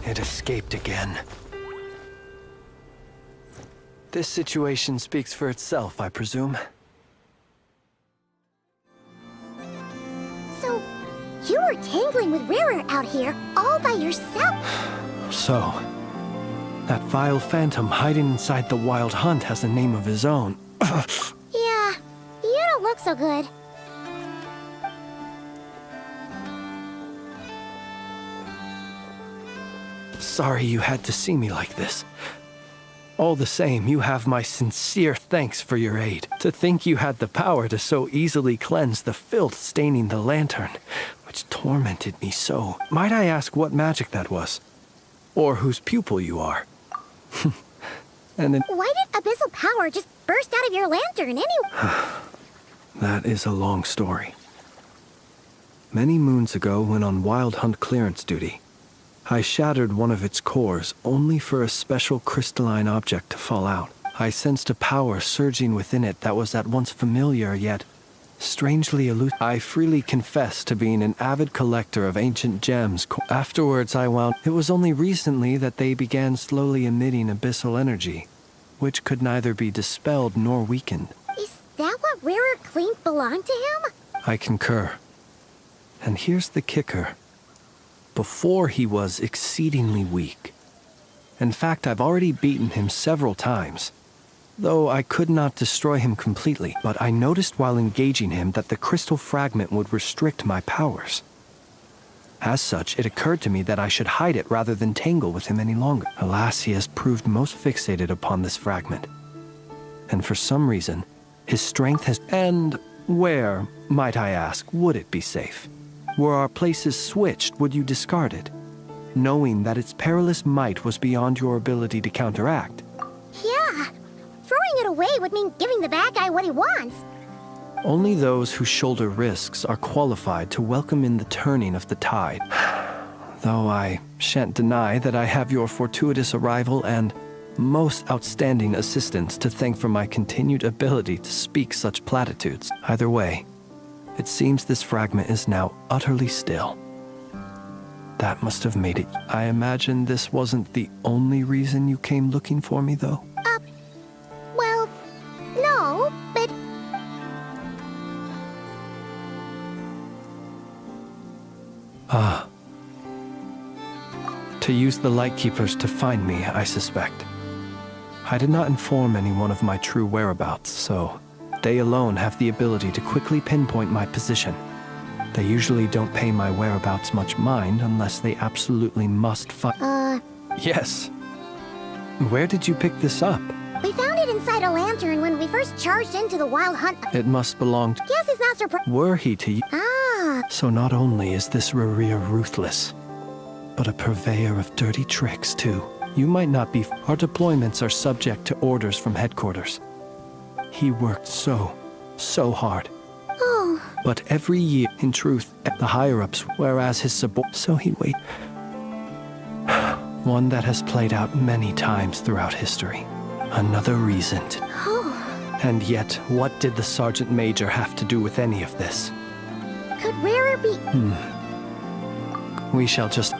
It escaped again. This situation speaks for itself, I presume. So, you were tangling with Rarer out here, all by yourself? So, that vile phantom hiding inside the Wild Hunt has a name of his own. Yeah, you don't look so good. Sorry you had to see me like this. All the same, you have my sincere thanks for your aid. To think you had the power to so easily cleanse the filth staining the lantern, which tormented me so. Might I ask what magic that was? Or whose pupil you are? And then... Why did abyssal power just burst out of your lantern anyway? That is a long story. Many moons ago, when on Wild Hunt clearance duty, I shattered one of its cores only for a special crystalline object to fall out. I sensed a power surging within it that was at once familiar yet strangely elusive. I freely confess to being an avid collector of ancient gems. Afterwards I wound... It was only recently that they began slowly emitting abyssal energy, which could neither be dispelled nor weakened. Is that what Rarer claimed belonged to him? I concur. And here's the kicker. Before he was exceedingly weak. In fact, I've already beaten him several times, though I could not destroy him completely. But I noticed while engaging him that the crystal fragment would restrict my powers. As such, it occurred to me that I should hide it rather than tangle with him any longer. Alas, he has proved most fixated upon this fragment. And for some reason, his strength has... And where, might I ask, would it be safe? Were our places switched, would you discard it, knowing that its perilous might was beyond your ability to counteract? Yeah. Throwing it away would mean giving the bad guy what he wants. Only those who shoulder risks are qualified to welcome in the turning of the tide. Though I shan't deny that I have your fortuitous arrival and most outstanding assistance to thank for my continued ability to speak such platitudes. Either way, it seems this fragment is now utterly still. That must have made it. I imagine this wasn't the only reason you came looking for me, though? Well, no, but... Ah. To use the Lightkeepers to find me, I suspect. I did not inform anyone of my true whereabouts, so... They alone have the ability to quickly pinpoint my position. They usually don't pay my whereabouts much mind unless they absolutely must find... Yes. Where did you pick this up? We found it inside a lantern when we first charged into the Wild Hunt. It must belong to... Guess it's not surprising. Were he to... Ah. So not only is this Rarir ruthless, but a purveyor of dirty tricks, too. You might not be... Our deployments are subject to orders from headquarters. He worked so hard. Oh. But every year, in truth, the higher-ups, whereas his support, so he wait. One that has played out many times throughout history. Another reason to... And yet, what did the Sergeant Major have to do with any of this? Could Rarer be... We shall just...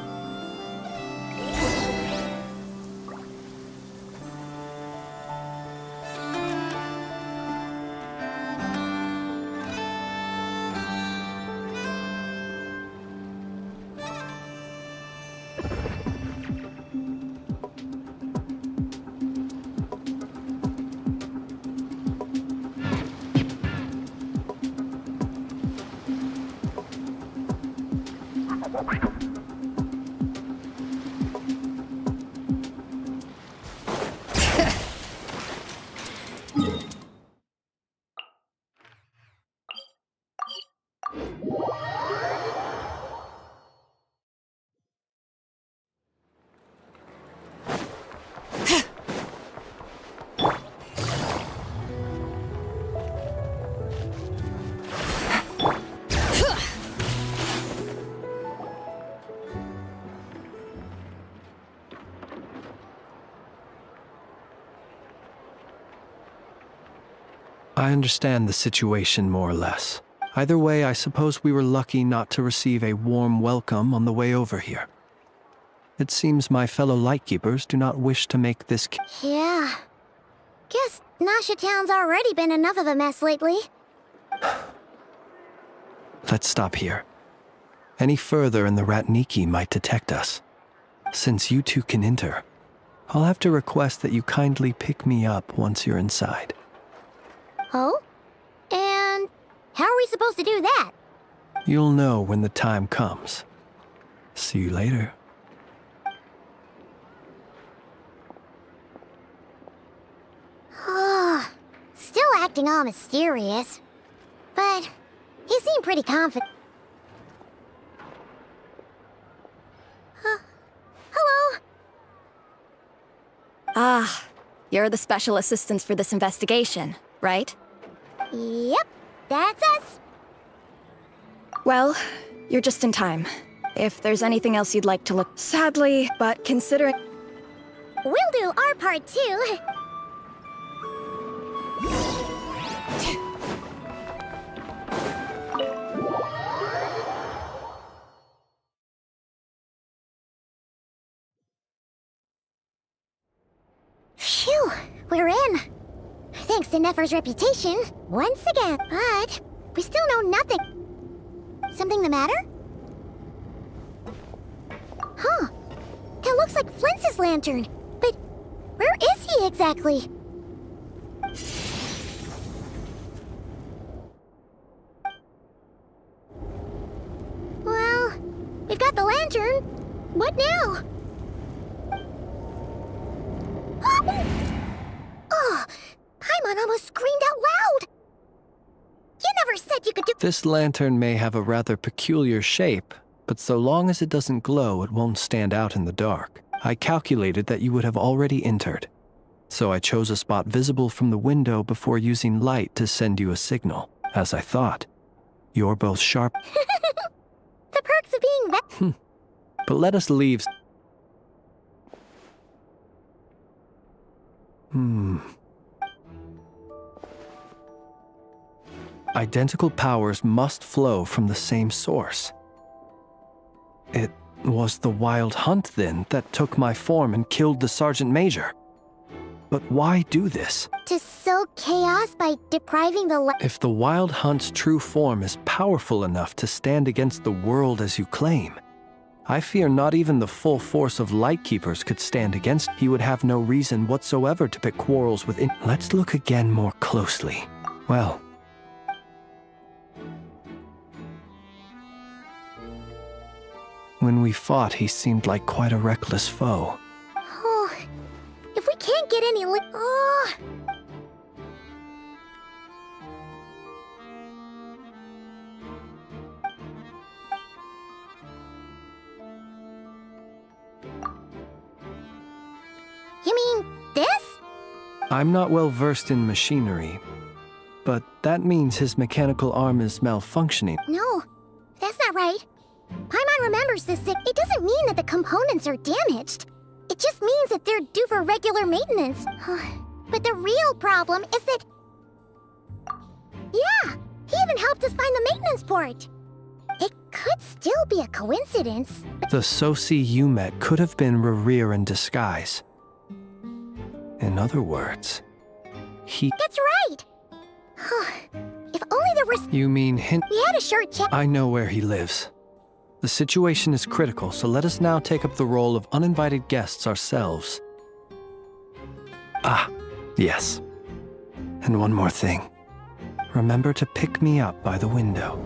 I understand the situation more or less. Either way, I suppose we were lucky not to receive a warm welcome on the way over here. It seems my fellow Lightkeepers do not wish to make this... Yeah. Guess Nasha Town's already been enough of a mess lately. Let's stop here. Any further and the Ratniki might detect us. Since you two can enter, I'll have to request that you kindly pick me up once you're inside. Oh? And how are we supposed to do that? You'll know when the time comes. See you later. Still acting all mysterious. But he seemed pretty confident. Hello? Ah, you're the special assistants for this investigation, right? Yep, that's us. Well, you're just in time. If there's anything else you'd like to look... Sadly, but considering... We'll do our part too. Phew, we're in. Thanks to Nefer's reputation, once again. But we still know nothing. Something the matter? Huh. That looks like Flintz's lantern. But where is he exactly? Well, we've got the lantern. What now? Oh, Paimon almost screamed out loud. You never said you could do... This lantern may have a rather peculiar shape, but so long as it doesn't glow, it won't stand out in the dark. I calculated that you would have already entered, so I chose a spot visible from the window before using light to send you a signal. As I thought, you're both sharp... The perks of being... But let us leave... Identical powers must flow from the same source. It was the Wild Hunt, then, that took my form and killed the Sergeant Major. But why do this? To sow chaos by depriving the... If the Wild Hunt's true form is powerful enough to stand against the world as you claim, I fear not even the full force of Lightkeepers could stand against. He would have no reason whatsoever to pick quarrels with... Let's look again more closely. Well... When we fought, he seemed like quite a reckless foe. Oh, if we can't get any You mean this? I'm not well versed in machinery, but that means his mechanical arm is malfunctioning. No, that's not right. Paimon remembers this. It doesn't mean that the components are damaged. It just means that they're due for regular maintenance. But the real problem is that... Yeah, he even helped us find the maintenance port. It could still be a coincidence. The Sosi you met could have been Rerir in disguise. In other words, he... That's right! If only there was... You mean hint... We had a short chat... I know where he lives. The situation is critical, so let us now take up the role of uninvited guests ourselves. Ah, yes. And one more thing. Remember to pick me up by the window.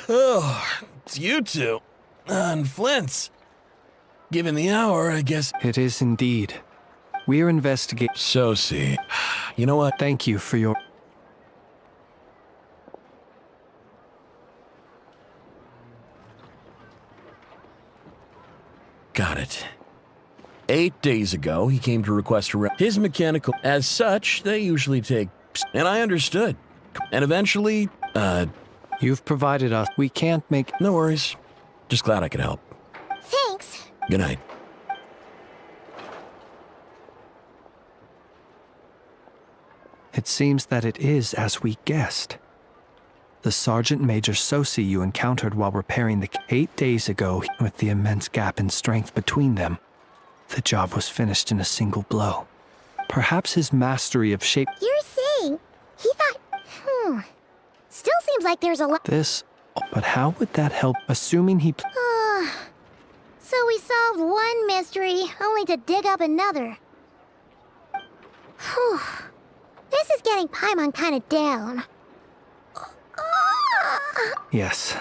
Oh, it's you two. And Flint's. Given the hour, I guess... It is indeed. We're investigating... Sosi. You know what? Thank you for your... Got it. 8 days ago, he came to request his mechanical... As such, they usually take... And I understood. And eventually, You've provided us. We can't make... No worries. Just glad I could help. Thanks. Good night. It seems that it is as we guessed. The Sergeant Major Sosi you encountered while repairing the... 8 days ago, with the immense gap in strength between them, the job was finished in a single blow. Perhaps his mastery of shape... You're saying he thought... Still seems like there's a lot... This... But how would that help, assuming he... So we solved one mystery, only to dig up another. Whew. This is getting Paimon kind of down. Yes.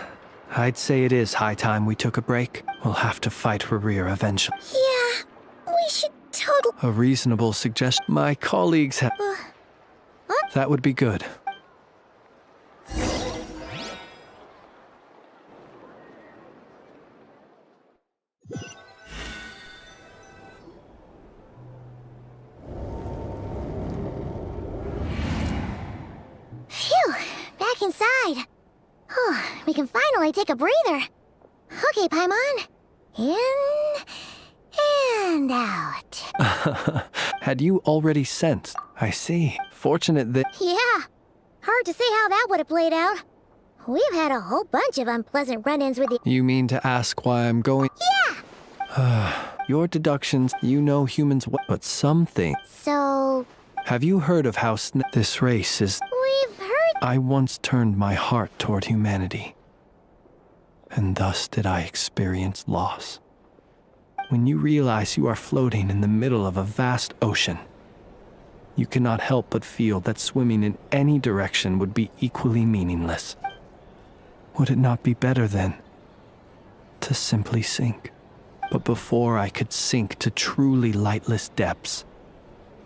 I'd say it is high time we took a break. We'll have to fight Rerir eventually. Yeah, we should totally... A reasonable suggestion. My colleagues have... That would be good. Phew, back inside. We can finally take a breather. Okay, Paimon. In and out. Had you already sensed? I see. Fortunate that... Yeah, hard to say how that would have played out. We've had a whole bunch of unpleasant run-ins with the... You mean to ask why I'm going... Yeah! Your deductions, you know humans but some things... So... Have you heard of how this race is... We've heard... I once turned my heart toward humanity. And thus did I experience loss. When you realize you are floating in the middle of a vast ocean, you cannot help but feel that swimming in any direction would be equally meaningless. Would it not be better, then, to simply sink? But before I could sink to truly lightless depths,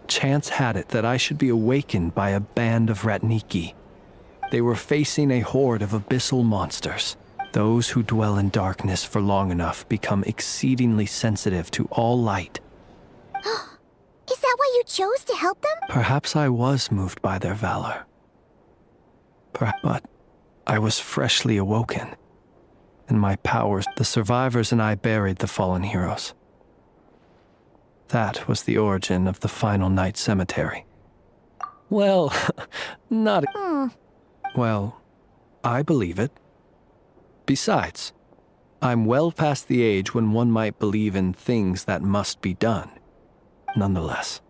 chance had it that I should be awakened by a band of Ratniki. They were facing a horde of abyssal monsters. Those who dwell in darkness for long enough become exceedingly sensitive to all light. Is that why you chose to help them? Perhaps I was moved by their valor. But I was freshly awoken, and my powers, the survivors and I buried the fallen heroes. That was the origin of the final night cemetery. Well, not... Well, I believe it. Besides, I'm well past the age when one might believe in things that must be done. Nonetheless,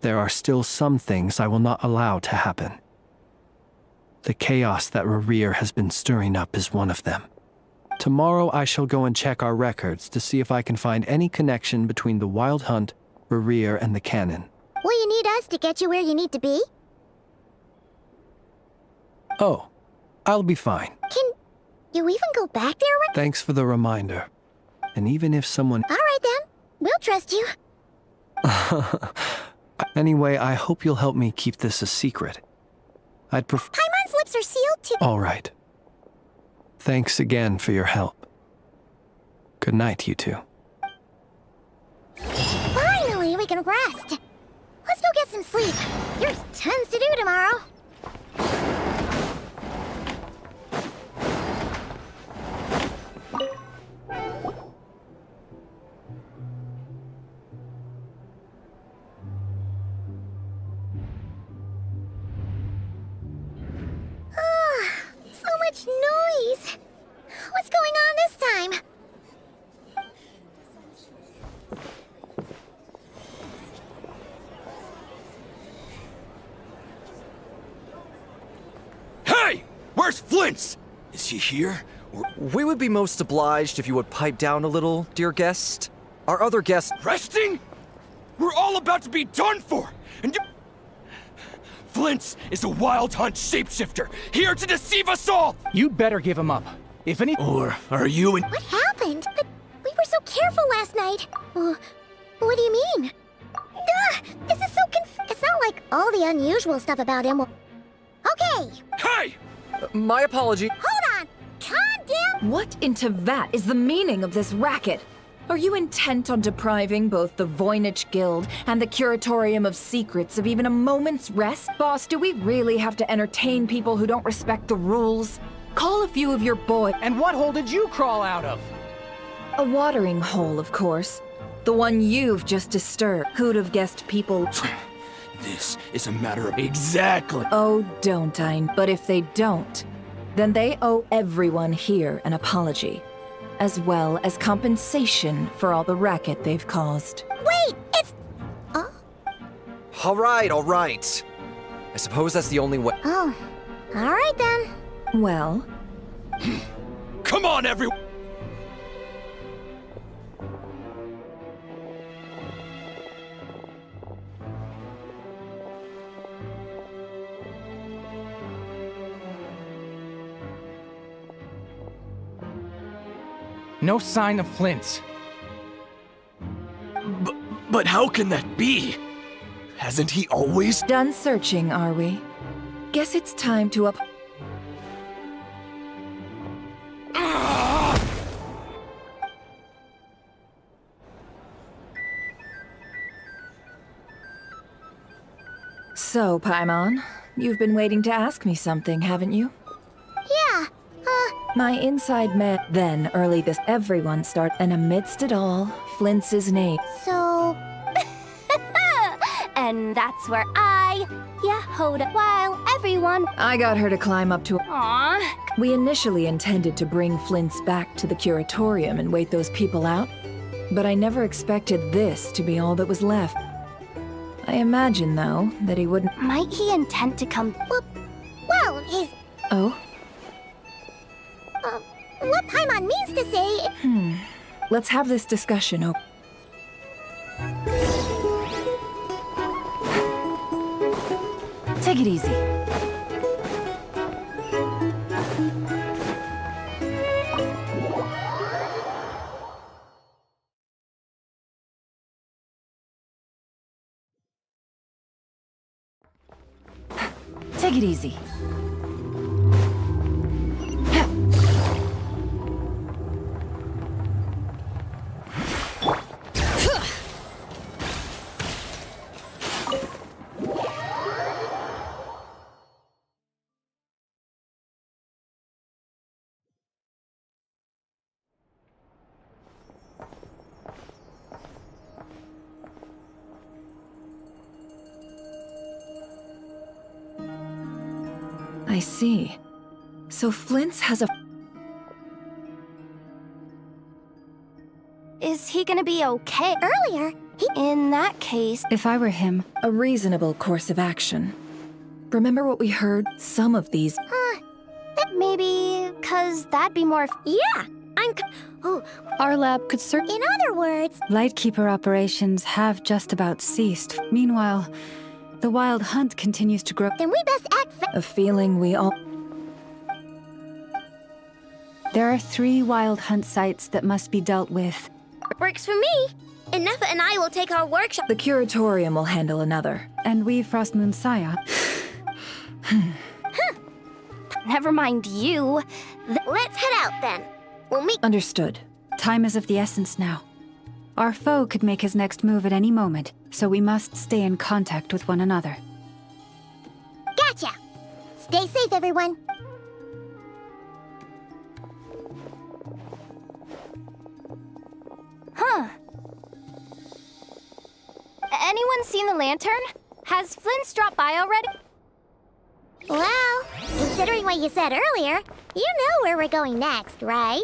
there are still some things I will not allow to happen. The chaos that Rerir has been stirring up is one of them. Tomorrow I shall go and check our records to see if I can find any connection between the Wild Hunt, Rerir, and the Cannon. Will you need us to get you where you need to be? Oh, I'll be fine. Can you even go back there? Thanks for the reminder. And even if someone... All right then. We'll trust you. Anyway, I hope you'll help me keep this a secret. I'd prefer... Paimon's lips are sealed too. All right. Thanks again for your help. Good night, you two. Finally, we can rest. Let's go get some sleep. There's tons to do tomorrow. So much noise. What's going on this time? Hey! Where's Flint's? Is he here? We would be most obliged if you would pipe down a little, dear guest. Our other guests... Resting? We're all about to be done for! And you... Flint's is a wild hunt shapeshifter, here to deceive us all! You'd better give him up. If any... Or are you in... What happened? But we were so careful last night. What do you mean? This is so It's not like all the unusual stuff about him. Okay. Hey! My apology. Hold on. Calm down. What into that is the meaning of this racket? Are you intent on depriving both the Voynich Guild and the Curatorium of Secrets of even a moment's rest? Boss, do we really have to entertain people who don't respect the rules? Call a few of your boys. And what hole did you crawl out of? A watering hole, of course. The one you've just disturbed. Who'd have guessed people... This is a matter of exactly... Oh, don't I? But if they don't, then they owe everyone here an apology, as well as compensation for all the racket they've caused. Wait, it's... All right. I suppose that's the only way... Oh, all right then. Well... Come on, everyone! No sign of Flint's. But how can that be? Hasn't he always... Done searching, are we? Guess it's time to So, Paimon, you've been waiting to ask me something, haven't you? Yeah, My inside man. Then, early this, everyone start, and amidst it all, Flint's his name. So... And that's where hold it while everyone... I got her to climb up to... Aww. We initially intended to bring Flint's back to the Curatorium and wait those people out, but I never expected this to be all that was left. I imagine, though, that he wouldn't... Might he intend to come... Well, he's... Oh? What Paimon means to say... Let's have this discussion, Take it easy. Take it easy. I see. So Flint's has a... Is he gonna be okay? Earlier, In that case... If I were him... A reasonable course of action. Remember what we heard? Some of these... Maybe... 'cause that'd be more... Yeah, Our lab could certainly... In other words... Lightkeeper operations have just about ceased. Meanwhile, the wild hunt continues to grow. Then we best act A feeling we all... There are 3 wild hunt sites that must be dealt with. Works for me. And Nefa and I will take our workshop. The curatorium will handle another. And we, Frostmoon Saya. Never mind you. Let's head out then. We'll meet. Understood. Time is of the essence now. Our foe could make his next move at any moment, so we must stay in contact with one another. Gotcha! Stay safe, everyone. Huh. Anyone seen the lantern? Has Flint's dropped by already? Well, considering what you said earlier, you know where we're going next, right?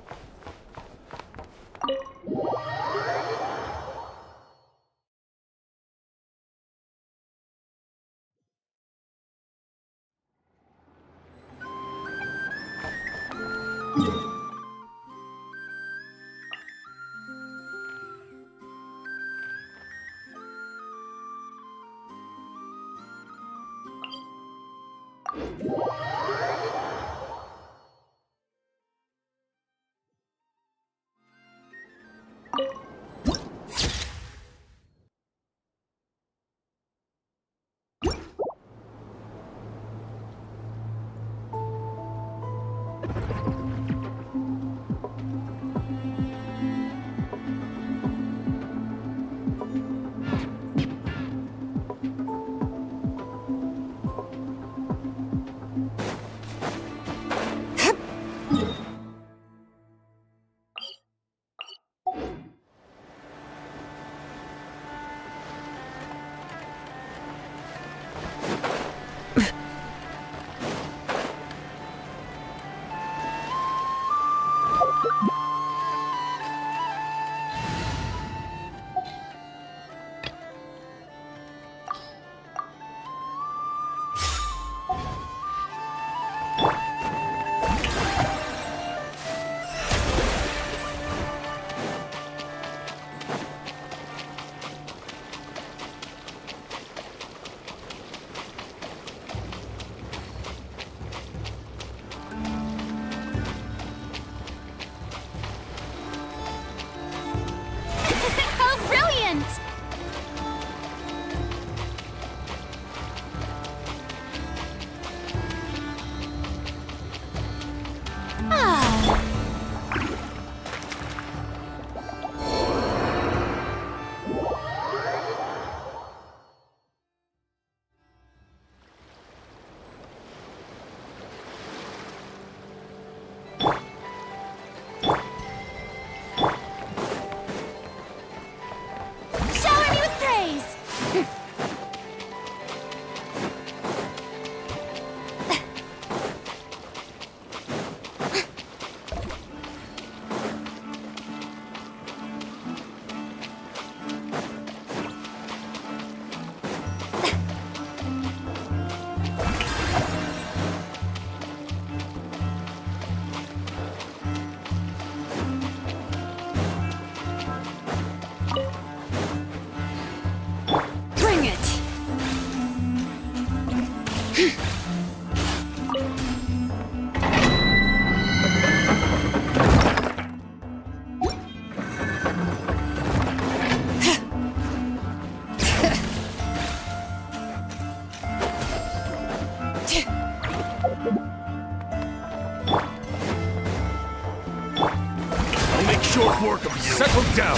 Short work of you. Settle down.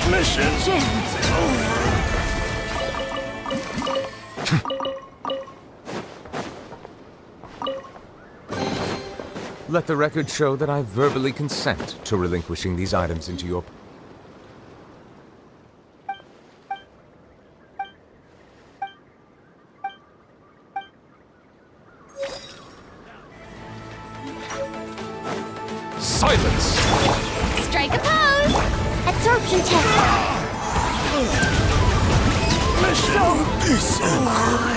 Mission's over. Let the record show that I verbally consent to relinquishing these items into your... Silence! Strike a pose! Absorption test! Mission is over.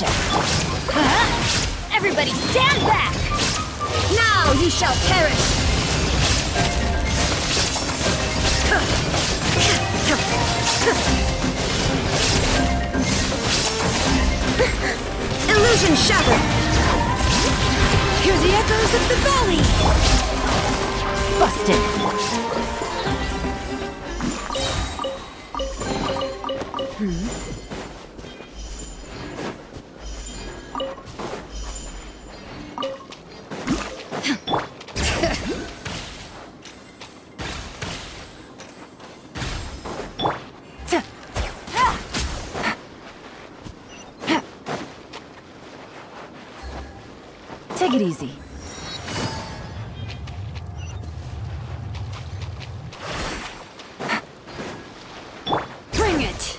Gotcha! Everybody stand back! Now you shall perish! Illusion shattered! Hear the echoes of the valley! Busted! Take it easy. Bring it!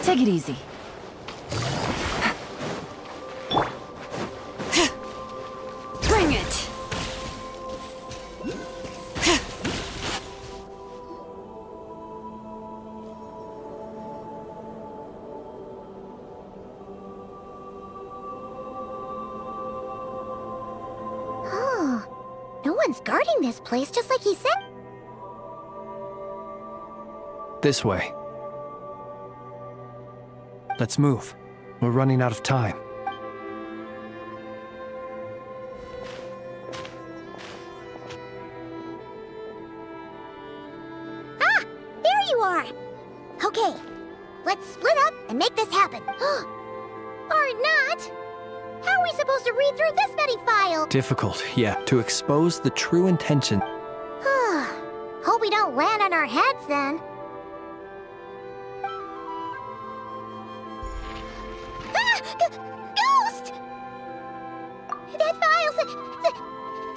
Take it easy. Bring it! Oh, no one's guarding this place just like he said. This way. Let's move. We're running out of time. Ah! There you are! Okay, let's split up and make this happen. Or not! How are we supposed to read through this many files? Difficult, yeah, to expose the true intention. Hope we don't land on our heads then. Ghost! That file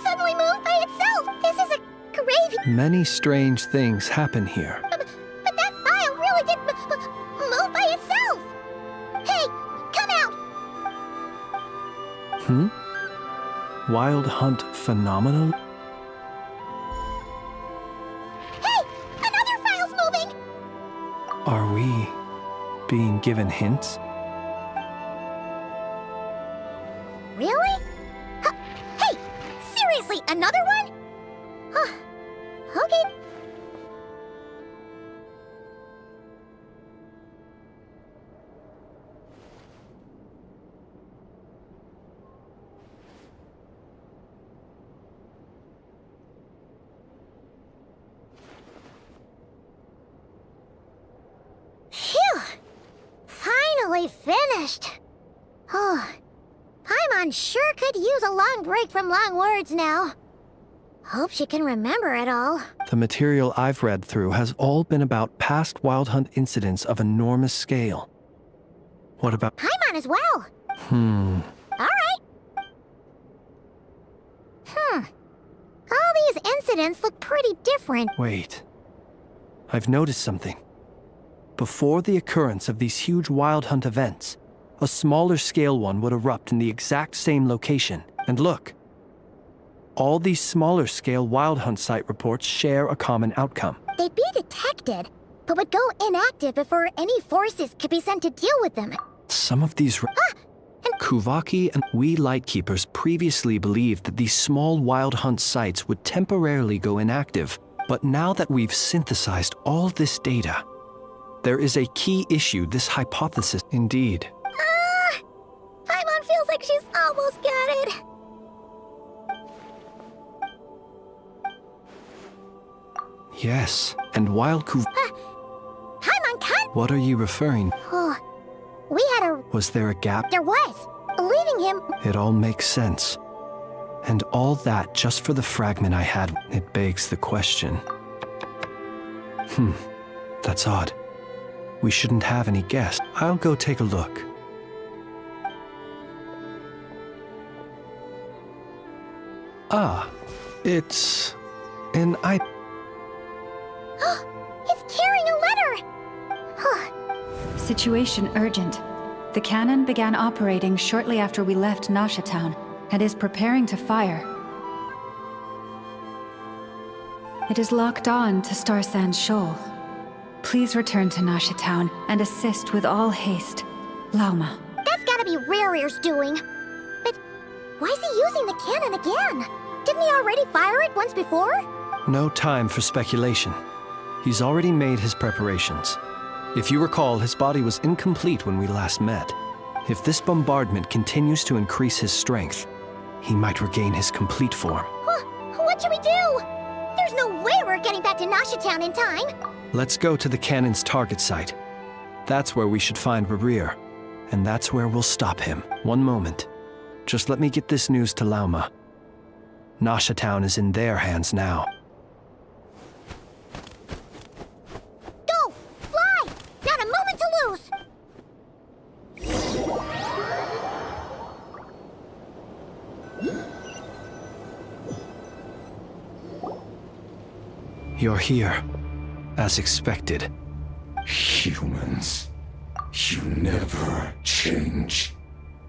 suddenly moved by itself! This is a grave... Many strange things happen here. But that file really did move by itself! Hey, come out! Wild Hunt phenomenon? Hey! Another file's moving! Are we being given hints? Really? Hey! Seriously, another one? Okay. Phew! Finally finished. Oh. Paimon sure could use a long break from long words now. Hope she can remember it all. The material I've read through has all been about past Wild Hunt incidents of enormous scale. What about... Paimon as well. Alright. All these incidents look pretty different. Wait. I've noticed something. Before the occurrence of these huge Wild Hunt events, a smaller scale one would erupt in the exact same location. And look. All these smaller scale Wild Hunt site reports share a common outcome. They'd be detected, but would go inactive before any forces could be sent to deal with them. Some of these... Kuvaki and we Lightkeepers previously believed that these small Wild Hunt sites would temporarily go inactive. But now that we've synthesized all this data, there is a key issue this hypothesis... Indeed. Paimon feels like she's almost got it. Yes, and while Paimon can't... What are you referring? Oh, we had a... Was there a gap? There was. Leaving him... It all makes sense. And all that just for the fragment I had. It begs the question. That's odd. We shouldn't have any guests. I'll go take a look. Ah, it's an It's carrying a letter! Situation urgent. The cannon began operating shortly after we left Nasha Town and is preparing to fire. It is locked on to Star Sand Shoal. Please return to Nasha Town and assist with all haste. Lauma. That's gotta be Rare's doing. But why is he using the cannon again? Didn't he already fire it once before? No time for speculation. He's already made his preparations. If you recall, his body was incomplete when we last met. If this bombardment continues to increase his strength, he might regain his complete form. What should we do? There's no way we're getting back to Nasha Town in time. Let's go to the cannon's target site. That's where we should find Rarir, and that's where we'll stop him. One moment. Just let me get this news to Lauma. Nasha Town is in their hands now. Go! Fly! Not a moment to lose! You're here, as expected. Humans, you never change.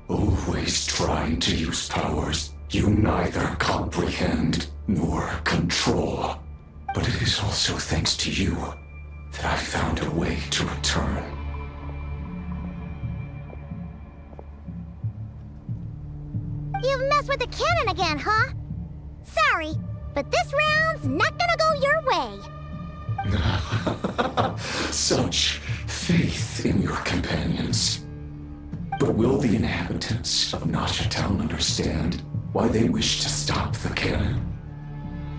Always trying to use powers you neither comprehend nor control. But it is also thanks to you that I found a way to return. You've messed with the cannon again, huh? Sorry, but this round's not gonna go your way. Such faith in your companions. But will the inhabitants of Nasha Town understand why they wish to stop the cannon?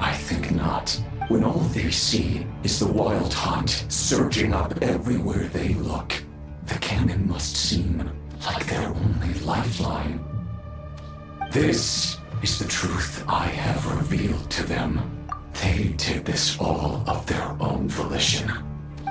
I think not. When all they see is the wild hunt surging up everywhere they look, the cannon must seem like their only lifeline. This is the truth I have revealed to them. They did this all of their own volition.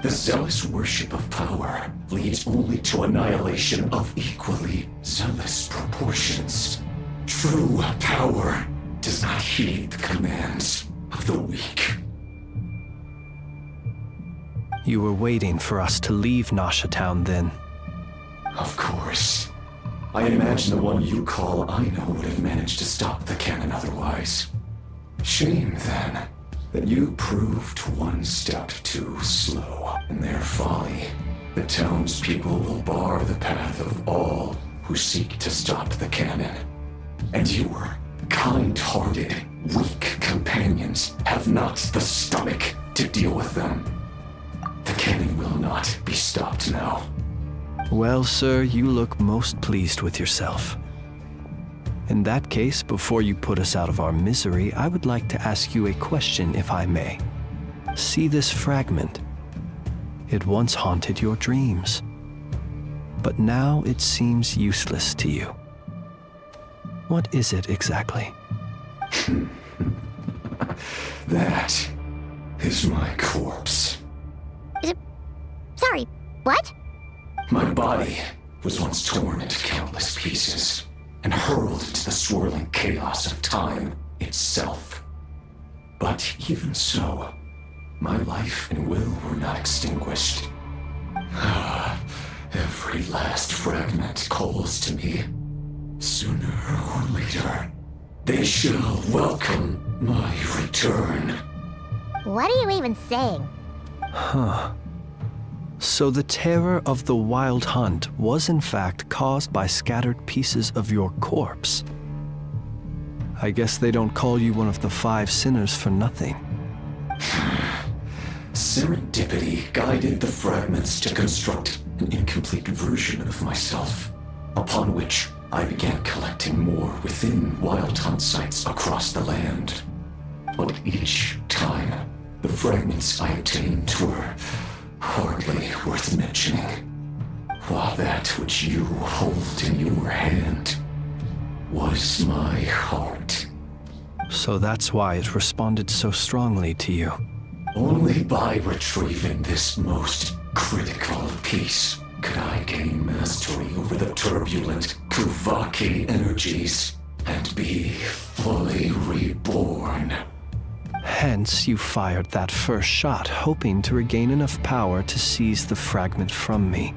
The zealous worship of power leads only to annihilation of equally zealous proportions. True power does not heed the commands of the weak. You were waiting for us to leave Nasha Town then. Of course. I imagine the one you call Aino would have managed to stop the cannon otherwise. Shame, then, that you proved one step too slow in their folly. The townspeople will bar the path of all who seek to stop the cannon. And your kind-hearted, weak companions have not the stomach to deal with them. The cannon will not be stopped now. Well, sir, you look most pleased with yourself. In that case, before you put us out of our misery, I would like to ask you a question, if I may. See this fragment? It once haunted your dreams, but now it seems useless to you. What is it exactly? That is my corpse. Sorry, what? My body was once torn into countless pieces and hurled into the swirling chaos of time itself. But even so, my life and will were not extinguished. Every last fragment calls to me. Sooner or later, they shall welcome my return. What are you even saying? Huh. So the terror of the wild hunt was in fact caused by scattered pieces of your corpse. I guess they don't call you one of the 5 sinners for nothing. Serendipity guided the fragments to construct an incomplete version of myself, upon which I began collecting more within wild hunt sites across the land. But each time, the fragments I obtained were hardly worth mentioning, while that which you hold in your hand was my heart. So that's why it responded so strongly to you. Only by retrieving this most critical piece could I gain mastery over the turbulent Kuvaki energies and be fully reborn. Hence, you fired that first shot, hoping to regain enough power to seize the fragment from me.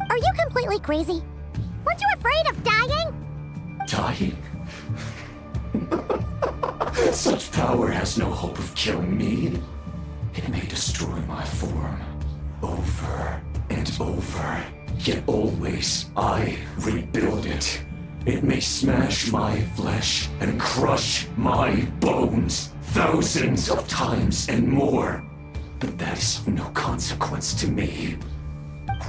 Are you completely crazy? Weren't you afraid of dying? Dying? Such power has no hope of killing me. It may destroy my form over and over, yet always I rebuild it. It may smash my flesh and crush my bones thousands of times and more, but that is of no consequence to me.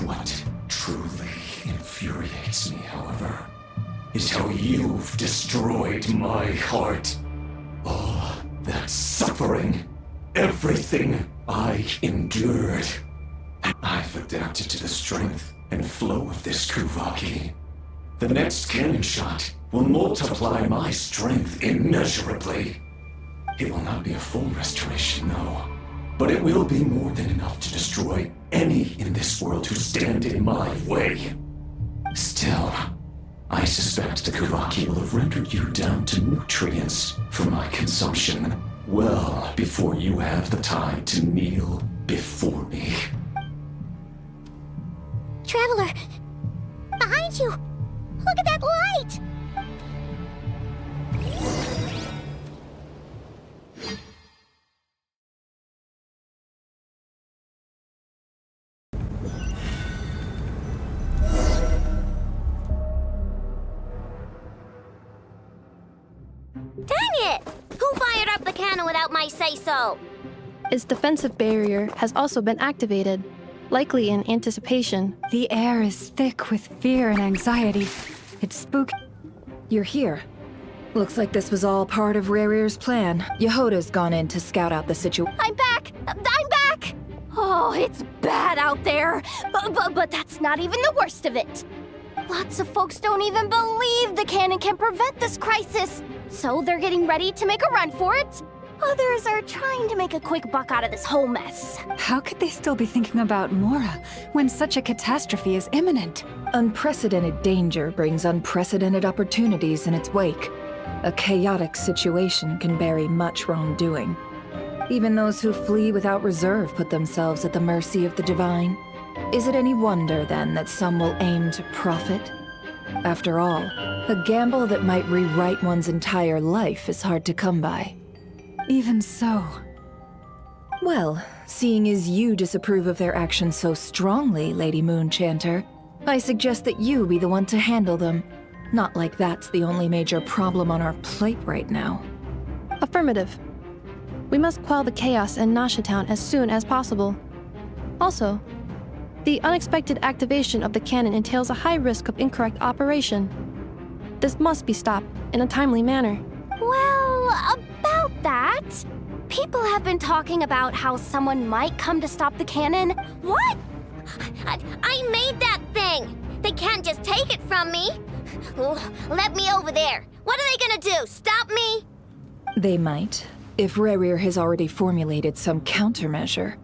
What truly infuriates me, however, is how you've destroyed my heart. All that suffering, everything I endured. I've adapted to the strength and flow of this Kuvaki. The next cannon shot will multiply my strength immeasurably. It will not be a full restoration, no, but it will be more than enough to destroy any in this world who stand in my way. Still, I suspect the Kuvaki will have rendered you down to nutrients for my consumption well before you have the time to kneel before me. Traveler! Behind you! Look at that light! Dang it! Who fired up the cannon without my say-so? Its defensive barrier has also been activated, likely in anticipation. The air is thick with fear and anxiety. It's spooky. You're here. Looks like this was all part of Rerir's plan. Yehoda's gone in to scout out the situation. I'm back! I'm back! Oh, it's bad out there. But that's not even the worst of it. Lots of folks don't even believe the cannon can prevent this crisis. So they're getting ready to make a run for it. Others are trying to make a quick buck out of this whole mess. How could they still be thinking about Mora when such a catastrophe is imminent? Unprecedented danger brings unprecedented opportunities in its wake. A chaotic situation can bury much wrongdoing. Even those who flee without reserve put themselves at the mercy of the divine. Is it any wonder, then, that some will aim to profit? After all, a gamble that might rewrite one's entire life is hard to come by. Even so. Well, seeing as you disapprove of their actions so strongly, Lady Moonchanter, I suggest that you be the one to handle them. Not like that's the only major problem on our plate right now. Affirmative. We must quell the chaos in Nasha Town as soon as possible. Also, the unexpected activation of the cannon entails a high risk of incorrect operation. This must be stopped in a timely manner. Well, about that, people have been talking about how someone might come to stop the cannon. What? I made that thing! They can't just take it from me! Let me over there! What are they gonna do, stop me? They might, if Rerir has already formulated some countermeasure.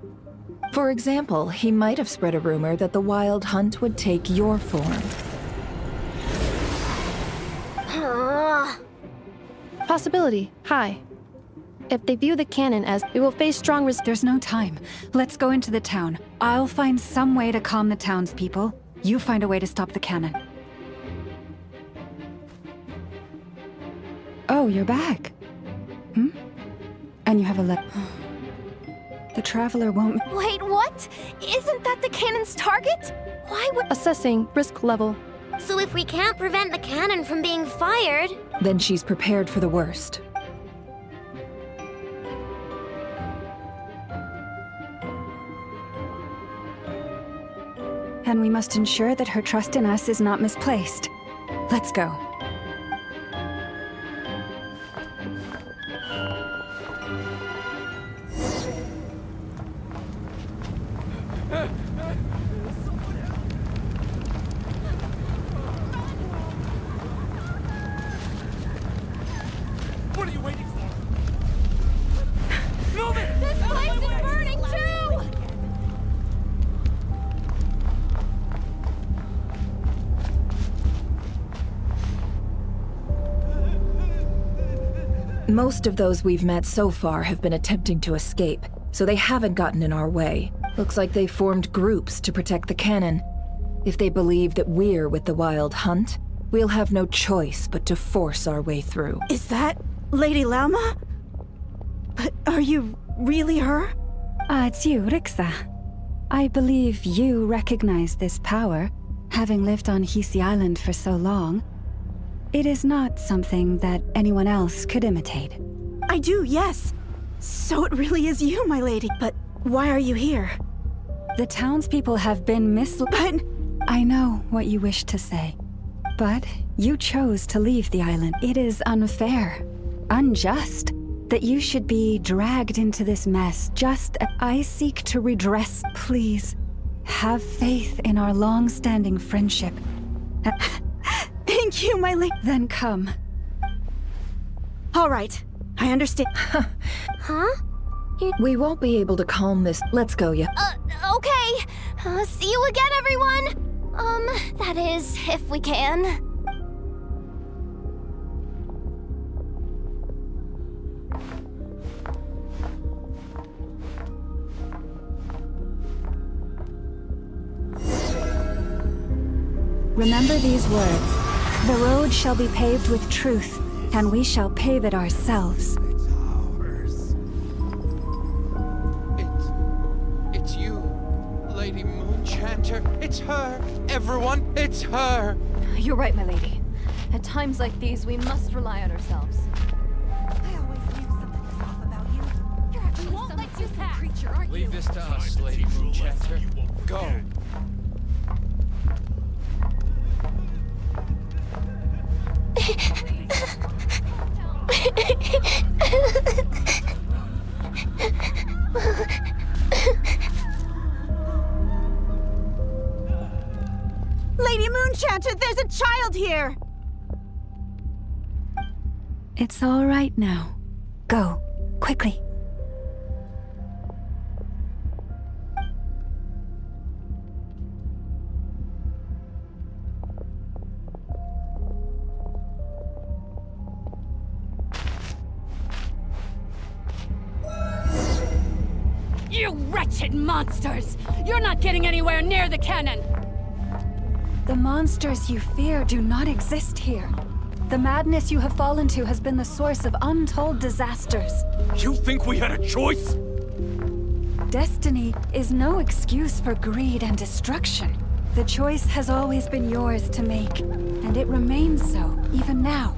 For example, he might have spread a rumor that the Wild Hunt would take your form. Possibility high. If they view the cannon as we will face strong resistance. There's no time. Let's go into the town. I'll find some way to calm the townspeople. You find a way to stop the cannon. Oh, you're back. And you have a letter. The Traveler won't... Wait, what? Isn't that the cannon's target? Why would... Assessing risk level. So if we can't prevent the cannon from being fired... Then she's prepared for the worst. And we must ensure that her trust in us is not misplaced. Let's go. What are you waiting for? Move it! This place is burning too! Most of those we've met so far have been attempting to escape, so they haven't gotten in our way. Looks like they formed groups to protect the cannon. If they believe that we're with the Wild Hunt, we'll have no choice but to force our way through. Is that Lady Lauma? But are you really her? It's you, Rixa. I believe you recognize this power, having lived on Hisi Island for so long. It is not something that anyone else could imitate. I do, yes. So it really is you, my lady. But why are you here? The townspeople have been But... I know what you wish to say. But you chose to leave the island. It is unfair, unjust, that you should be dragged into this mess just as I seek to redress. Please, have faith in our long-standing friendship. Thank you, my lady. Then come. All right, I understand. Huh? We won't be able to calm this. Let's go, ya. Okay. See you again, everyone! That is, if we can. Remember these words. The road shall be paved with truth, and we shall pave it ourselves. It's you, Lady Moonchanter. It's her. Everyone, it's her. You're right, my lady. At times like these, we must rely on ourselves. I always knew something was off about you. You're actually some distant creature, aren't you? Leave this to us, Lady Moonchanter. Go. Lady Moonchanter, there's a child here! It's all right now. Go, quickly. You wretched monsters! You're not getting anywhere near the cannon! The monsters you fear do not exist here. The madness you have fallen to has been the source of untold disasters. You think we had a choice? Destiny is no excuse for greed and destruction. The choice has always been yours to make, and it remains so, even now.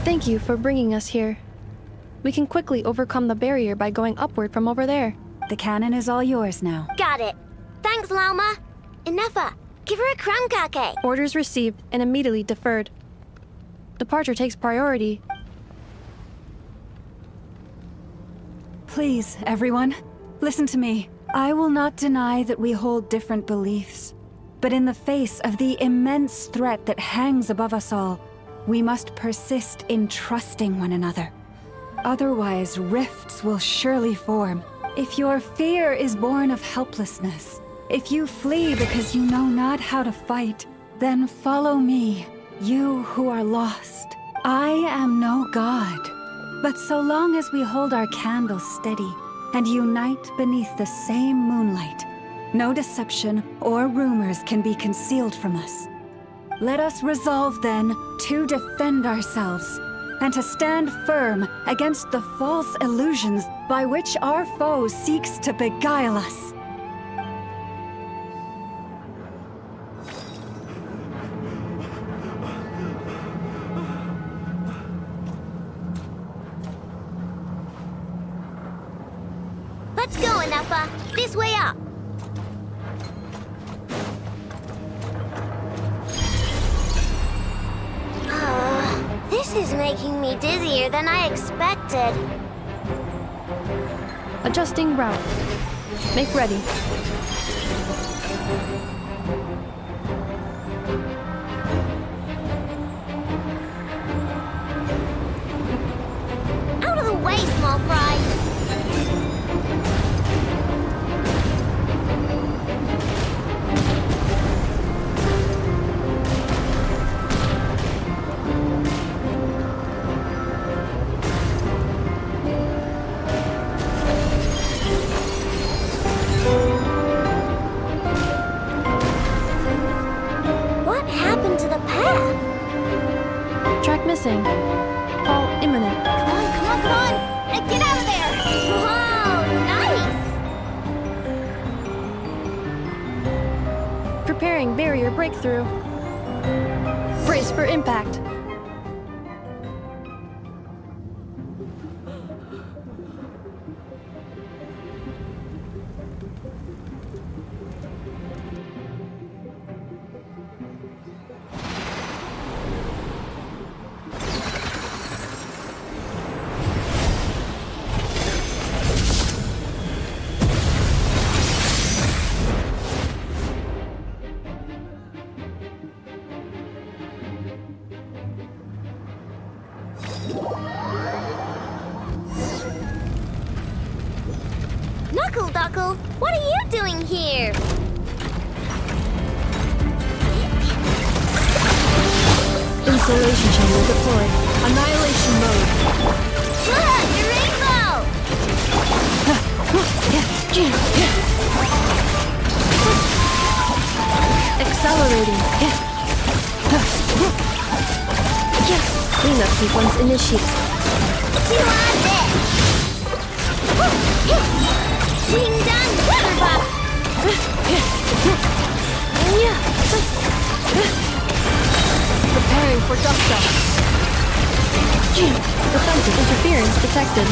Thank you for bringing us here. We can quickly overcome the barrier by going upward from over there. The cannon is all yours now. Got it. Thanks, Lauma. Inefa, give her a crankake. Orders received and immediately deferred. Departure takes priority. Please, everyone, listen to me. I will not deny that we hold different beliefs. But in the face of the immense threat that hangs above us all, we must persist in trusting one another. Otherwise, rifts will surely form. If your fear is born of helplessness, if you flee because you know not how to fight, then follow me, you who are lost. I am no god, but so long as we hold our candles steady and unite beneath the same moonlight, no deception or rumors can be concealed from us. Let us resolve, then, to defend ourselves, and to stand firm against the false illusions by which our foe seeks to beguile us. Let's go, Inefa. This way up. This is making me dizzier than I expected. Adjusting route. Make ready. Out of the way, small fry. Preparing barrier breakthrough. Brace for impact. Knuckle, what are you doing here? Insulation chamber deployed. Annihilation mode. Look, your rainbow! Accelerating. Cleanup sequence initiated. You on this! Wing done, water bop! Preparing for dust up. Defensive interference detected.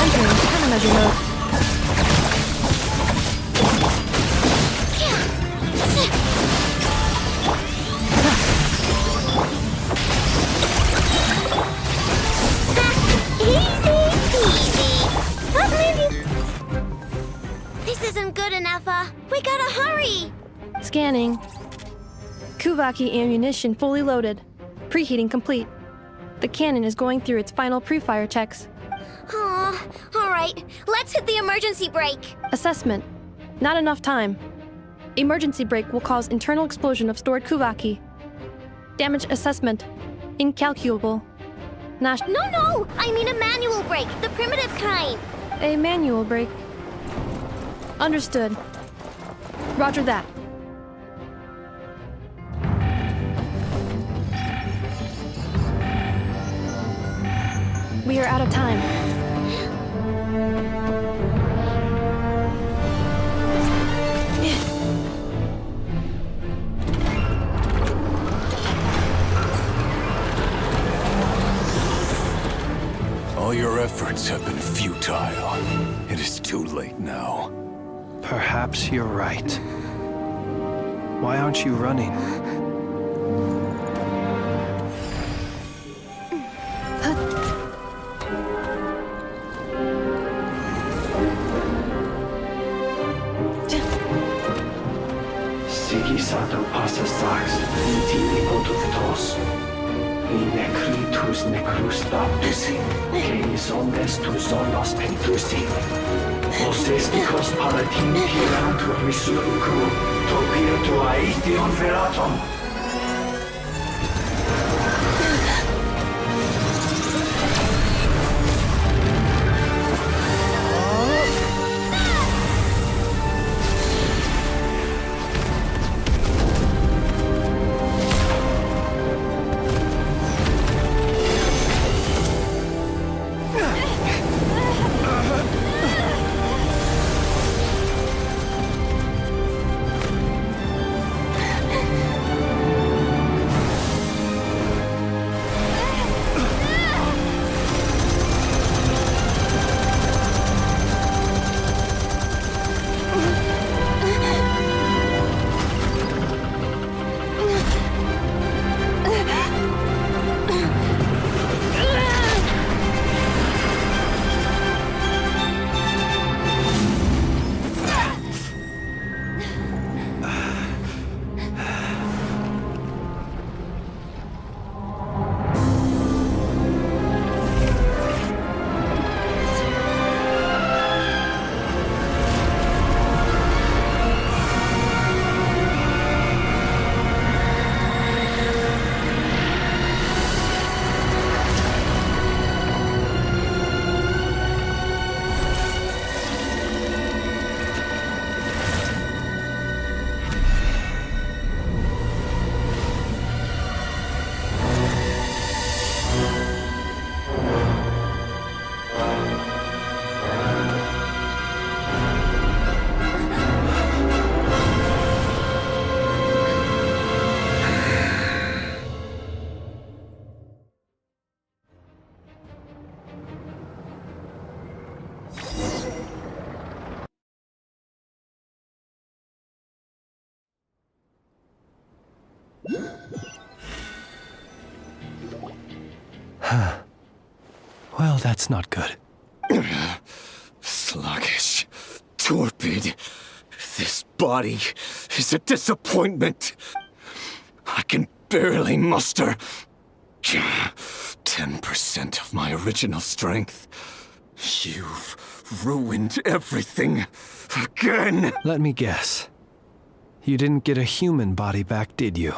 Entering countermeasure mode. This isn't good enough, we gotta hurry! Scanning. Kuvaki ammunition fully loaded. Preheating complete. The cannon is going through its final pre-fire checks. Aw, alright, let's hit the emergency brake. Assessment. Not enough time. Emergency brake will cause internal explosion of stored Kuvaki. Damage assessment. Incalculable. No, I mean a manual brake, the primitive kind. A manual brake. Understood. Roger that. We are out of time. All your efforts have been futile. It is too late now. Perhaps you're right. Why aren't you running? Sigisato passa sax, intimi potus in necritus necrus baptusi, canis omnes tu zonos pentusi. Osesticos palatin pirantur resurrecru, topia tua eition veratum. Well, that's not good. Sluggish. Torpid. This body is a disappointment. I can barely muster 10% of my original strength. You've ruined everything again. Let me guess. You didn't get a human body back, did you?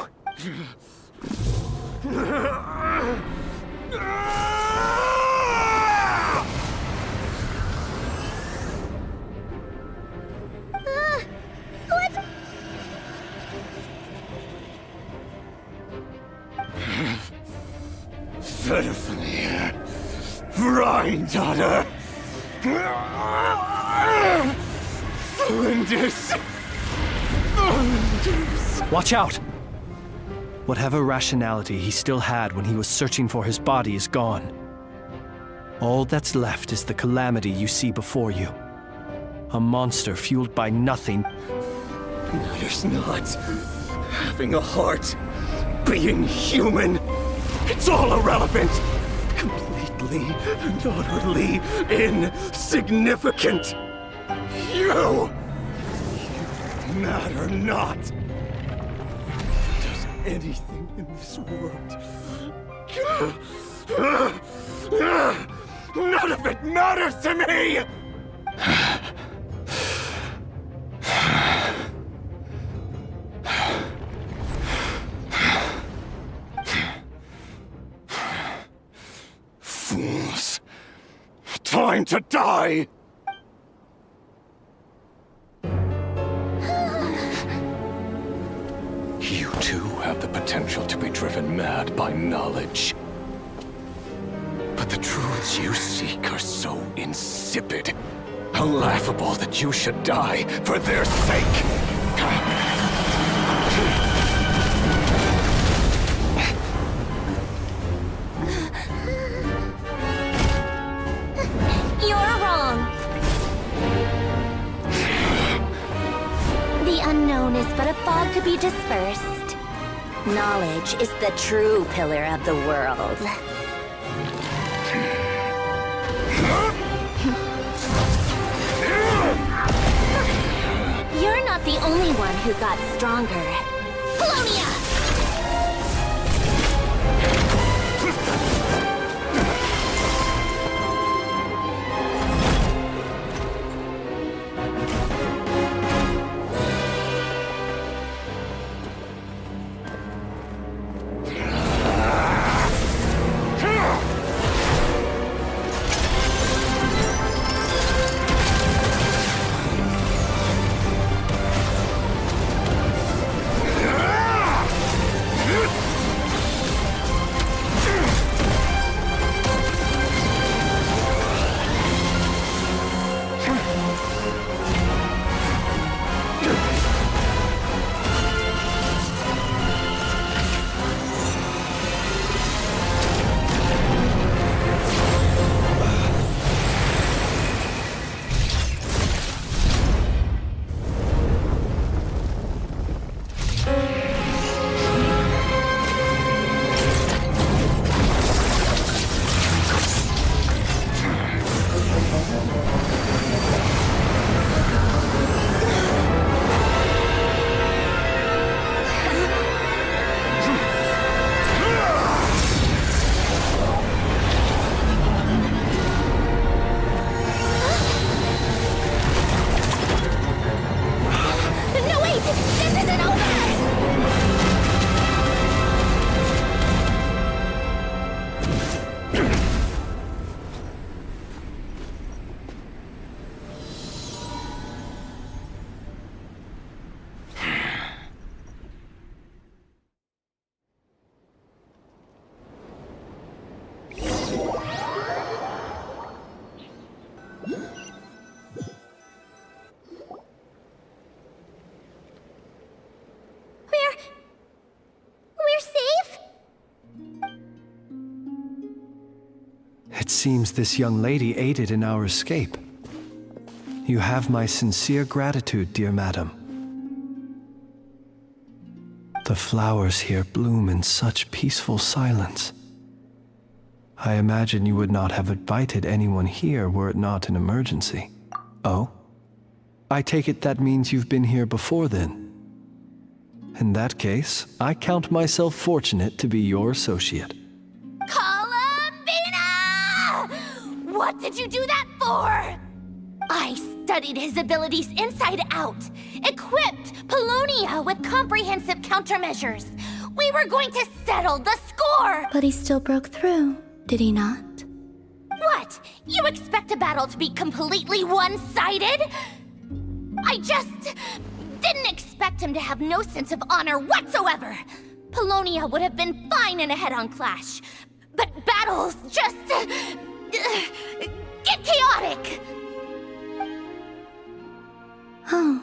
Verfnir. Rhine-daughter. Flinders. Watch out! Whatever rationality he still had when he was searching for his body is gone. All that's left is the calamity you see before you. A monster fueled by nothing. Matters not. Having a heart. Being human. It's all irrelevant. Completely and utterly insignificant. You matter not. Does anything in this world. None of it matters to me! Fools. Time to die! You too have the potential to be driven mad by knowledge. But the truths you seek are so insipid, laughable that you should die for their sake. You're wrong. The unknown is but a fog to be dispersed. Knowledge is the true pillar of the world. You're not the only one who got stronger. Polonia! It seems this young lady aided in our escape. You have my sincere gratitude, dear madam. The flowers here bloom in such peaceful silence. I imagine you would not have invited anyone here were it not an emergency. Oh? I take it that means you've been here before then. In that case, I count myself fortunate to be your associate. Columbina! What did you do that for? I studied his abilities inside out, equipped Polonia with comprehensive countermeasures. We were going to settle the score! But he still broke through, did he not? What? You expect a battle to be completely one-sided? I just didn't expect him to have no sense of honor whatsoever. Polonia would have been fine in a head-on clash, but battles just get chaotic. Oh,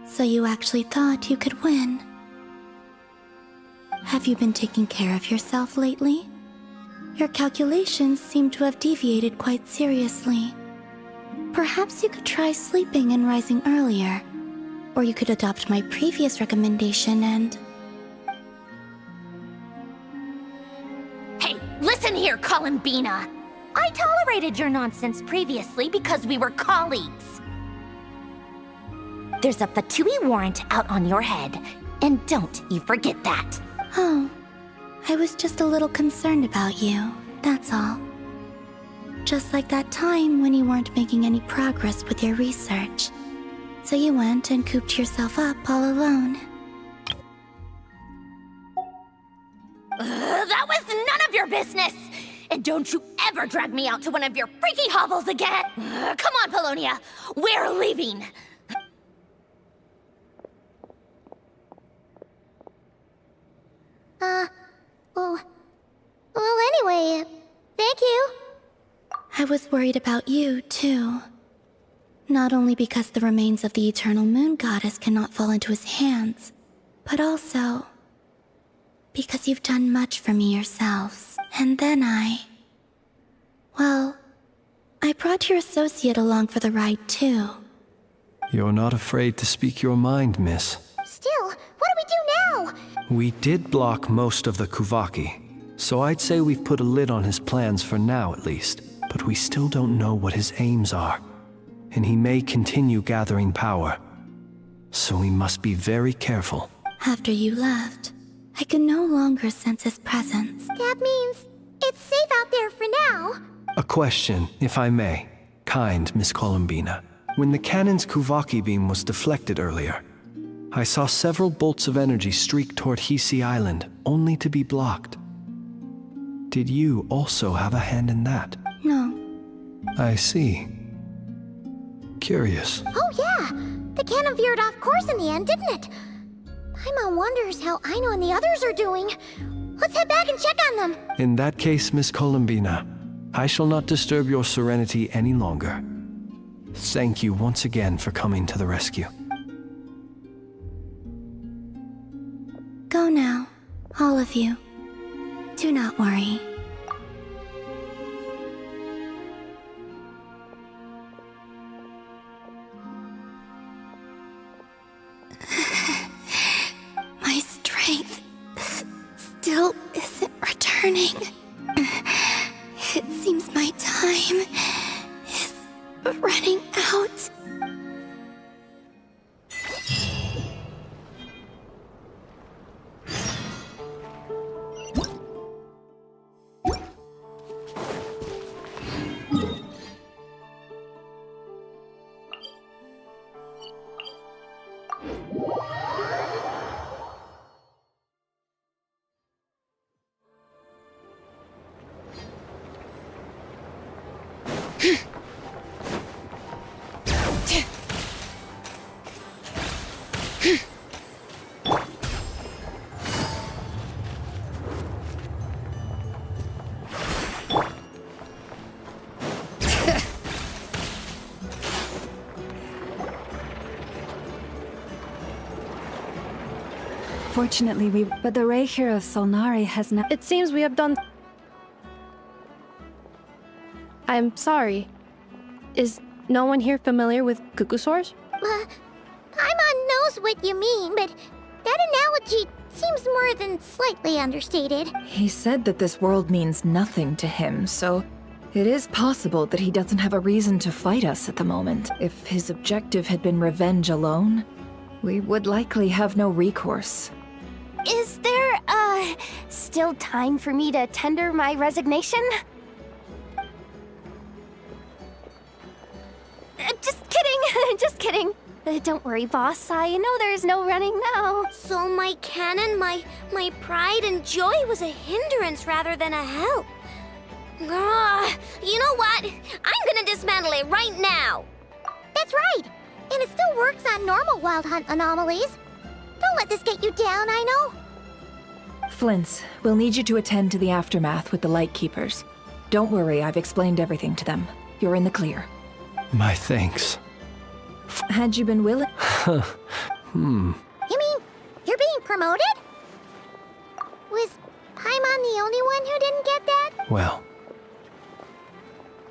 so you actually thought you could win. Have you been taking care of yourself lately? Your calculations seem to have deviated quite seriously. Perhaps you could try sleeping and rising earlier. Or you could adopt my previous recommendation and... Hey, listen here, Columbina! I tolerated your nonsense previously because we were colleagues. There's a Fatui warrant out on your head, and don't you forget that. Oh, I was just a little concerned about you, that's all. Just like that time when you weren't making any progress with your research. So you went and cooped yourself up all alone. That was none of your business! And don't you ever drag me out to one of your freaky hovels again! Come on, Polonia! We're leaving! Well, anyway, thank you. I was worried about you, too. Not only because the remains of the Eternal Moon Goddess cannot fall into his hands, but also because you've done much for me yourselves. And then well, I brought your associate along for the ride, too. You're not afraid to speak your mind, miss. Still, what do we do now? We did block most of the Kuvaki, so I'd say we've put a lid on his plans for now at least. But we still don't know what his aims are, and he may continue gathering power. So we must be very careful. After you left, I can no longer sense his presence. That means it's safe out there for now. A question, if I may. Kind Miss Columbina. When the cannon's Kuvaki beam was deflected earlier, I saw several bolts of energy streak toward Hisi Island, only to be blocked. Did you also have a hand in that? No. I see. Curious. Oh yeah, the cannon veered off course in the end, didn't it? Paimon wonders how Aino and the others are doing. Let's head back and check on them. In that case, Miss Columbina, I shall not disturb your serenity any longer. Thank you once again for coming to the rescue. Go now, all of you. Do not worry. My strength still isn't returning. It seems my time is running out. Fortunately, but the Reikir of Solnari has not— It seems we have done... I'm sorry. Is no one here familiar with Kukusaurs? Paimon knows what you mean, but that analogy seems more than slightly understated. He said that this world means nothing to him, so it is possible that he doesn't have a reason to fight us at the moment. If his objective had been revenge alone, we would likely have no recourse. Is there, still time for me to tender my resignation? Just kidding, just kidding. Don't worry, boss. I know there's no running now. So my canon, my pride and joy was a hindrance rather than a help. You know what? I'm gonna dismantle it right now. That's right. And it still works on normal wild hunt anomalies. Don't let this get you down, I know. Flint's, we'll need you to attend to the aftermath with the Lightkeepers. Don't worry, I've explained everything to them. You're in the clear. My thanks. Had you been willing? You mean you're being promoted? Was Paimon the only one who didn't get that? Well,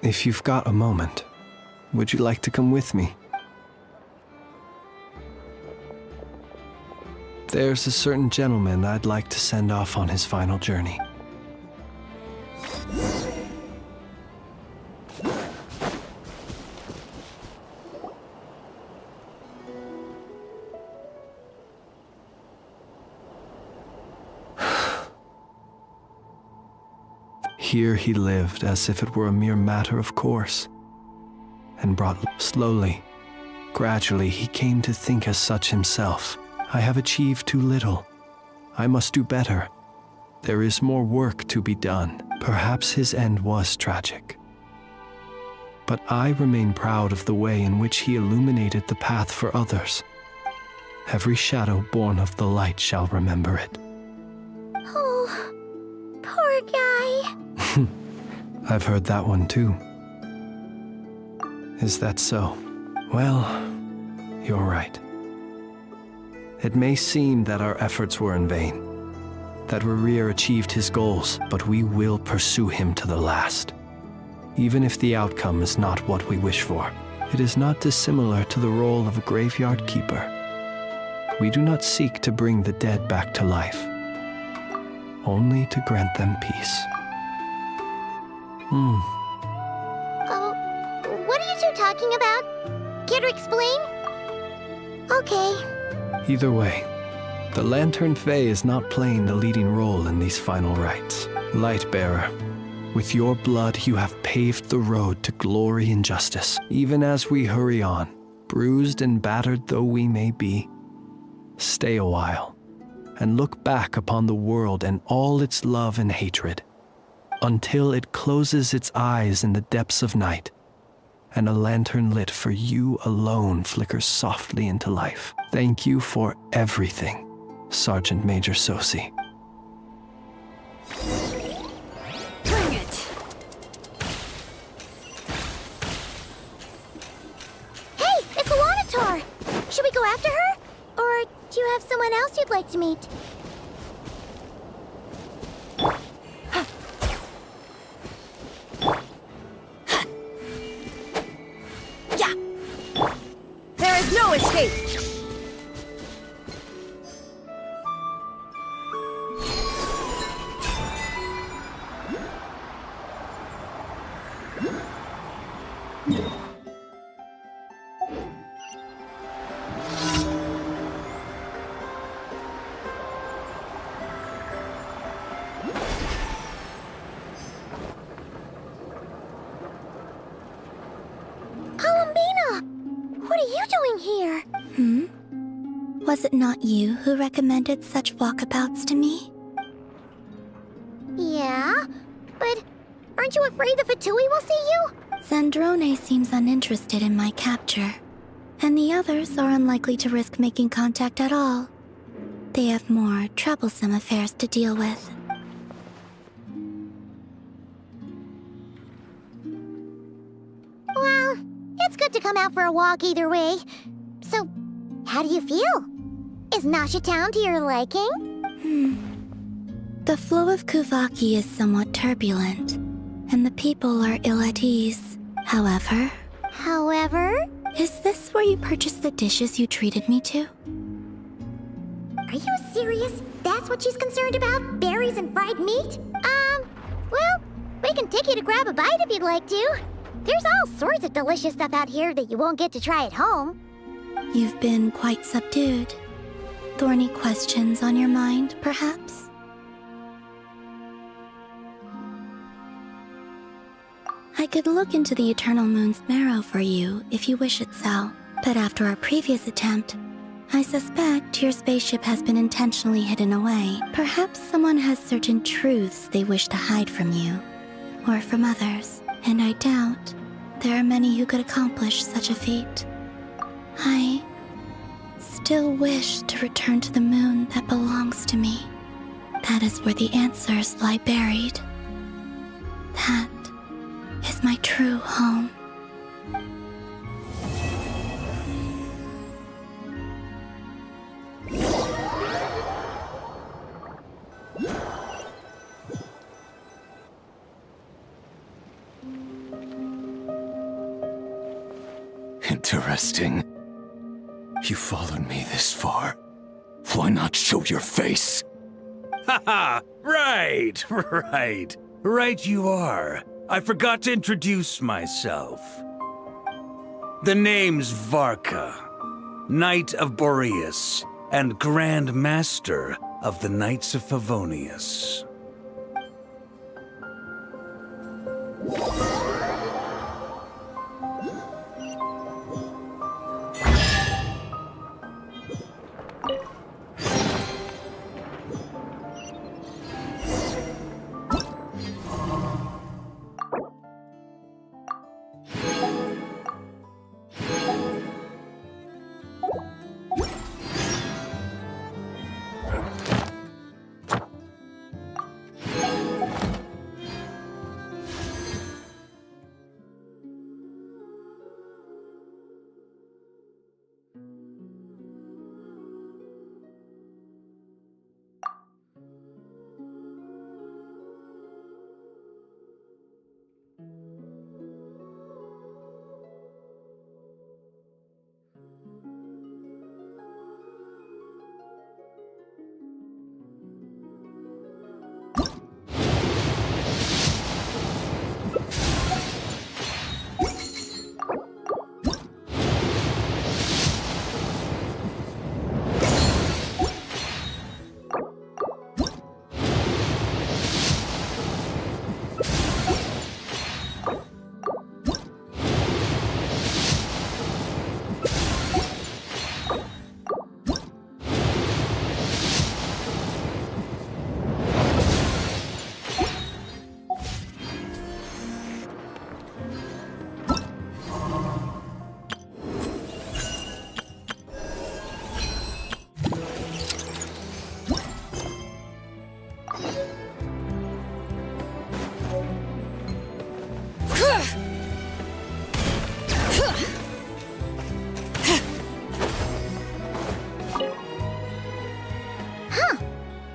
if you've got a moment, would you like to come with me? There's a certain gentleman I'd like to send off on his final journey. Here he lived as if it were a mere matter of course, and brought slowly, gradually he came to think as such himself. I have achieved too little. I must do better. There is more work to be done. Perhaps his end was tragic. But I remain proud of the way in which he illuminated the path for others. Every shadow born of the light shall remember it. Oh, poor guy. I've heard that one too. Is that so? Well, you're right. It may seem that our efforts were in vain, that Rerir achieved his goals, but we will pursue him to the last. Even if the outcome is not what we wish for, it is not dissimilar to the role of a graveyard keeper. We do not seek to bring the dead back to life, only to grant them peace. What are you two talking about? Care to explain? Okay. Either way, the Lantern Fae is not playing the leading role in these final rites. Lightbearer, with your blood you have paved the road to glory and justice. Even as we hurry on, bruised and battered though we may be, stay a while and look back upon the world and all its love and hatred, until it closes its eyes in the depths of night, and a lantern lit for you alone flickers softly into life. Thank you for everything, Sergeant Major Sosi. Bring it! Hey, it's Alanatar! Should we go after her? Or do you have someone else you'd like to meet? There is no escape! What are you doing here? Was it not you who recommended such walkabouts to me? Yeah, but aren't you afraid the Fatui will see you? Zandrone seems uninterested in my capture, and the others are unlikely to risk making contact at all. They have more troublesome affairs to deal with. Well, it's good to come out for a walk either way. So, how do you feel? Is Nasha Town to your liking? The flow of Kuvaki is somewhat turbulent, and the people are ill at ease. However... However? Is this where you purchased the dishes you treated me to? Are you serious? That's what she's concerned about? Berries and fried meat? Well, we can take you to grab a bite if you'd like to. There's all sorts of delicious stuff out here that you won't get to try at home. You've been quite subdued. Thorny questions on your mind, perhaps? I could look into the Eternal Moon's marrow for you if you wish it so, but after our previous attempt, I suspect your spaceship has been intentionally hidden away. Perhaps someone has certain truths they wish to hide from you, or from others, and I doubt there are many who could accomplish such a feat. I still wish to return to the moon that belongs to me. That is where the answers lie buried. That is my true home. Interesting. You followed me this far. Why not show your face? Haha! Right, right. Right you are. I forgot to introduce myself. The name's Varka, Knight of Boreas, and Grand Master of the Knights of Favonius.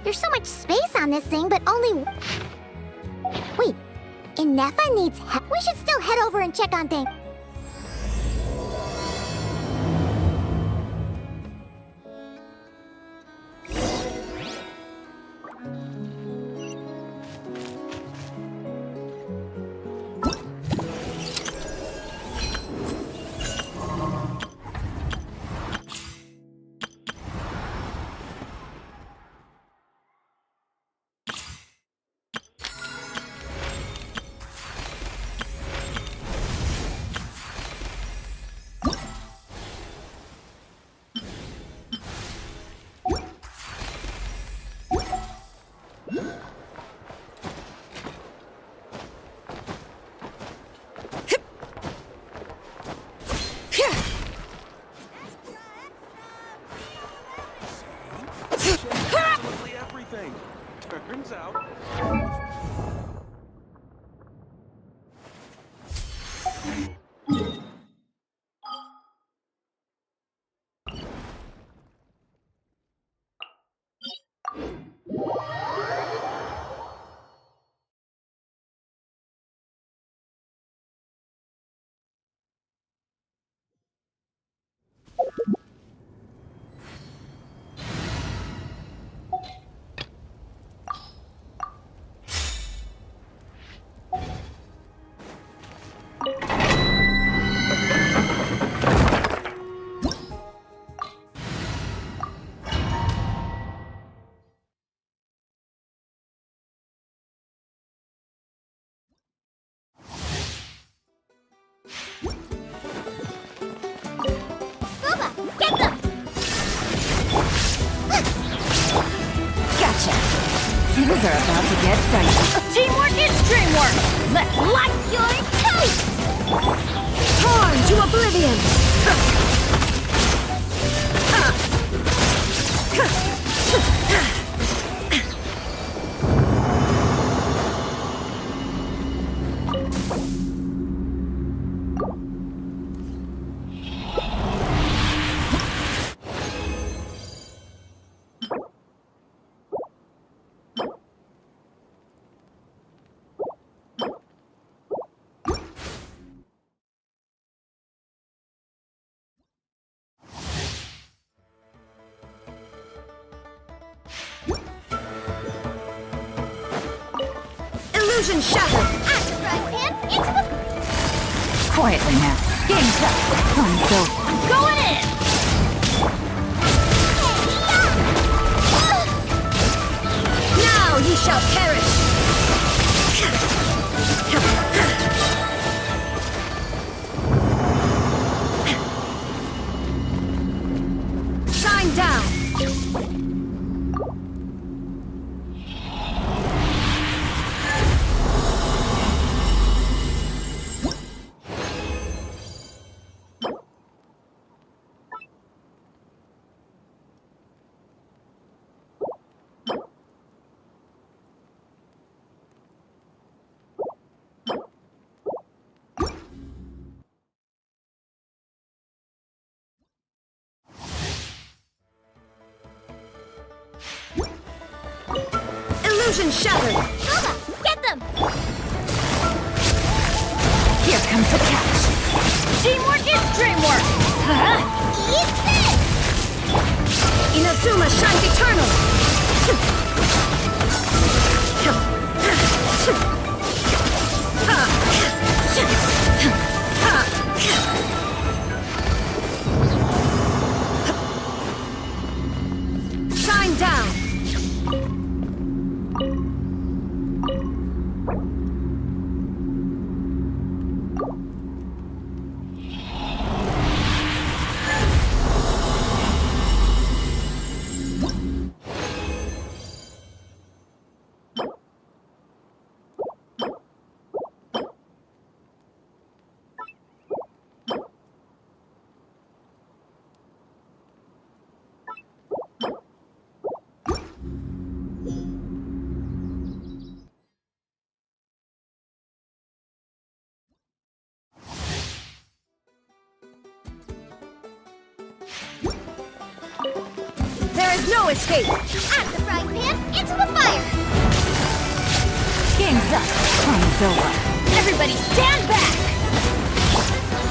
There's so much space on this thing, but only... Wait, Inefa needs help? We should still head over and check on things. Everything. Turns out. Things are about to get dicey. Teamwork is dreamwork! Let's light your taste! Torn to oblivion! Illusion shattered! At the front pan, into the... Quietly now. Game's up. Fun's over. Going in! Now ye shall perish! Shine down! Illusion shattered! Nova, get them! Here comes the catch. Teamwork is dreamwork! Eat this! Inazuma shines eternal! Shine down! There is no escape! At the frying pan, into the fire! Game's up. Fun's over. Everybody stand back!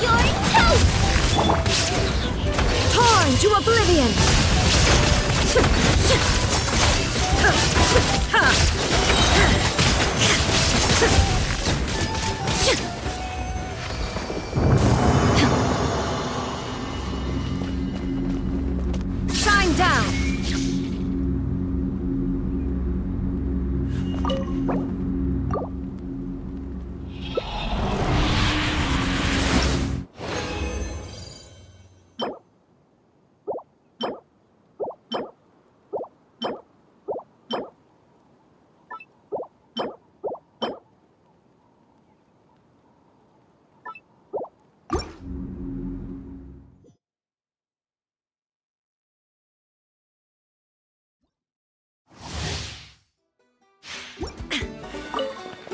You're toast! Torn to oblivion! Shine down!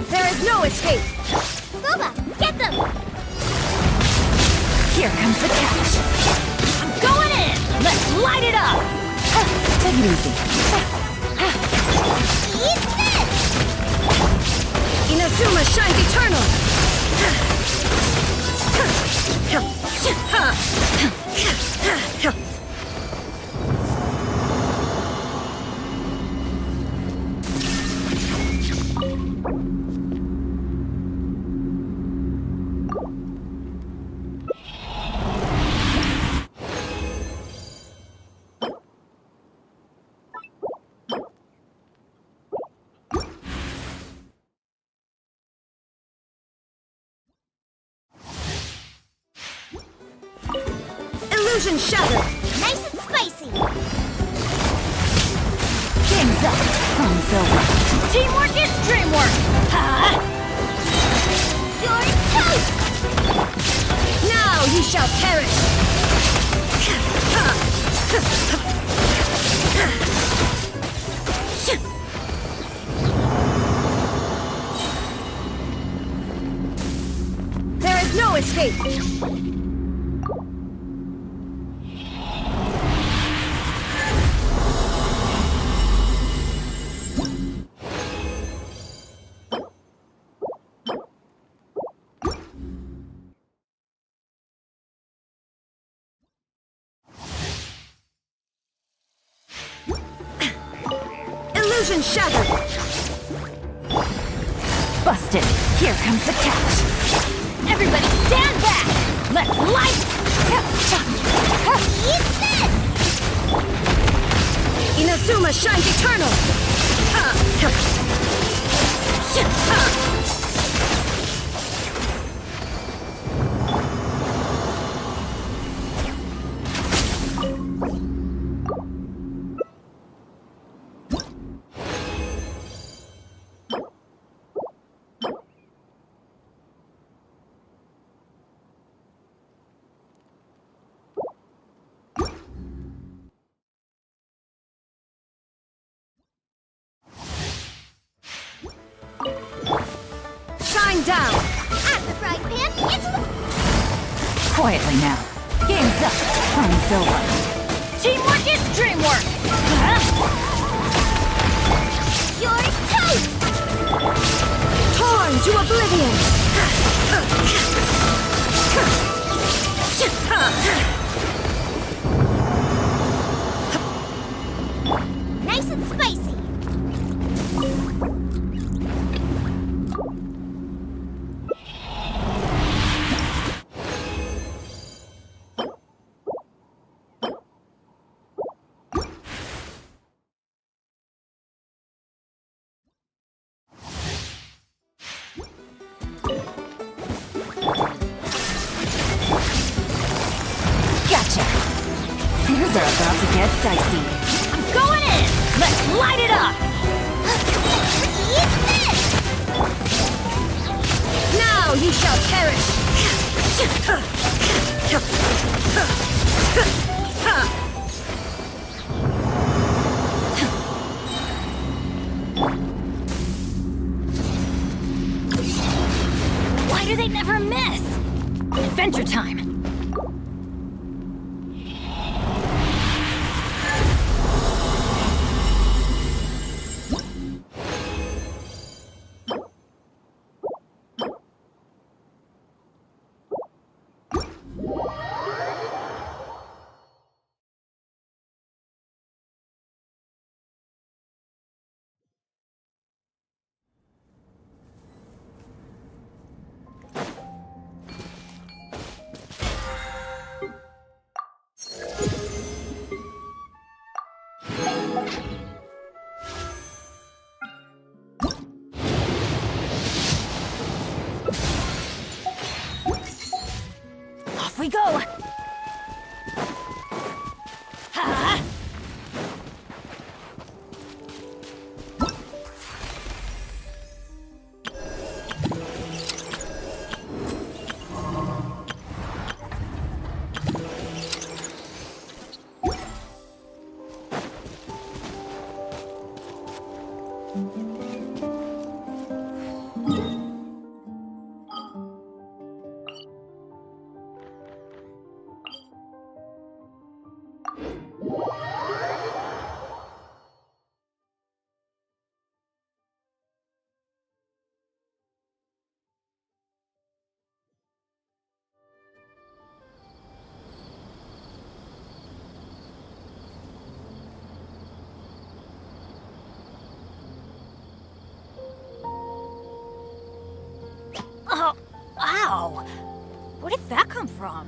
There is no escape! Nova, get them! Here comes the catch. I'm going in! Let's light it up! Take it easy. Eat this! Inazuma shines eternal! Illusion shattered! Nice and spicy! Game's Game's up! Fun's over! Teamwork is dreamwork! Ha! You're toast! Now you shall perish! There is no escape! Illusion shattered! Busted! Here comes the catch! Everybody stand back! Let's light! Eat this! Inazuma shines eternal! Shine down! Out of the frying pan, into the... Quietly now. Game's up. Fun's over. Teamwork is dreamwork! You're toast! Torn to oblivion! Nice and spicy! Gotcha! Things are about to get dicey. I'm going in! Let's light it up! Eat this! Now you shall perish! Why do they never miss? Adventure time! Off we go! Ha! Oh, ow! Where did that come from?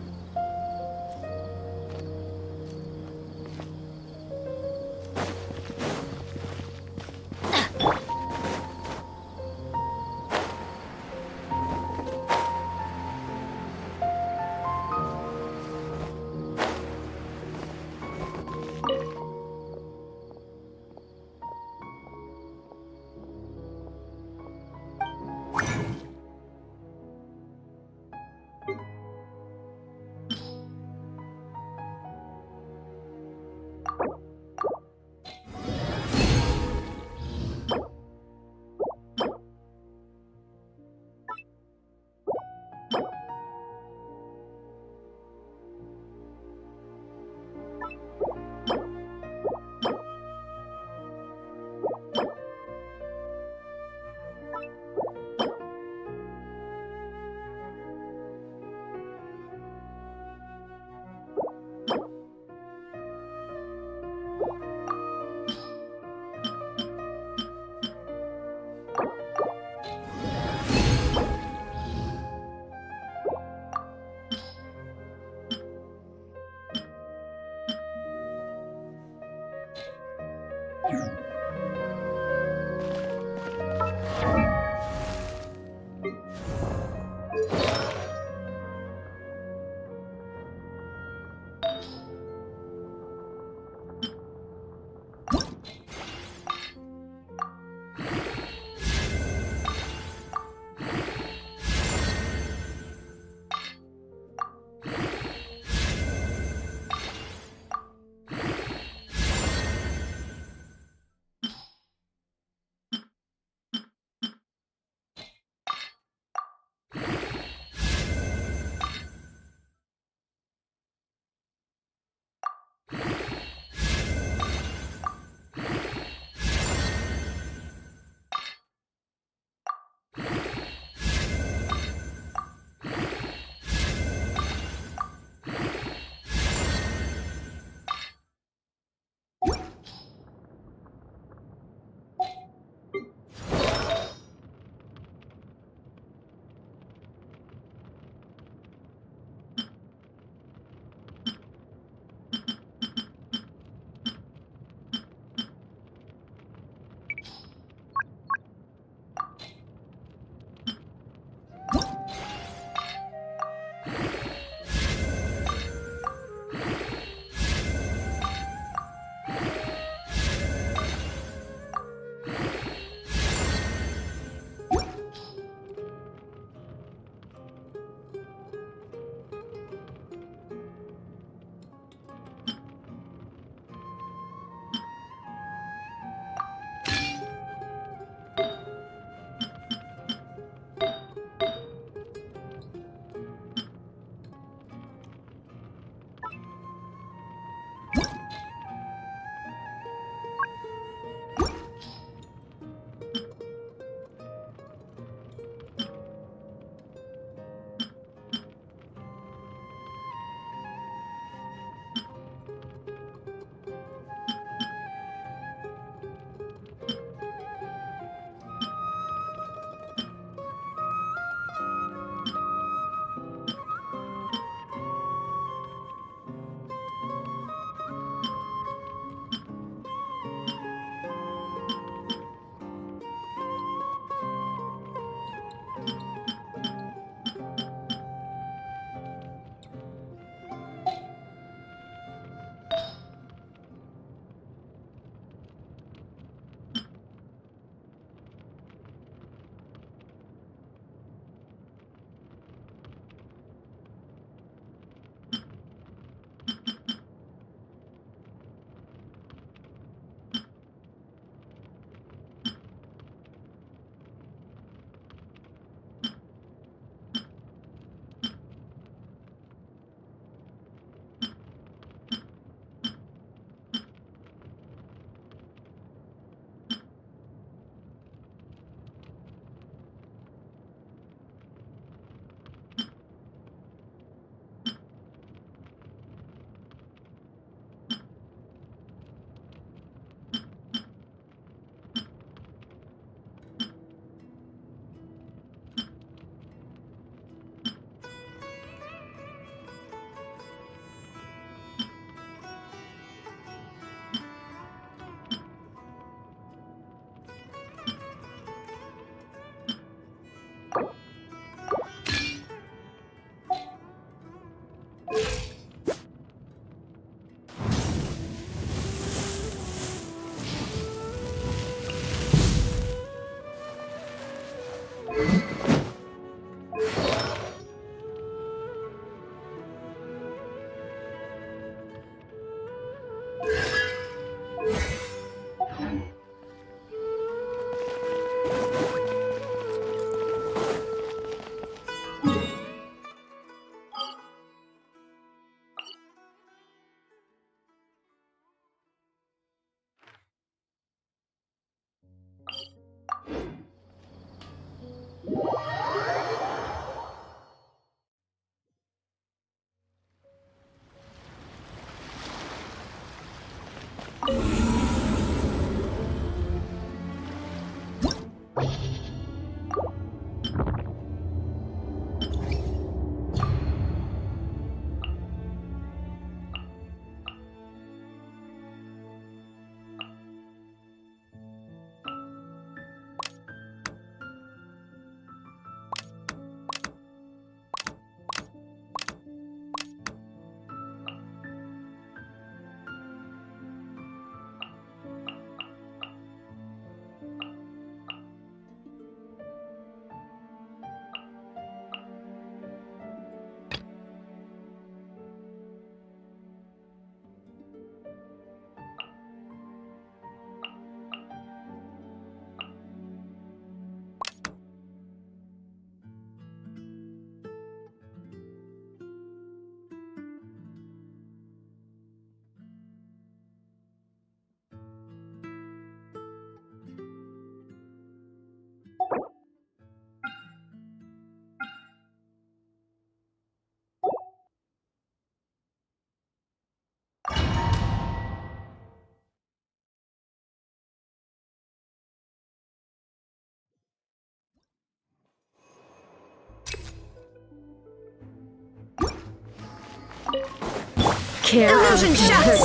Care Illusion shattered.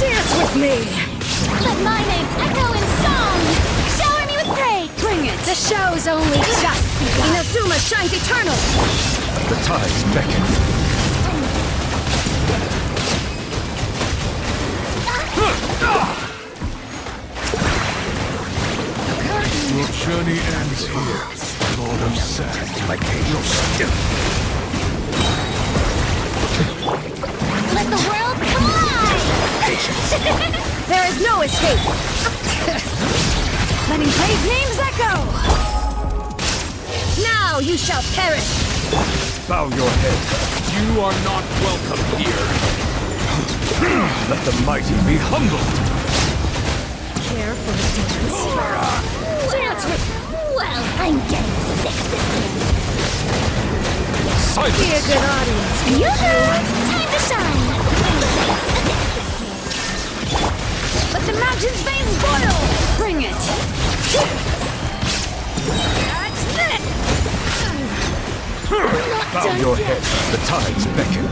Dance with me! Let my name echo in song. Shower me with praise. Bring it! The show's only just begun. Inazuma shines eternal! The tides beckon. Your journey ends here, Lord of Sand. You're still. Let the world collide. There is no escape! Letting brave names echo! Now you shall perish! Bow your head. You are not welcome here. Let the mighty be humbled. Care for the dance? Dance with... Well, I'm getting sick of this game. Silence! Be a good audience. Yoo-hoo! Time to shine! Let the mountain's veins boil! Bring it! That's it! Bow your head. The tides beckon.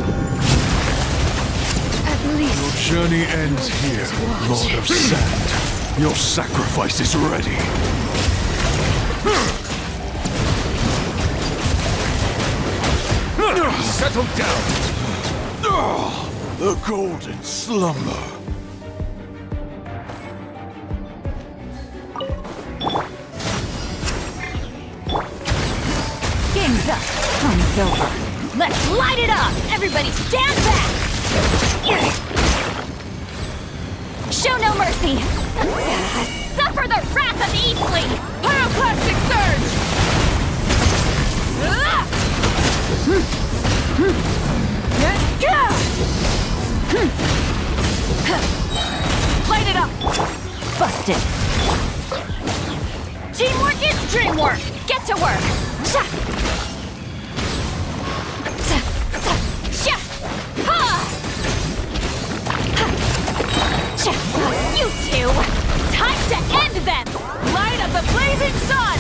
At least... Your journey ends here, Lord of Sand. Your sacrifice is ready. Settle down. The golden slumber. Game's up. Fun's over. Let's light it up. Everybody stand back. Show no mercy. Suffer the wrath of Eastling. Pyroclastic surge. Light it up. Busted. Teamwork is dreamwork. Get to work. You two! Time to end them! Light of the blazing sun!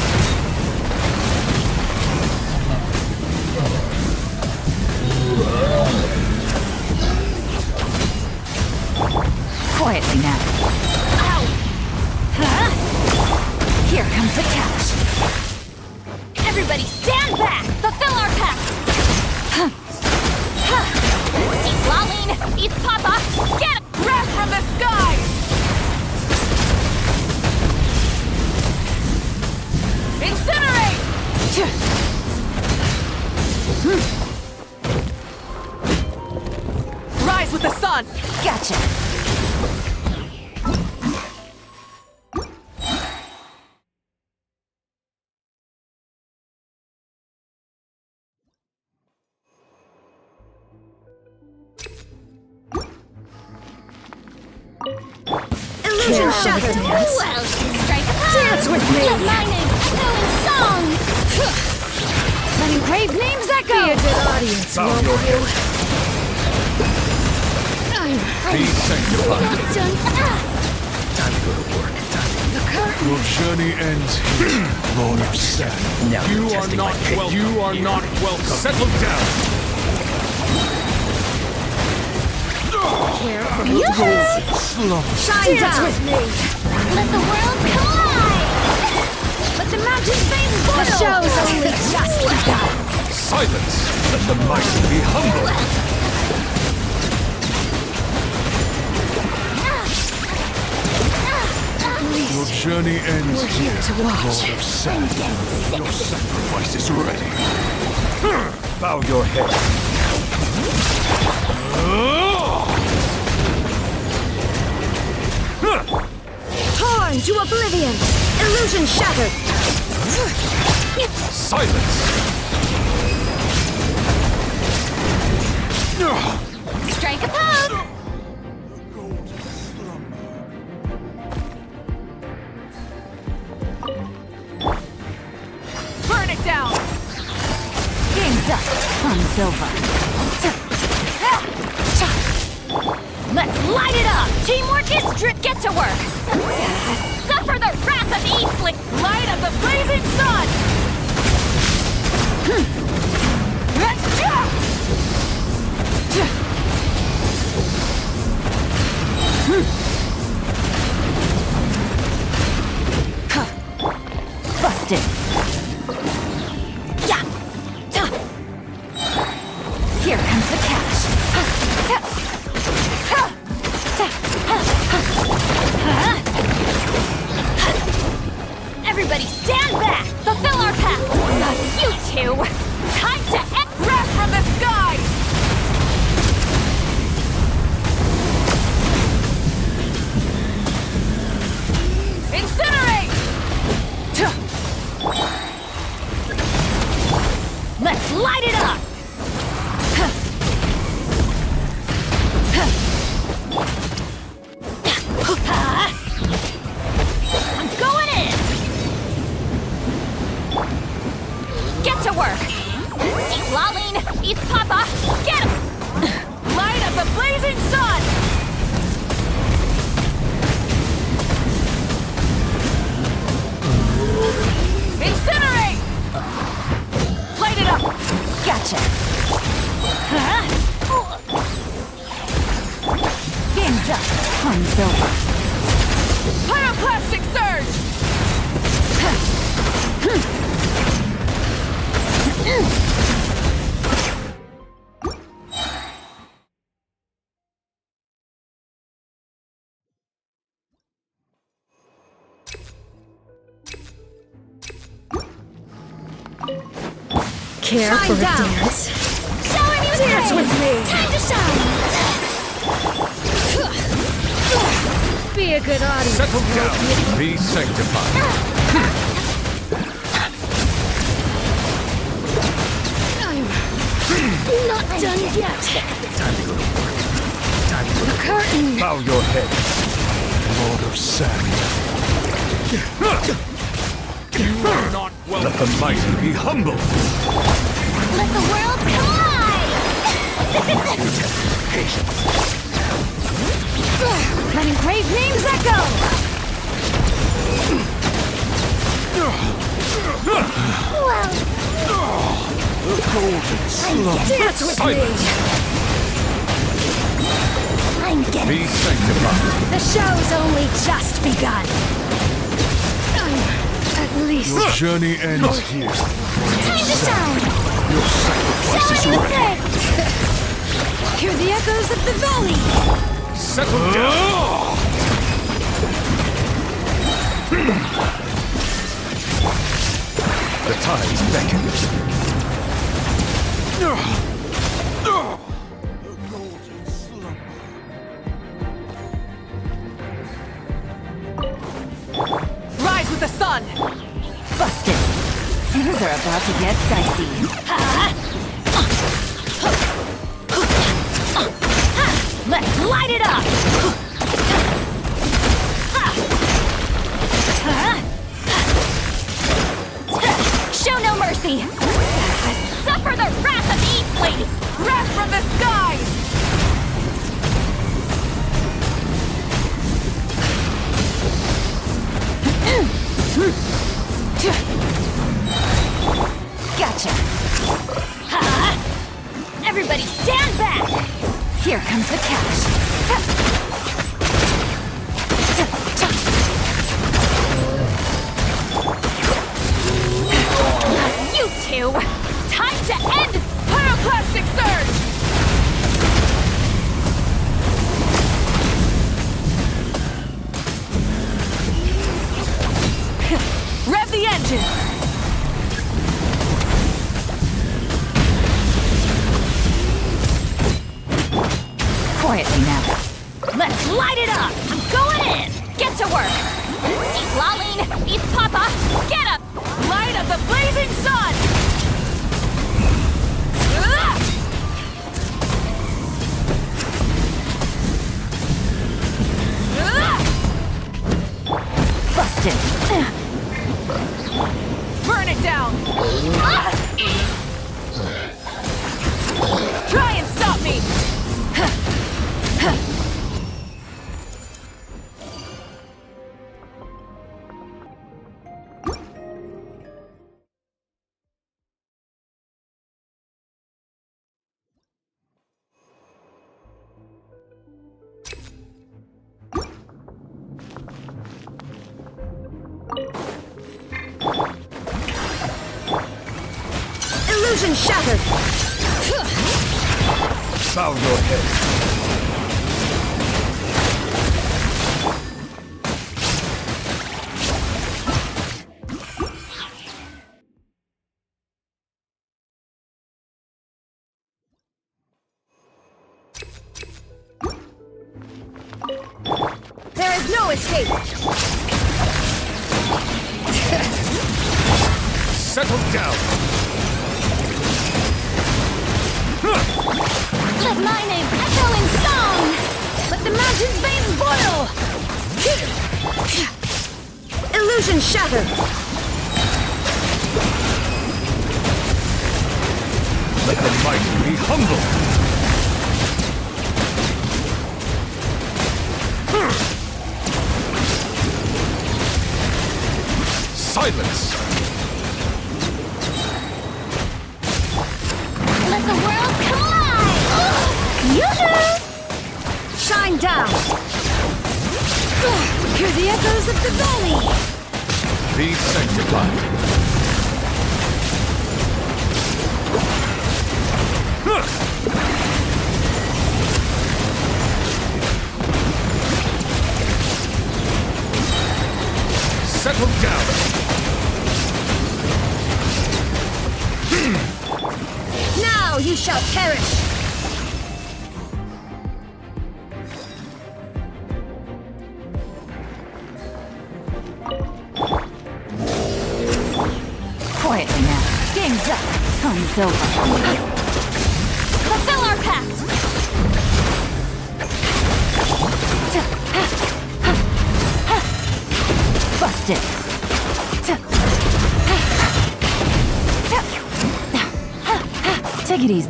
Quietly now. Ow! Huh? Here comes the catch. Everybody stand back! Fulfill our pact! East Laline! East Papa! Get a breath from the sky! Incinerate! Rise with the sun! Gotcha. Illusion shattered! Well, strike a pose! Dance with me! Let my name echo in song! Letting brave names echo! Be a good audience, Bow won't your you? Be sanctified. Time to go to work. Your journey ends here, Lord of Sand. Now You you're are testing not my patience. welcome. You are not welcome. Settle down. Care for the Yoo-hoo! dance? Slumber. Shine down with me! Let the world collide! Let the mountain's veins boil! The show's only just begun! Silence. Let the mighty be humbled. Your journey ends here, to watch. Lord of Sand. Your sacrifice is ready. Bow your head. Torn to oblivion! Illusion shattered! Silence. Strike a pose! Burn it down! Game's up. Fun's over. Let's light it up! Teamwork is get to work! Suffer the wrath of Eastling! Light of the blazing sun! Busted. Yeah. Here comes the cash. Everybody stand back! Fulfill our pact! You two! Time to wrath from the sky! Incinerate! Let's light it up! I'm going in! Get to work! See Laline, eat Papa, get him! Light up the blazing sun! Incinerate! Light it up! Gotcha. Game's up. Fun's over. Pyroclastic surge! Care for a dance? Showing you Dance with me! Time to shine! Be a good audience. Settle down. Be sanctified. Not done yet! Time to go to work. Time to The curtain! bow your head, Lord of Sand. You are not welcome. Let the mighty be humble. Let the world collide! Letting brave names echo! Well... The golden slumber. Dance with me! I'm getting... Be sanctified. The show's only just begun! At least... Your journey ends here. Time to shine! Your sacrifice is Showing ready. effect! Hear the echoes of the valley! Settle down. The tides beckon. Rise with the sun! Busted. Things are about to get dicey. Let's light it up! Show no mercy! Suffer the wrath of Eastly! Wrath from the skies! Gotcha. Everybody stand back! Here comes the cash. You two! Time to end Pyroclastic Surge! Rev the engines! Quietly now. Let's light it up! I'm going in! Get to work! See Laline, eat Papa, get up! Light of the blazing sun! Busted. Burn it down! Try and stop me! Illusion shattered! Bow your head. There is no escape! Settle down. Let my name echo in song! Let the mountain's veins boil! Illusion shattered! Let the mighty be humble. Silence! Let the world collide! Yoo-hoo! Shine down! Hear the echoes of the valley! Be sanctified. Settle down. Now you shall perish! Quietly now. Game's up. Time's over. Fulfill our pact! Busted. Take it easy.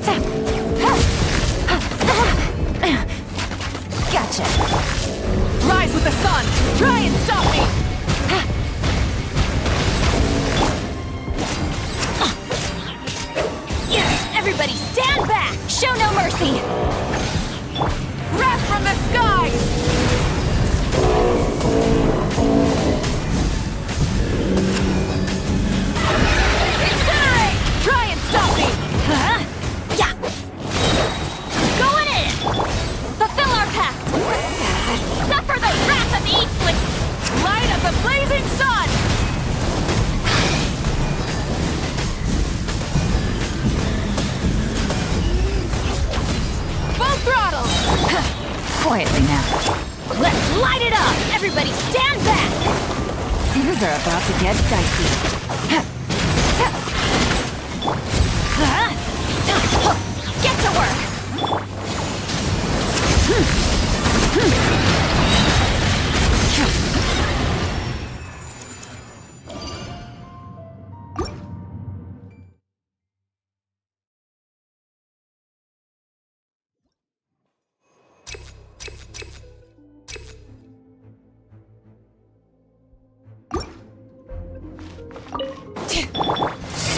Gotcha. Rise with the sun! Try and stop me! Everybody stand back! Show no mercy! Wrath from the skies! Incinerate! Try and stop me! Huh? Yeah! Going in! Fulfill our pact! Suffer the wrath of the Eastwood! Light of the blazing sun! Full throttle! Quietly now. Let's light it up! Everybody stand back! Things are about to get dicey. Get to work!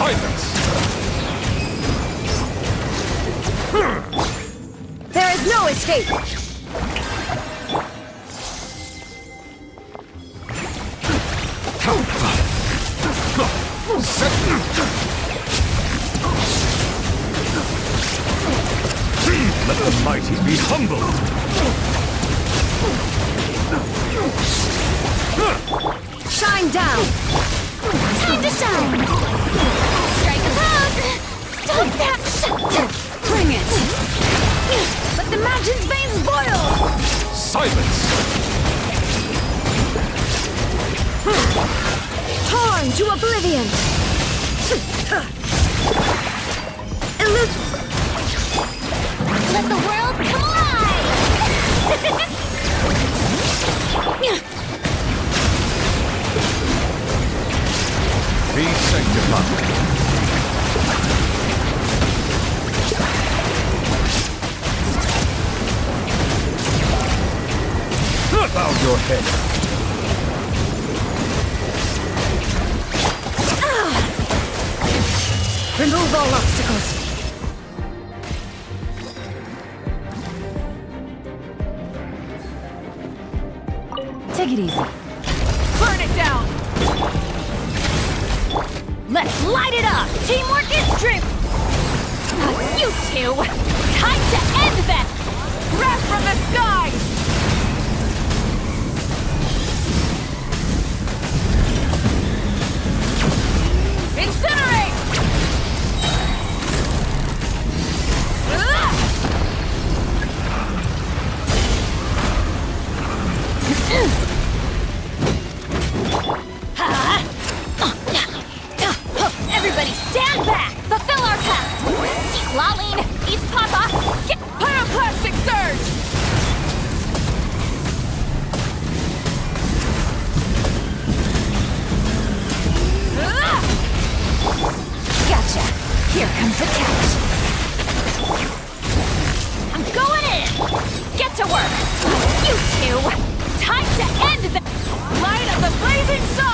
Silence! There is no escape! Let the mighty be humbled! Shine down! Time to shine! Strike a pose! Stop that! Bring it! Let the mountain's veins boil! Silence! Torn to oblivion! Let the world collide! Be sanctified. Bow your head. Remove all obstacles! Take it easy. Burn it down! Let's light it up! Teamwork is strength! You two! Time to end this! Wrath from the sky! Incinerate! Everybody stand back! Fulfill our pact! Seek Laline! East Papa! Get Pyroclastic Surge! Gotcha! Here comes the catch! I'm going in! Get to work! You two! Time to end the light of the blazing sun!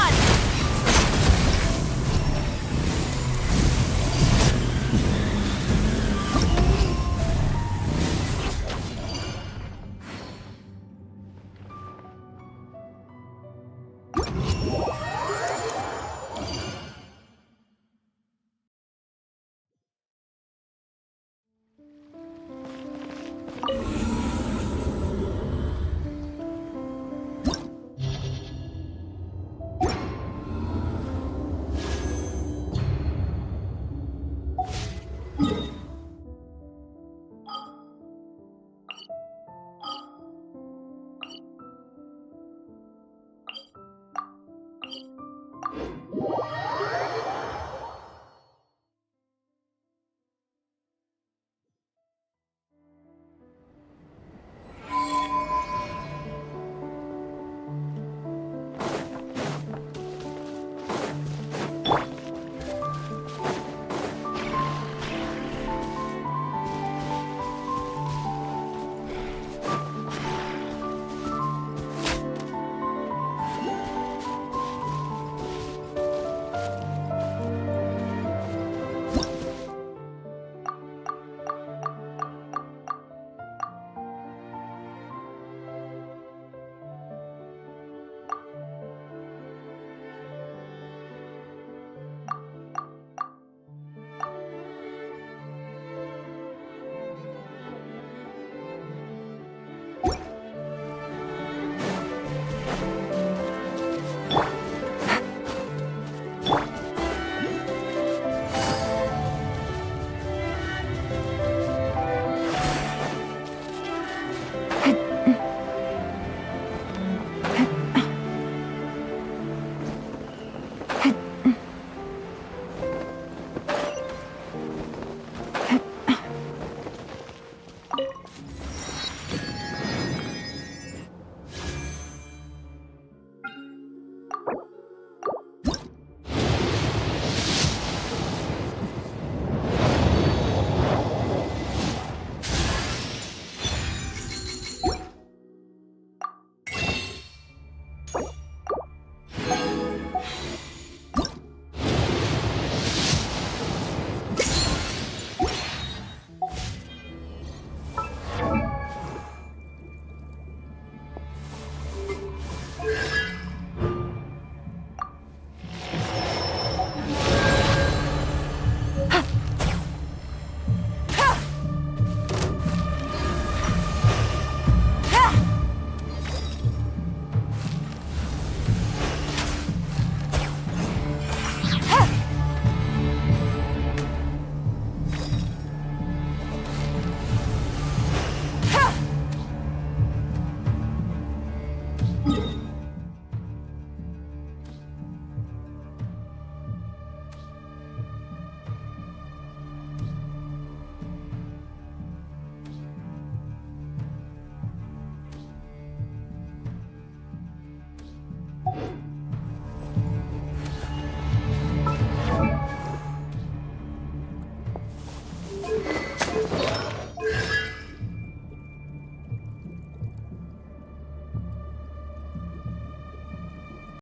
you